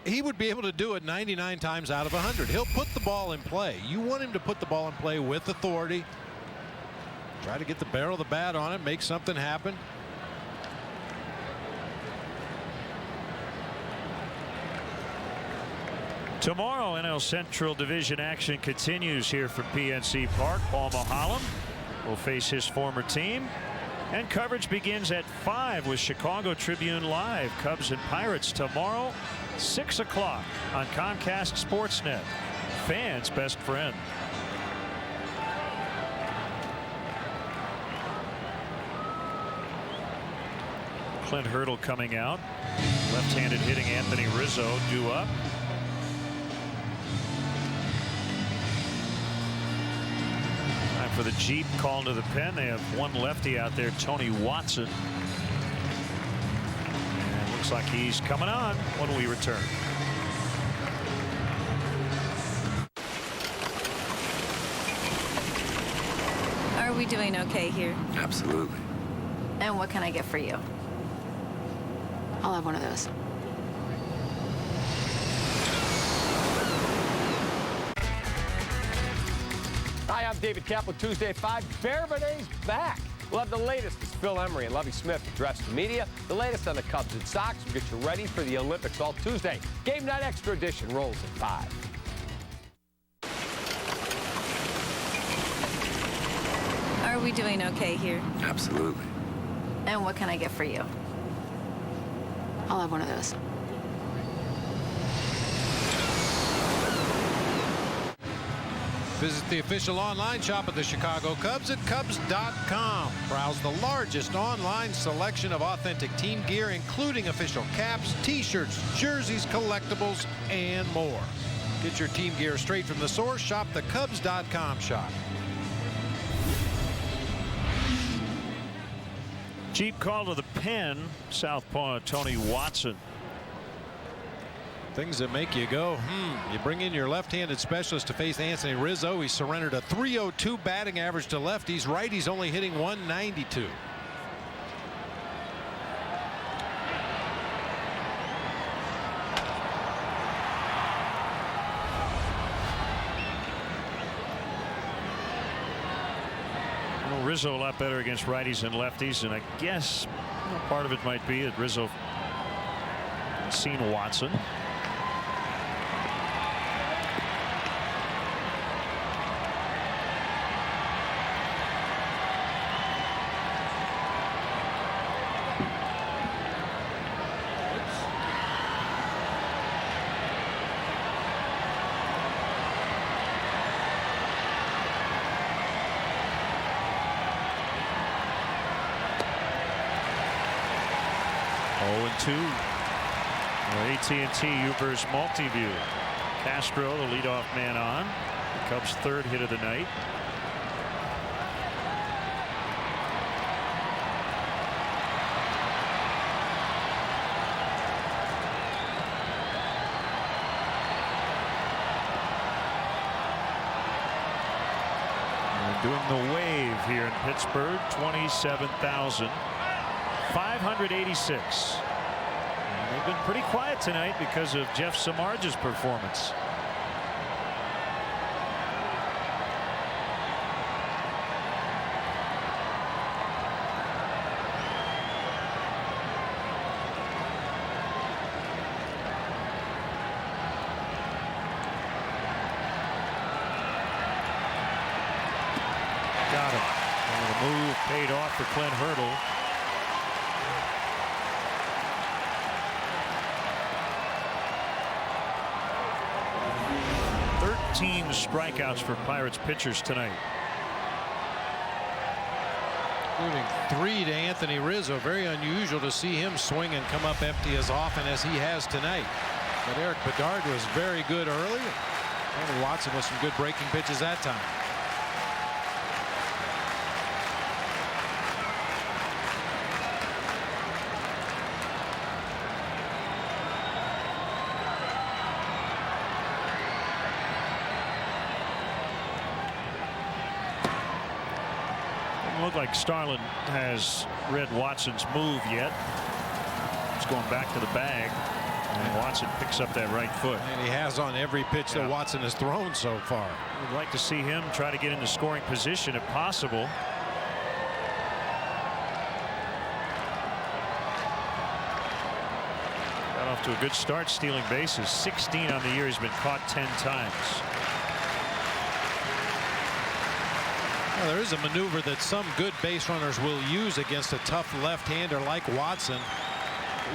he would be able to do it 99 times out of 100. He'll put the ball in play. You want him to put the ball in play with authority. Try to get the barrel of the bat on it, make something happen. Tomorrow, NL Central Division action continues here from PNC Park. Paul Mulholland will face his former team. And coverage begins at 5 with Chicago Tribune Live. Cubs and Pirates tomorrow, 6 o'clock on Comcast Sportsnet. Fans' best friend. Clint Hurdle coming out. Left-handed hitting Anthony Rizzo due up. Time for the Jeep call to the pen. They have one lefty out there, Tony Watson. And it looks like he's coming on when we return. Are we doing okay here? Absolutely. And what can I get for you? I'll have one of those. Hi, I'm David Kaplan. Tuesday at 5. Bear Benet's back. We'll have the latest as Phil Emery and Lovie Smith address the media. The latest on the Cubs and Sox. We'll get you ready for the Olympics all Tuesday. Game Night Extra Edition rolls at 5. Are we doing okay here? Absolutely. And what can I get for you? I'll have one of those. Visit the official online shop of the Chicago Cubs at Cubs.com. Browse the largest online selection of authentic team gear, including official caps, t-shirts, jerseys, collectibles, and more. Get your team gear straight from the source. Shop the Cubs.com shop. Jeep call to the pen. Southpaw Tony Watson. Things that make you go, You bring in your left-handed specialist to face Anthony Rizzo. He surrendered a .302 batting average to lefties. Righties only hitting .192. Rizzo a lot better against righties and lefties, and I guess part of it might be that Rizzo has seen Watson. AT&T Ubers Multiview. Castro, the leadoff man on. The Cubs' third hit of the night. We're doing the wave here in Pittsburgh. 27,586. They've been pretty quiet tonight because of Jeff Samardzij's performance. Got him. And the move paid off for Clint Hurdle. 13 strikeouts for Pirates pitchers tonight. Including 3 to Anthony Rizzo. Very unusual to see him swing and come up empty as often as he has tonight. But Eric Bedard was very good early. And Watson with some good breaking pitches that time. like Starlin has read Watson's move yet. He's going back to the bag. And Watson picks up that right foot. And he has on every pitch that Watson has thrown so far. We'd like to see him try to get into scoring position if possible. Got off to a good start stealing bases. 16 on the year. He's been caught 10 times. Well, there is a maneuver that some good base runners will use against a tough left-hander like Watson.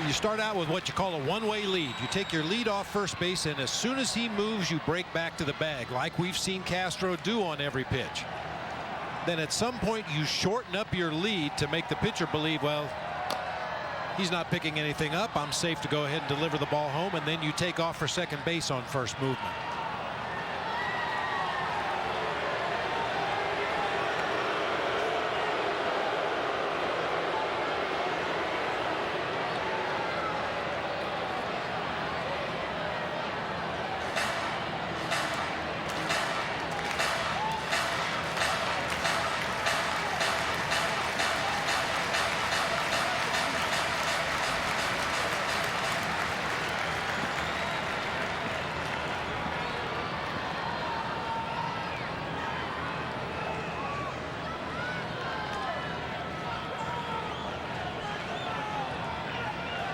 You start out with what you call a one-way lead. You take your lead off first base, and as soon as he moves, you break back to the bag, like we've seen Castro do on every pitch. Then at some point, you shorten up your lead to make the pitcher believe, well, he's not picking anything up. I'm safe to go ahead and deliver the ball home, and then you take off for second base on first movement.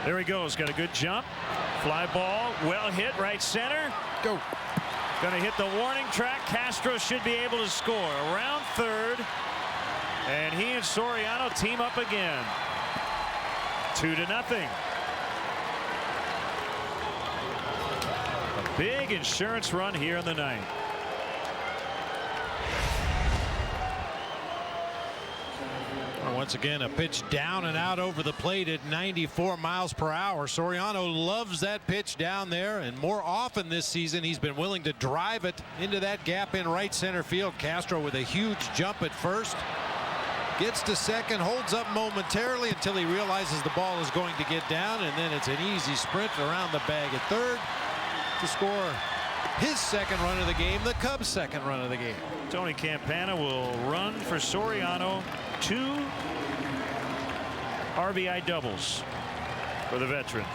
There he goes. Got a good jump. Fly ball. Well hit. Right center. Go. Going to hit the warning track. Castro should be able to score. Around third. And he and Soriano team up again. 2-0. A big insurance run here in the ninth. Once again, a pitch down and out over the plate at 94 miles per hour. Soriano loves that pitch down there, and more often this season he's been willing to drive it into that gap in right center field. Castro with a huge jump at first, gets to second, holds up momentarily until he realizes the ball is going to get down, and then it's an easy sprint around the bag at third to score his second run of the game, the Cubs' second run of the game. Tony Campana will run for Soriano. 2 RBI doubles for the veteran.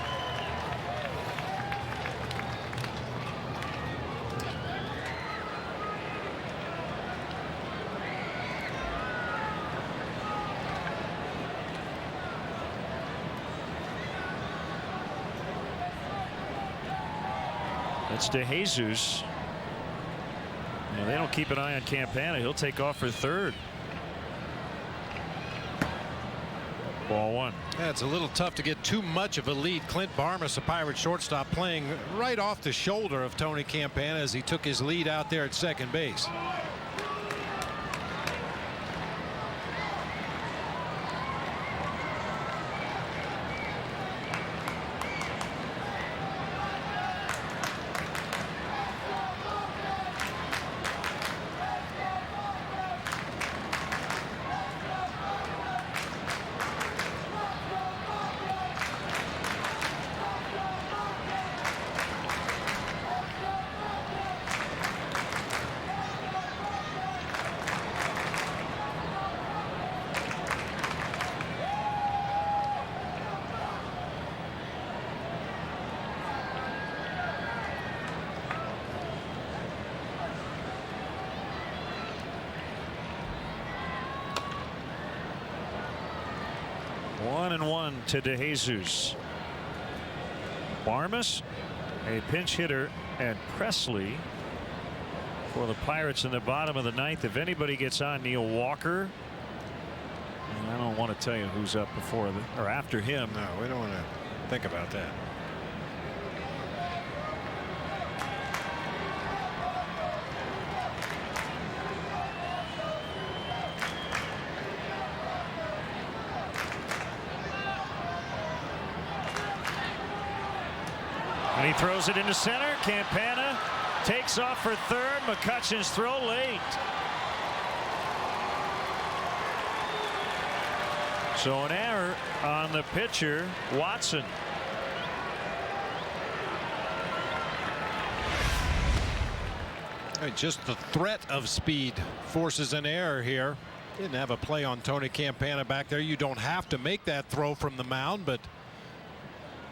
That's DeJesus. Now, they don't keep an eye on Campana. He'll take off for third. Ball one. Yeah, it's a little tough to get too much of a lead. Clint Barmas, a Pirate shortstop, playing right off the shoulder of Tony Campana as he took his lead out there at second base. One to DeJesus. Barmas, a pinch hitter, and Presley for the Pirates in the bottom of the ninth. If anybody gets on Neil Walker, and I don't want to tell you who's up before or after him. No, we don't want to think about that. And he throws it into center. Campana takes off for third. McCutchen's throw late. So an error on the pitcher, Watson. Just the threat of speed forces an error here. Didn't have a play on Tony Campana back there. You don't have to make that throw from the mound, but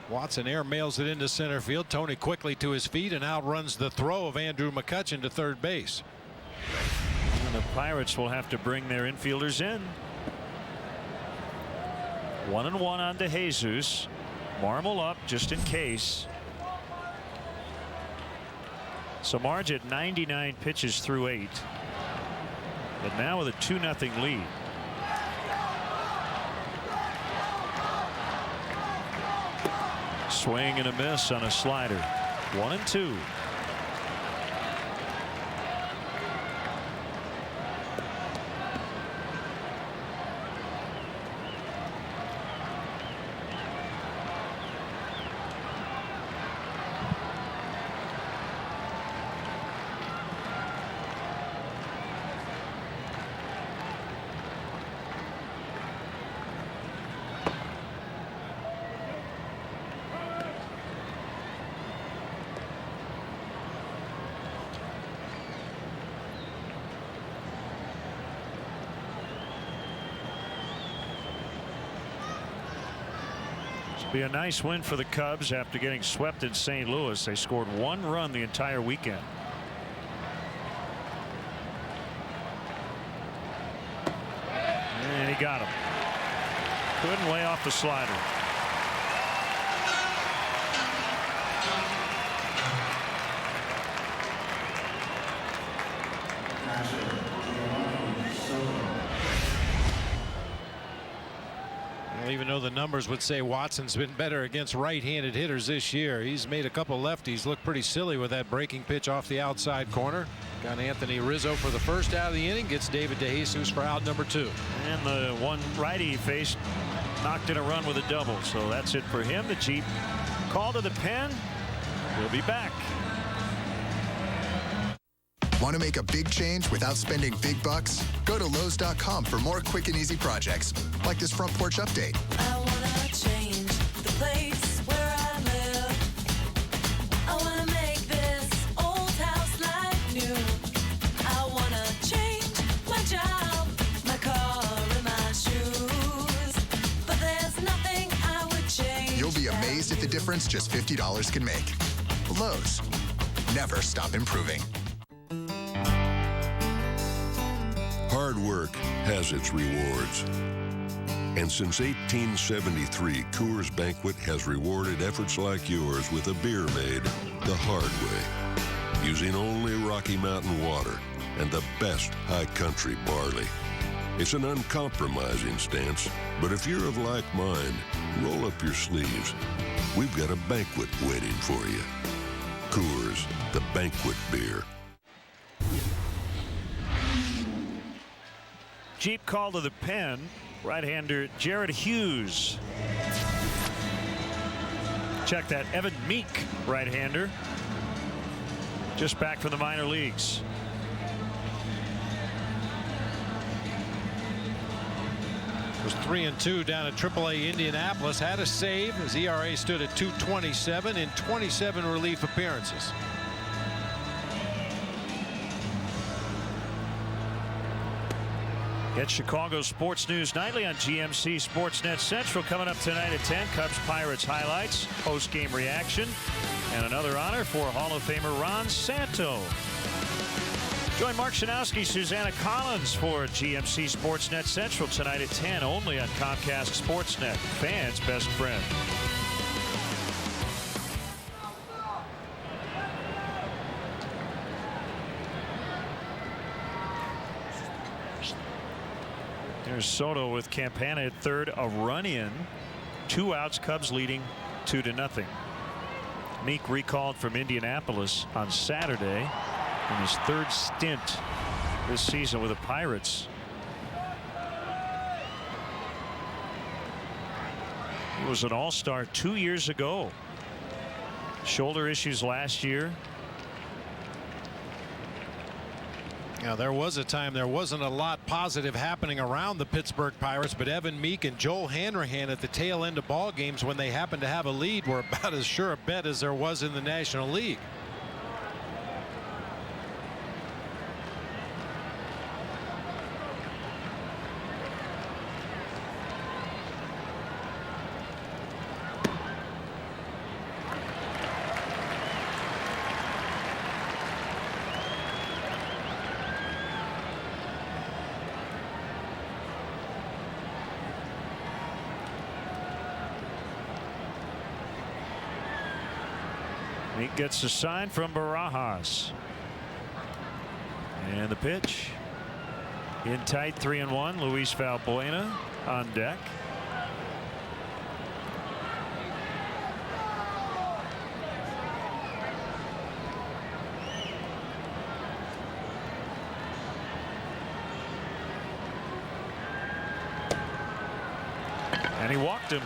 Watson air mails it into center field. Tony quickly to his feet and outruns the throw of Andrew McCutchen to third base. And the Pirates will have to bring their infielders in. 1-1 on to Jesus. Marmol up just in case. So Marge at 99 pitches through 8. But now with a 2-0 lead. Swing and a miss on a slider. 1-2. Be a nice win for the Cubs after getting swept in St. Louis. They scored 1 run the entire weekend. And he got him. Couldn't lay off the slider. Even though the numbers would say Watson's been better against right-handed hitters this year, he's made a couple lefties look pretty silly with that breaking pitch off the outside corner. Got Anthony Rizzo for the first out of the inning. Gets David DeJesus for out number 2. And the one righty he faced knocked in a run with a double. So that's it for him. The Jeep call to the pen. We'll be back. Want to make a big change without spending big bucks? Go to Lowe's.com for more quick and easy projects, like this front porch update. I want to change the place where I live. I want to make this old house like new. I want to change my job, my car, and my shoes. But there's nothing I would change. You'll be amazed at the difference just $50 can make. Lowe's. Never stop improving. Hard work has its rewards. And since 1873, Coors Banquet has rewarded efforts like yours with a beer made the hard way, using only Rocky Mountain water and the best high country barley. It's an uncompromising stance, but if you're of like mind, roll up your sleeves. We've got a banquet waiting for you. Coors, the banquet beer. Jeep call to the pen. Right-hander Jared Hughes. Check that. Evan Meek, right-hander. Just back from the minor leagues. Was 3-2 down at AAA Indianapolis. Had a save. His ERA stood at .227 in 27 relief appearances. Get Chicago Sports News Nightly on GMC Sportsnet Central coming up tonight at 10. Cubs Pirates highlights, post-game reaction, and another honor for Hall of Famer Ron Santo. Join Mark Shanowski, Susanna Collins for GMC Sportsnet Central tonight at 10, only on Comcast Sportsnet. Fans' best friend. There's Soto with Campana at third, a run in, 2 outs, Cubs leading 2-0. Meek recalled from Indianapolis on Saturday in his 3rd stint this season with the Pirates. He was an all-star 2 years ago. Shoulder issues last year. Now, there was a time there wasn't a lot positive happening around the Pittsburgh Pirates, but Evan Meek and Joel Hanrahan at the tail end of ball games when they happened to have a lead were about as sure a bet as there was in the National League. He gets a sign from Barajas. And the pitch. In tight, 3-1. Luis Valbuena on deck. And he walked him.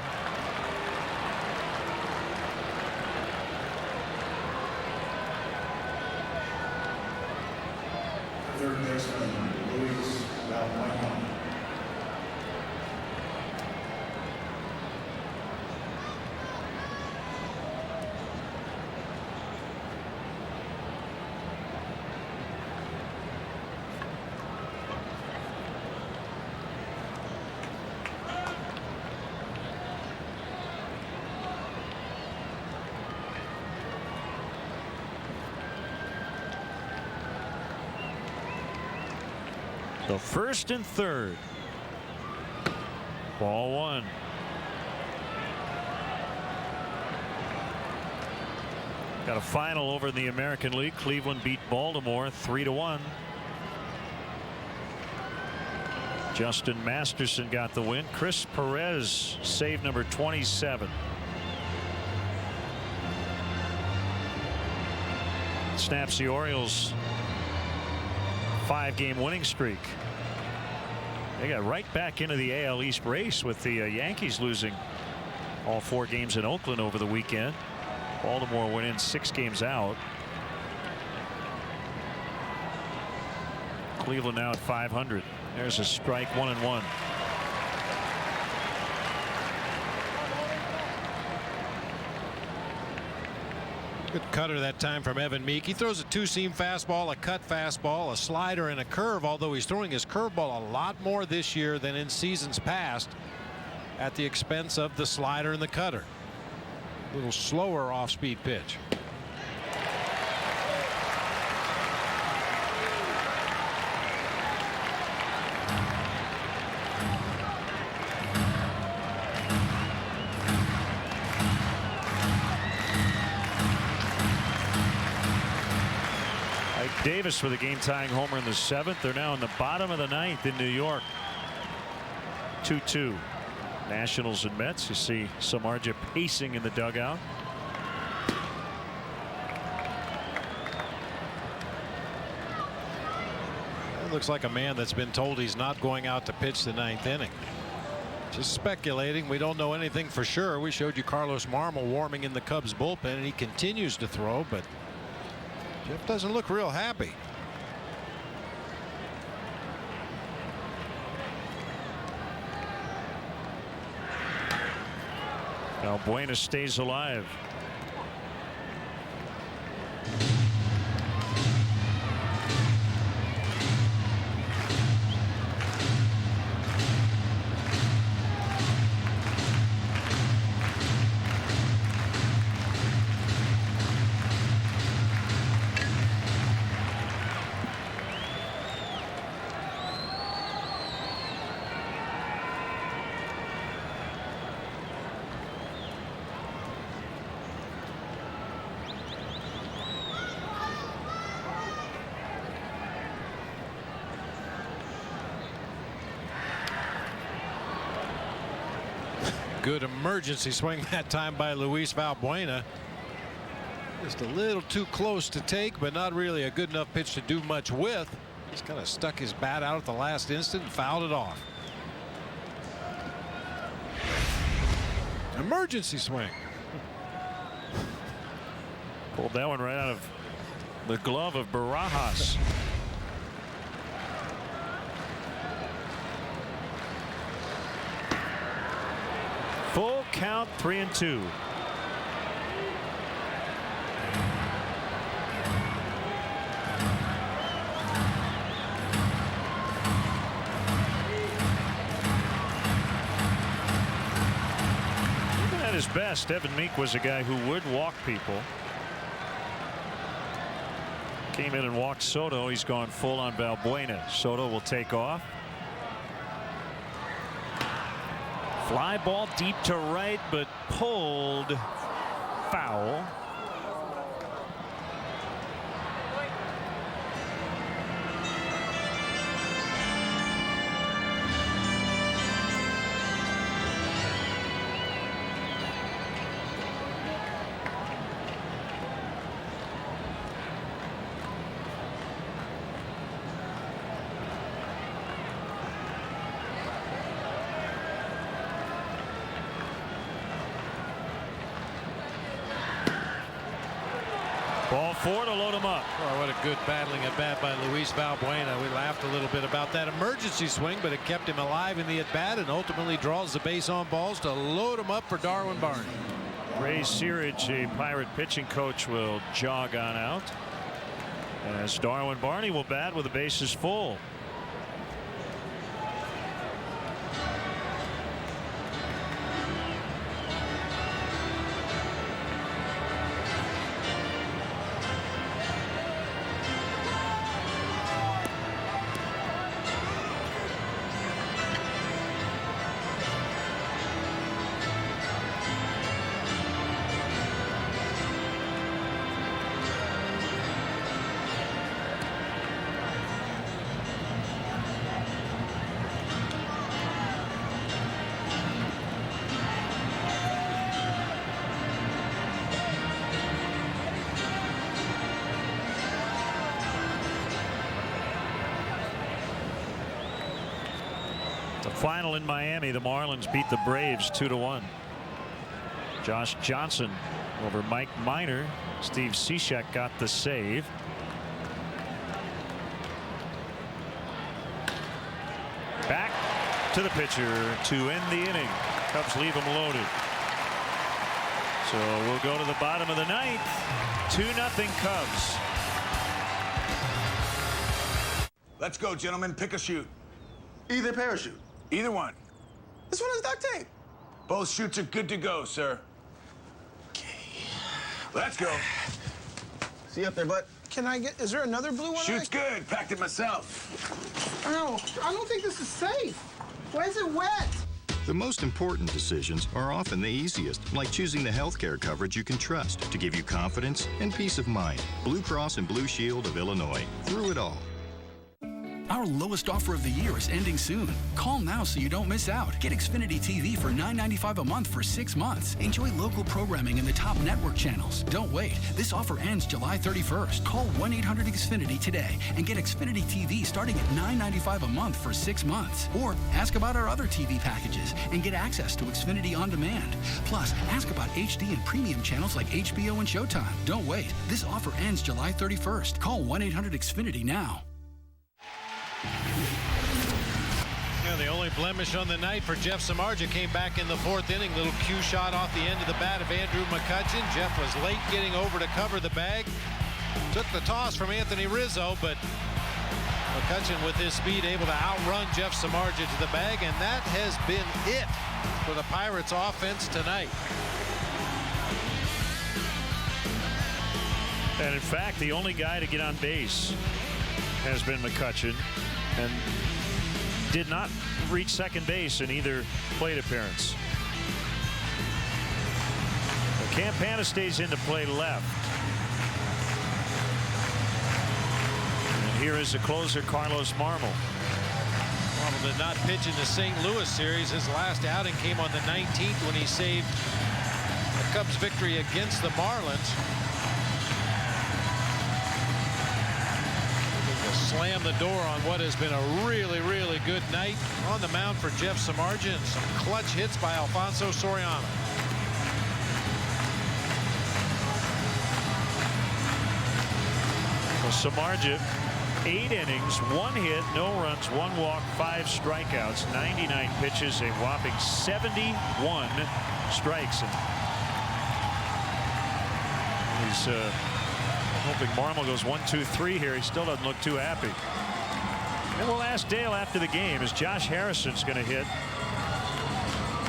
Third baseman, Luis Valbuena. So first and third. Ball one. Got a final over in the American League. Cleveland beat Baltimore 3-1. Justin Masterson got the win. Chris Perez save number 27. Snaps the Orioles' 5-game winning streak. They got right back into the AL East race with the Yankees losing all 4 games in Oakland over the weekend. Baltimore went in 6 games out. Cleveland now at 500. There's a strike, 1-1. Good cutter that time from Evan Meek. He throws a 2-seam fastball, a cut fastball, a slider, and a curve, although he's throwing his curveball a lot more this year than in seasons past at the expense of the slider and the cutter. A little slower off-speed pitch. Davis with a game-tying homer in the 7th. They're now in the bottom of the 9th in New York. 2-2. Nationals and Mets. You see Samardzija pacing in the dugout. That looks like a man that's been told he's not going out to pitch the 9th inning. Just speculating. We don't know anything for sure. We showed you Carlos Marmol warming in the Cubs bullpen, and he continues to throw, but Jeff doesn't look real happy. Valbuena stays alive. Good emergency swing that time by Luis Valbuena. Just a little too close to take, but not really a good enough pitch to do much with. Just kind of stuck his bat out at the last instant and fouled it off. Emergency swing. Pulled that one right out of the glove of Barajas. Full count, 3-2. Even at his best, Evan Meek was a guy who would walk people. Came in and walked Soto. He's gone full on Valbuena. Soto will take off. Fly ball deep to right, but pulled foul. 4 to load him up. Oh, what a good battling at bat by Luis Valbuena. We laughed a little bit about that emergency swing, but it kept him alive in the at bat and ultimately draws the base on balls to load him up for Darwin Barney. Ray Searage, a Pirate pitching coach, will jog on out as Darwin Barney will bat with the bases full. Final in Miami, the Marlins beat the Braves 2-1. Josh Johnson over Mike Minor. Steve Cishek got the save. Back to the pitcher to end the inning. Cubs leave him loaded. So we'll go to the bottom of the ninth. 2-0 Cubs. Let's go, gentlemen. Pick a shoot. Either parachute. Either one. This one has duct tape. Both chutes are good to go, sir. Okay. Let's go. See you up there, bud. Can I get, is there another blue one? Shoot's good. Packed it myself. No, I don't think this is safe. Why is it wet? The most important decisions are often the easiest, like choosing the healthcare coverage you can trust to give you confidence and peace of mind. Blue Cross and Blue Shield of Illinois. Through it all. Our lowest offer of the year is ending soon. Call now so you don't miss out. Get Xfinity TV for $9.95 a month for 6 months. Enjoy local programming in the top network channels. Don't wait. This offer ends July 31st. Call 1-800-XFINITY today and get Xfinity TV starting at $9.95 a month for 6 months. Or ask about our other TV packages and get access to Xfinity On Demand. Plus, ask about HD and premium channels like HBO and Showtime. Don't wait. This offer ends July 31st. Call 1-800-XFINITY now. Yeah, the only blemish on the night for Jeff Samardzija came back in the 4th inning. Little cue shot off the end of the bat of Andrew McCutchen. Jeff was late getting over to cover the bag. Took the toss from Anthony Rizzo, but McCutchen with his speed able to outrun Jeff Samardzija to the bag, and that has been it for the Pirates offense tonight. And in fact, the only guy to get on base has been McCutchen, and did not reach second base in either plate appearance. Campana stays into play left. And here is the closer, Carlos Marmol. Marmol did not pitch in the St. Louis series. His last outing came on the 19th when he saved the Cubs' victory against the Marlins. Slam the door on what has been a really, really good night on the mound for Jeff Samardzija, and some clutch hits by Alfonso Soriano. Well, Samardzija, 8 innings, 1 hit, no runs, 1 walk, 5 strikeouts, 99 pitches, a whopping 71 strikes. And he's hoping Marmol goes 1-2-3 here. He still doesn't look too happy. And we'll ask Dale after the game, as Josh Harrison's going to hit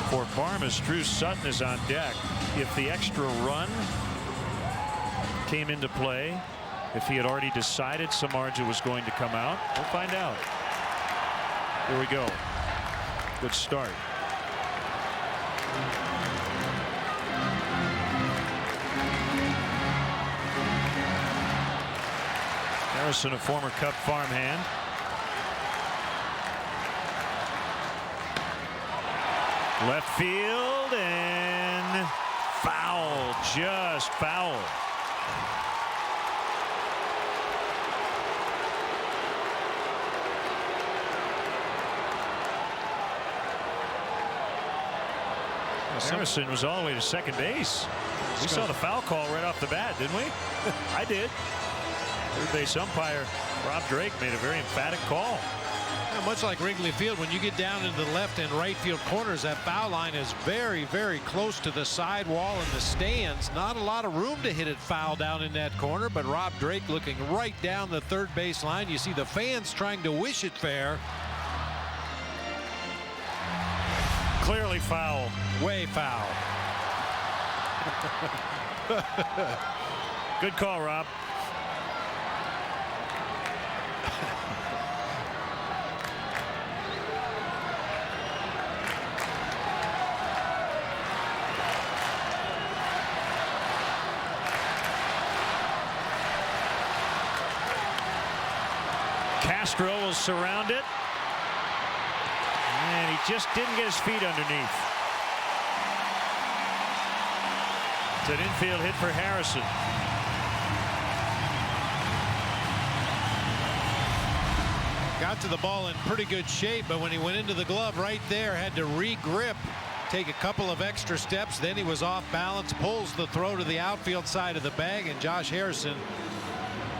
for Farmers. Drew Sutton is on deck. If the extra run came into play, if he had already decided Samardzija was going to come out, we'll find out. Here we go. Good start. Harrison, a former Cub farmhand. Left field and foul, just foul. Harrison was all the way to second base. We saw the foul call right off the bat, didn't we? I did. Third base umpire Rob Drake made a very emphatic call. Much like Wrigley Field, when you get down into the left and right field corners, that foul line is very, very close to the side wall and the stands. Not a lot of room to hit it foul down in that corner, but Rob Drake looking right down the third base line. You see the fans trying to wish it fair. Clearly foul. Way foul. Good call, Rob. Castro will surround it. And he just didn't get his feet underneath. It's an infield hit for Harrison. Got to the ball in pretty good shape, but when he went into the glove right there, had to re-grip, take a couple of extra steps. Then he was off balance, pulls the throw to the outfield side of the bag, and Josh Harrison,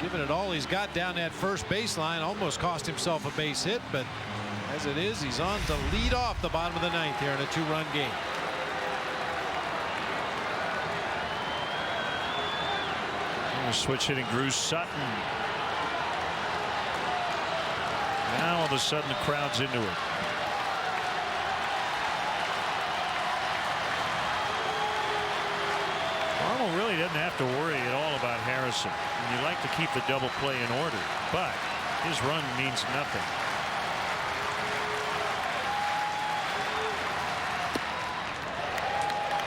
giving it all he's got down that first baseline, almost cost himself a base hit, but as it is, he's on to lead off the bottom of the ninth here in a two-run game. Switch hitting Drew Sutton. Now all of a sudden the crowd's into it. Marmol really doesn't have to worry at all about Harrison. And you like to keep the double play in order, but his run means nothing.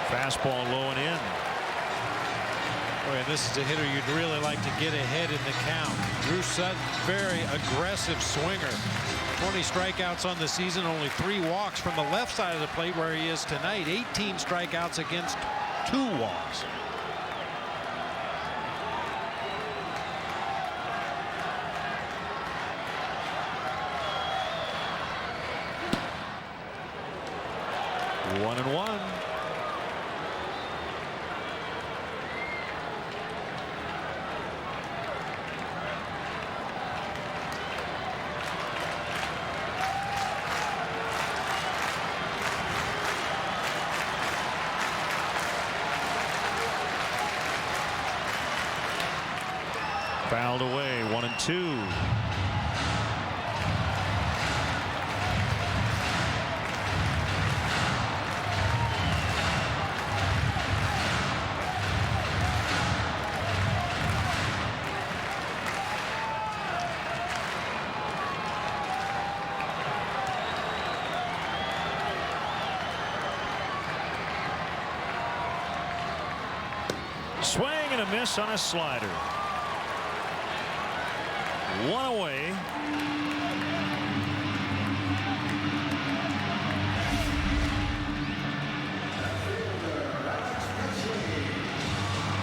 Fastball low and in. Boy, and this is a hitter you'd really like to get ahead in the count. Drew Sutton, very aggressive swinger. 20 strikeouts on the season, only 3 walks from the left side of the plate where he is tonight. 18 strikeouts against 2 walks. One and one. Fouled away, 1-2. Swing and a miss on a slider. 1 away.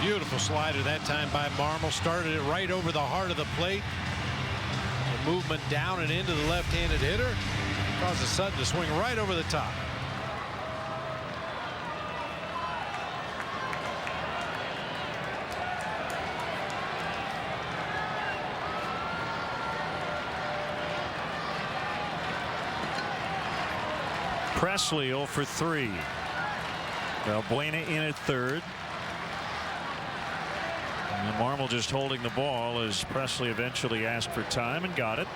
Beautiful slider that time by Marmol. Started it right over the heart of the plate. The movement down and into the left-handed hitter causes Sutton to swing right over the top. Presley 0 for 3. Valbuena in at third. And Marmol just holding the ball as Presley eventually asked for time and got it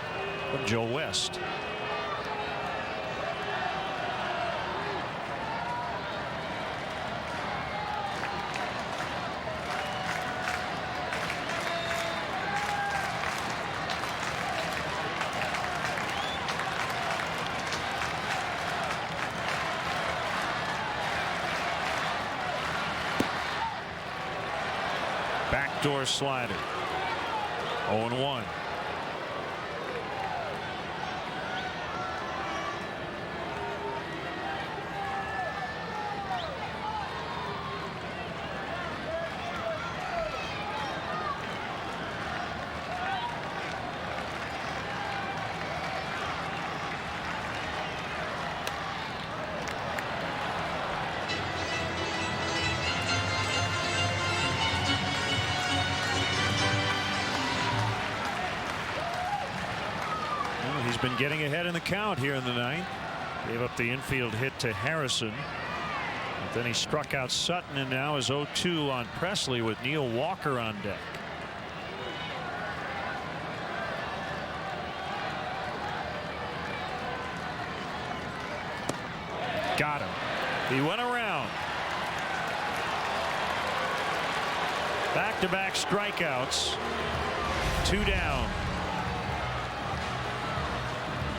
from Joe West. Backdoor slider. 0-1. been getting ahead in the count here in the ninth. Gave up the infield hit to Harrison. But then he struck out Sutton and now is 0-2 on Presley with Neil Walker on deck. Got him. He went around. Back-to-back strikeouts. 2 down.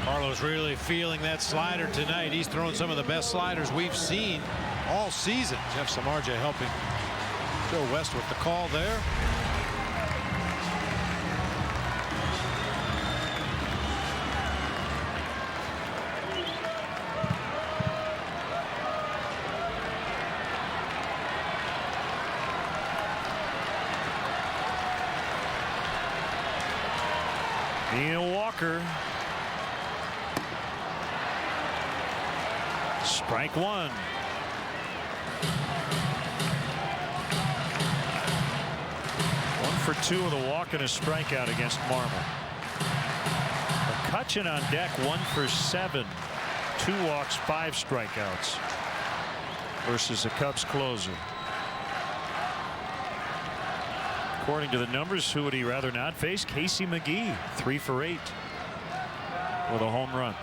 Carlos really feeling that slider tonight. He's throwing some of the best sliders we've seen all season. Jeff Samardzija helping Bill West with the call there. Neil Walker. Strike one. One for 2 with a walk and a strikeout against Marmol. McCutchen on deck, 1 for 7. 2 walks, 5 strikeouts versus the Cubs closer. According to the numbers, who would he rather not face? Casey McGee, 3 for 8 with a home run.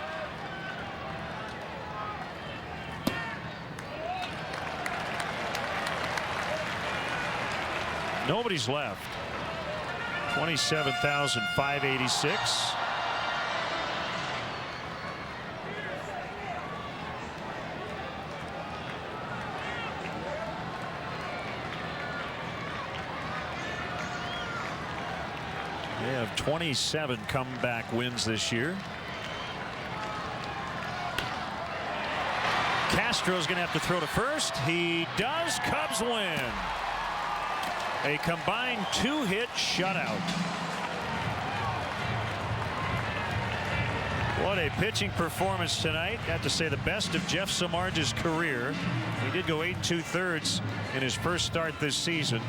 Nobody's left. 27,586. They have 27 comeback wins this year. Castro's going to have to throw to first. He does. Cubs win. A combined 2-hit shutout. What a pitching performance tonight. Got to say the best of Jeff Samardzija's career. He did go 8 2/3 in his first start this season,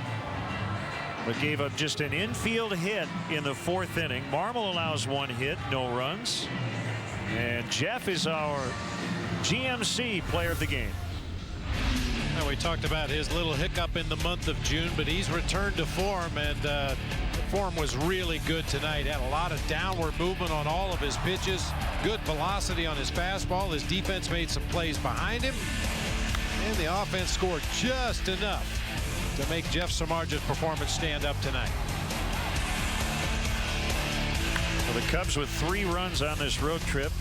but gave up just an infield hit in the 4th inning. Marmol allows 1 hit, no runs. And Jeff is our GMC player of the game. We talked about his little hiccup in the month of June, but he's returned to form, and the form was really good tonight. Had a lot of downward movement on all of his pitches, good velocity on his fastball. His defense made some plays behind him, and the offense scored just enough to make Jeff Samardzija's performance stand up tonight. Well, the Cubs with 3 runs on this road trip,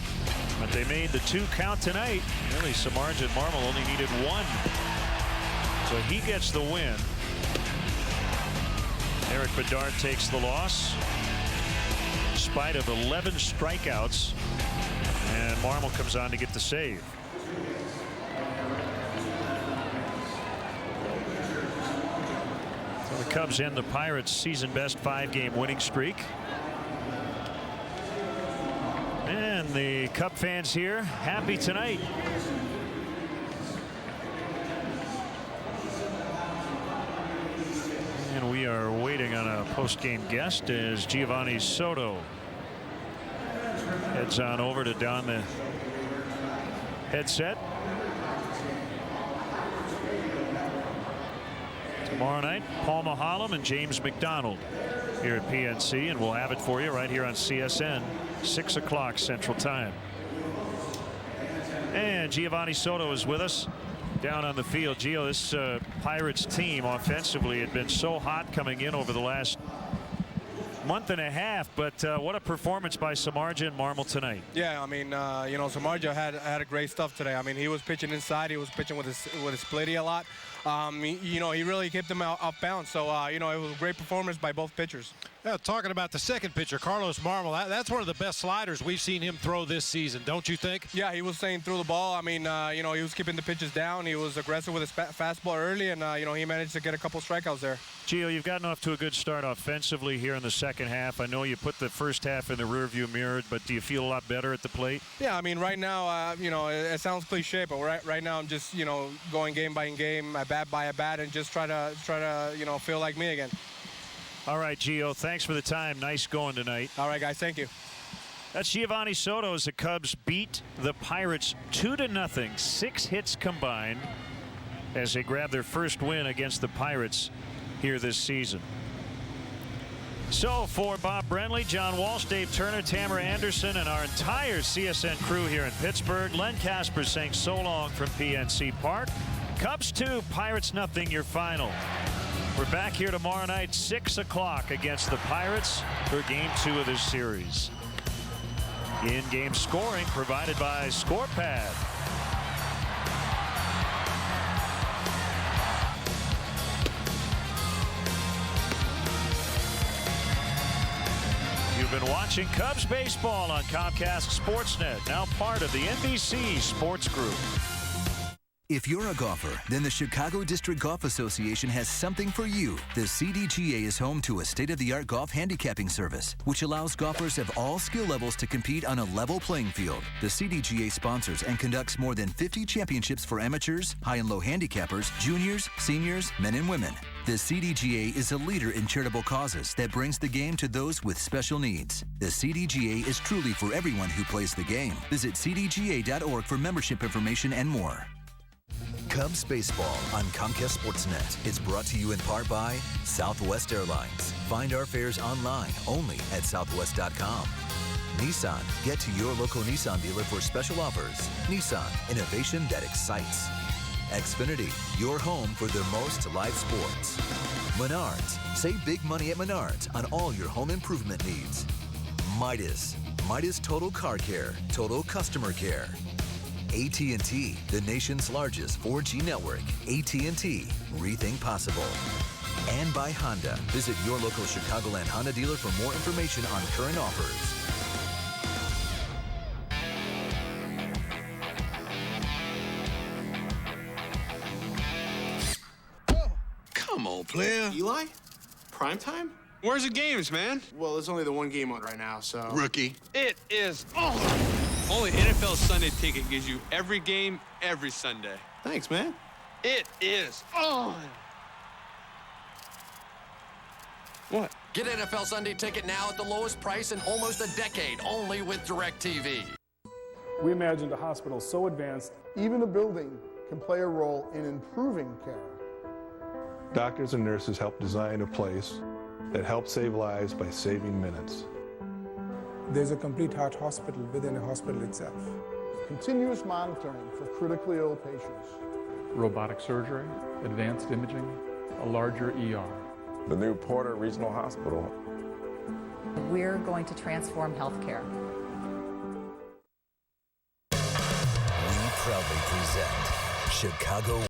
but they made the 2 count tonight. Really, Samardzija and Marmol only needed 1. So he gets the win. Eric Bedard takes the loss in spite of 11 strikeouts, and Marmol comes on to get the save. So the Cubs end the Pirates' season best 5-game winning streak. And the Cub fans here happy tonight. And we are waiting on a post-game guest as Giovanni Soto heads on over to don the headset. Tomorrow night, Paul Mahalam and James McDonald here at PNC, and we'll have it for you right here on CSN, 6 o'clock Central Time. And Giovanni Soto is with us down on the field. Gio, this Pirates team offensively had been so hot coming in over the last month and a half, but what a performance by Samardzija and Marmol tonight. Yeah, I mean, you know, Samardzija had a great stuff today. I mean, he was pitching inside. He was pitching with his splitty a lot. You know, he really kept them off balance. So, you know, it was a great performance by both pitchers. Yeah, talking about the second pitcher, Carlos Marmol, that's one of the best sliders we've seen him throw this season, don't you think? Yeah, he was staying through the ball. I mean, you know, he was keeping the pitches down. He was aggressive with his fastball early, and, you know, he managed to get a couple strikeouts there. Gio, you've gotten off to a good start offensively here in the second half. I know you put the first half in the rearview mirror, but do you feel a lot better at the plate? Yeah, I mean, right now, you know, it sounds cliche, but right now I'm just, you know, going game by game, at bat by at bat, and just try to, you know, feel like me again. All right, Gio, thanks for the time. Nice going tonight. All right, guys, thank you. That's Giovanni Soto as the Cubs beat the Pirates 2-0, 6 hits combined as they grab their first win against the Pirates here this season. So for Bob Brenly, John Walsh, Dave Turner, Tamara Anderson, and our entire CSN crew here in Pittsburgh, Len Casper saying so long from PNC Park. Cubs 2, Pirates 0, your final. We're back here tomorrow night, 6 o'clock against the Pirates for Game 2 of this series. In-game scoring provided by ScorePad. You've been watching Cubs baseball on Comcast Sportsnet, now part of the NBC Sports Group. If you're a golfer, then the Chicago District Golf Association has something for you. The CDGA is home to a state-of-the-art golf handicapping service, which allows golfers of all skill levels to compete on a level playing field. The CDGA sponsors and conducts more than 50 championships for amateurs, high and low handicappers, juniors, seniors, men and women. The CDGA is a leader in charitable causes that brings the game to those with special needs. The CDGA is truly for everyone who plays the game. Visit cdga.org for membership information and more. Cubs Baseball on Comcast Sportsnet is brought to you in part by Southwest Airlines. Find our fares online only at southwest.com. Nissan. Get to your local Nissan dealer for special offers. Nissan. Innovation that excites. Xfinity. Your home for the most live sports. Menards. Save big money at Menards on all your home improvement needs. Midas. Midas Total Car Care. Total Customer Care. AT&T, the nation's largest 4G network. AT&T, rethink possible. And by Honda. Visit your local Chicagoland Honda dealer for more information on current offers. Come on, player. Eli? Prime time? Where's the games, man? Well, there's only the one game on right now, so... Rookie. It is on. Only NFL Sunday Ticket gives you every game, every Sunday. Thanks, man. It is on. What? Get NFL Sunday Ticket now at the lowest price in almost a decade, only with DirecTV. We imagined a hospital so advanced, even a building can play a role in improving care. Doctors and nurses help design a place that helps save lives by saving minutes. There's a complete heart hospital within a hospital itself. Continuous monitoring for critically ill patients. Robotic surgery, advanced imaging, a larger ER. The new Porter Regional Hospital. We're going to transform healthcare. We proudly present Chicago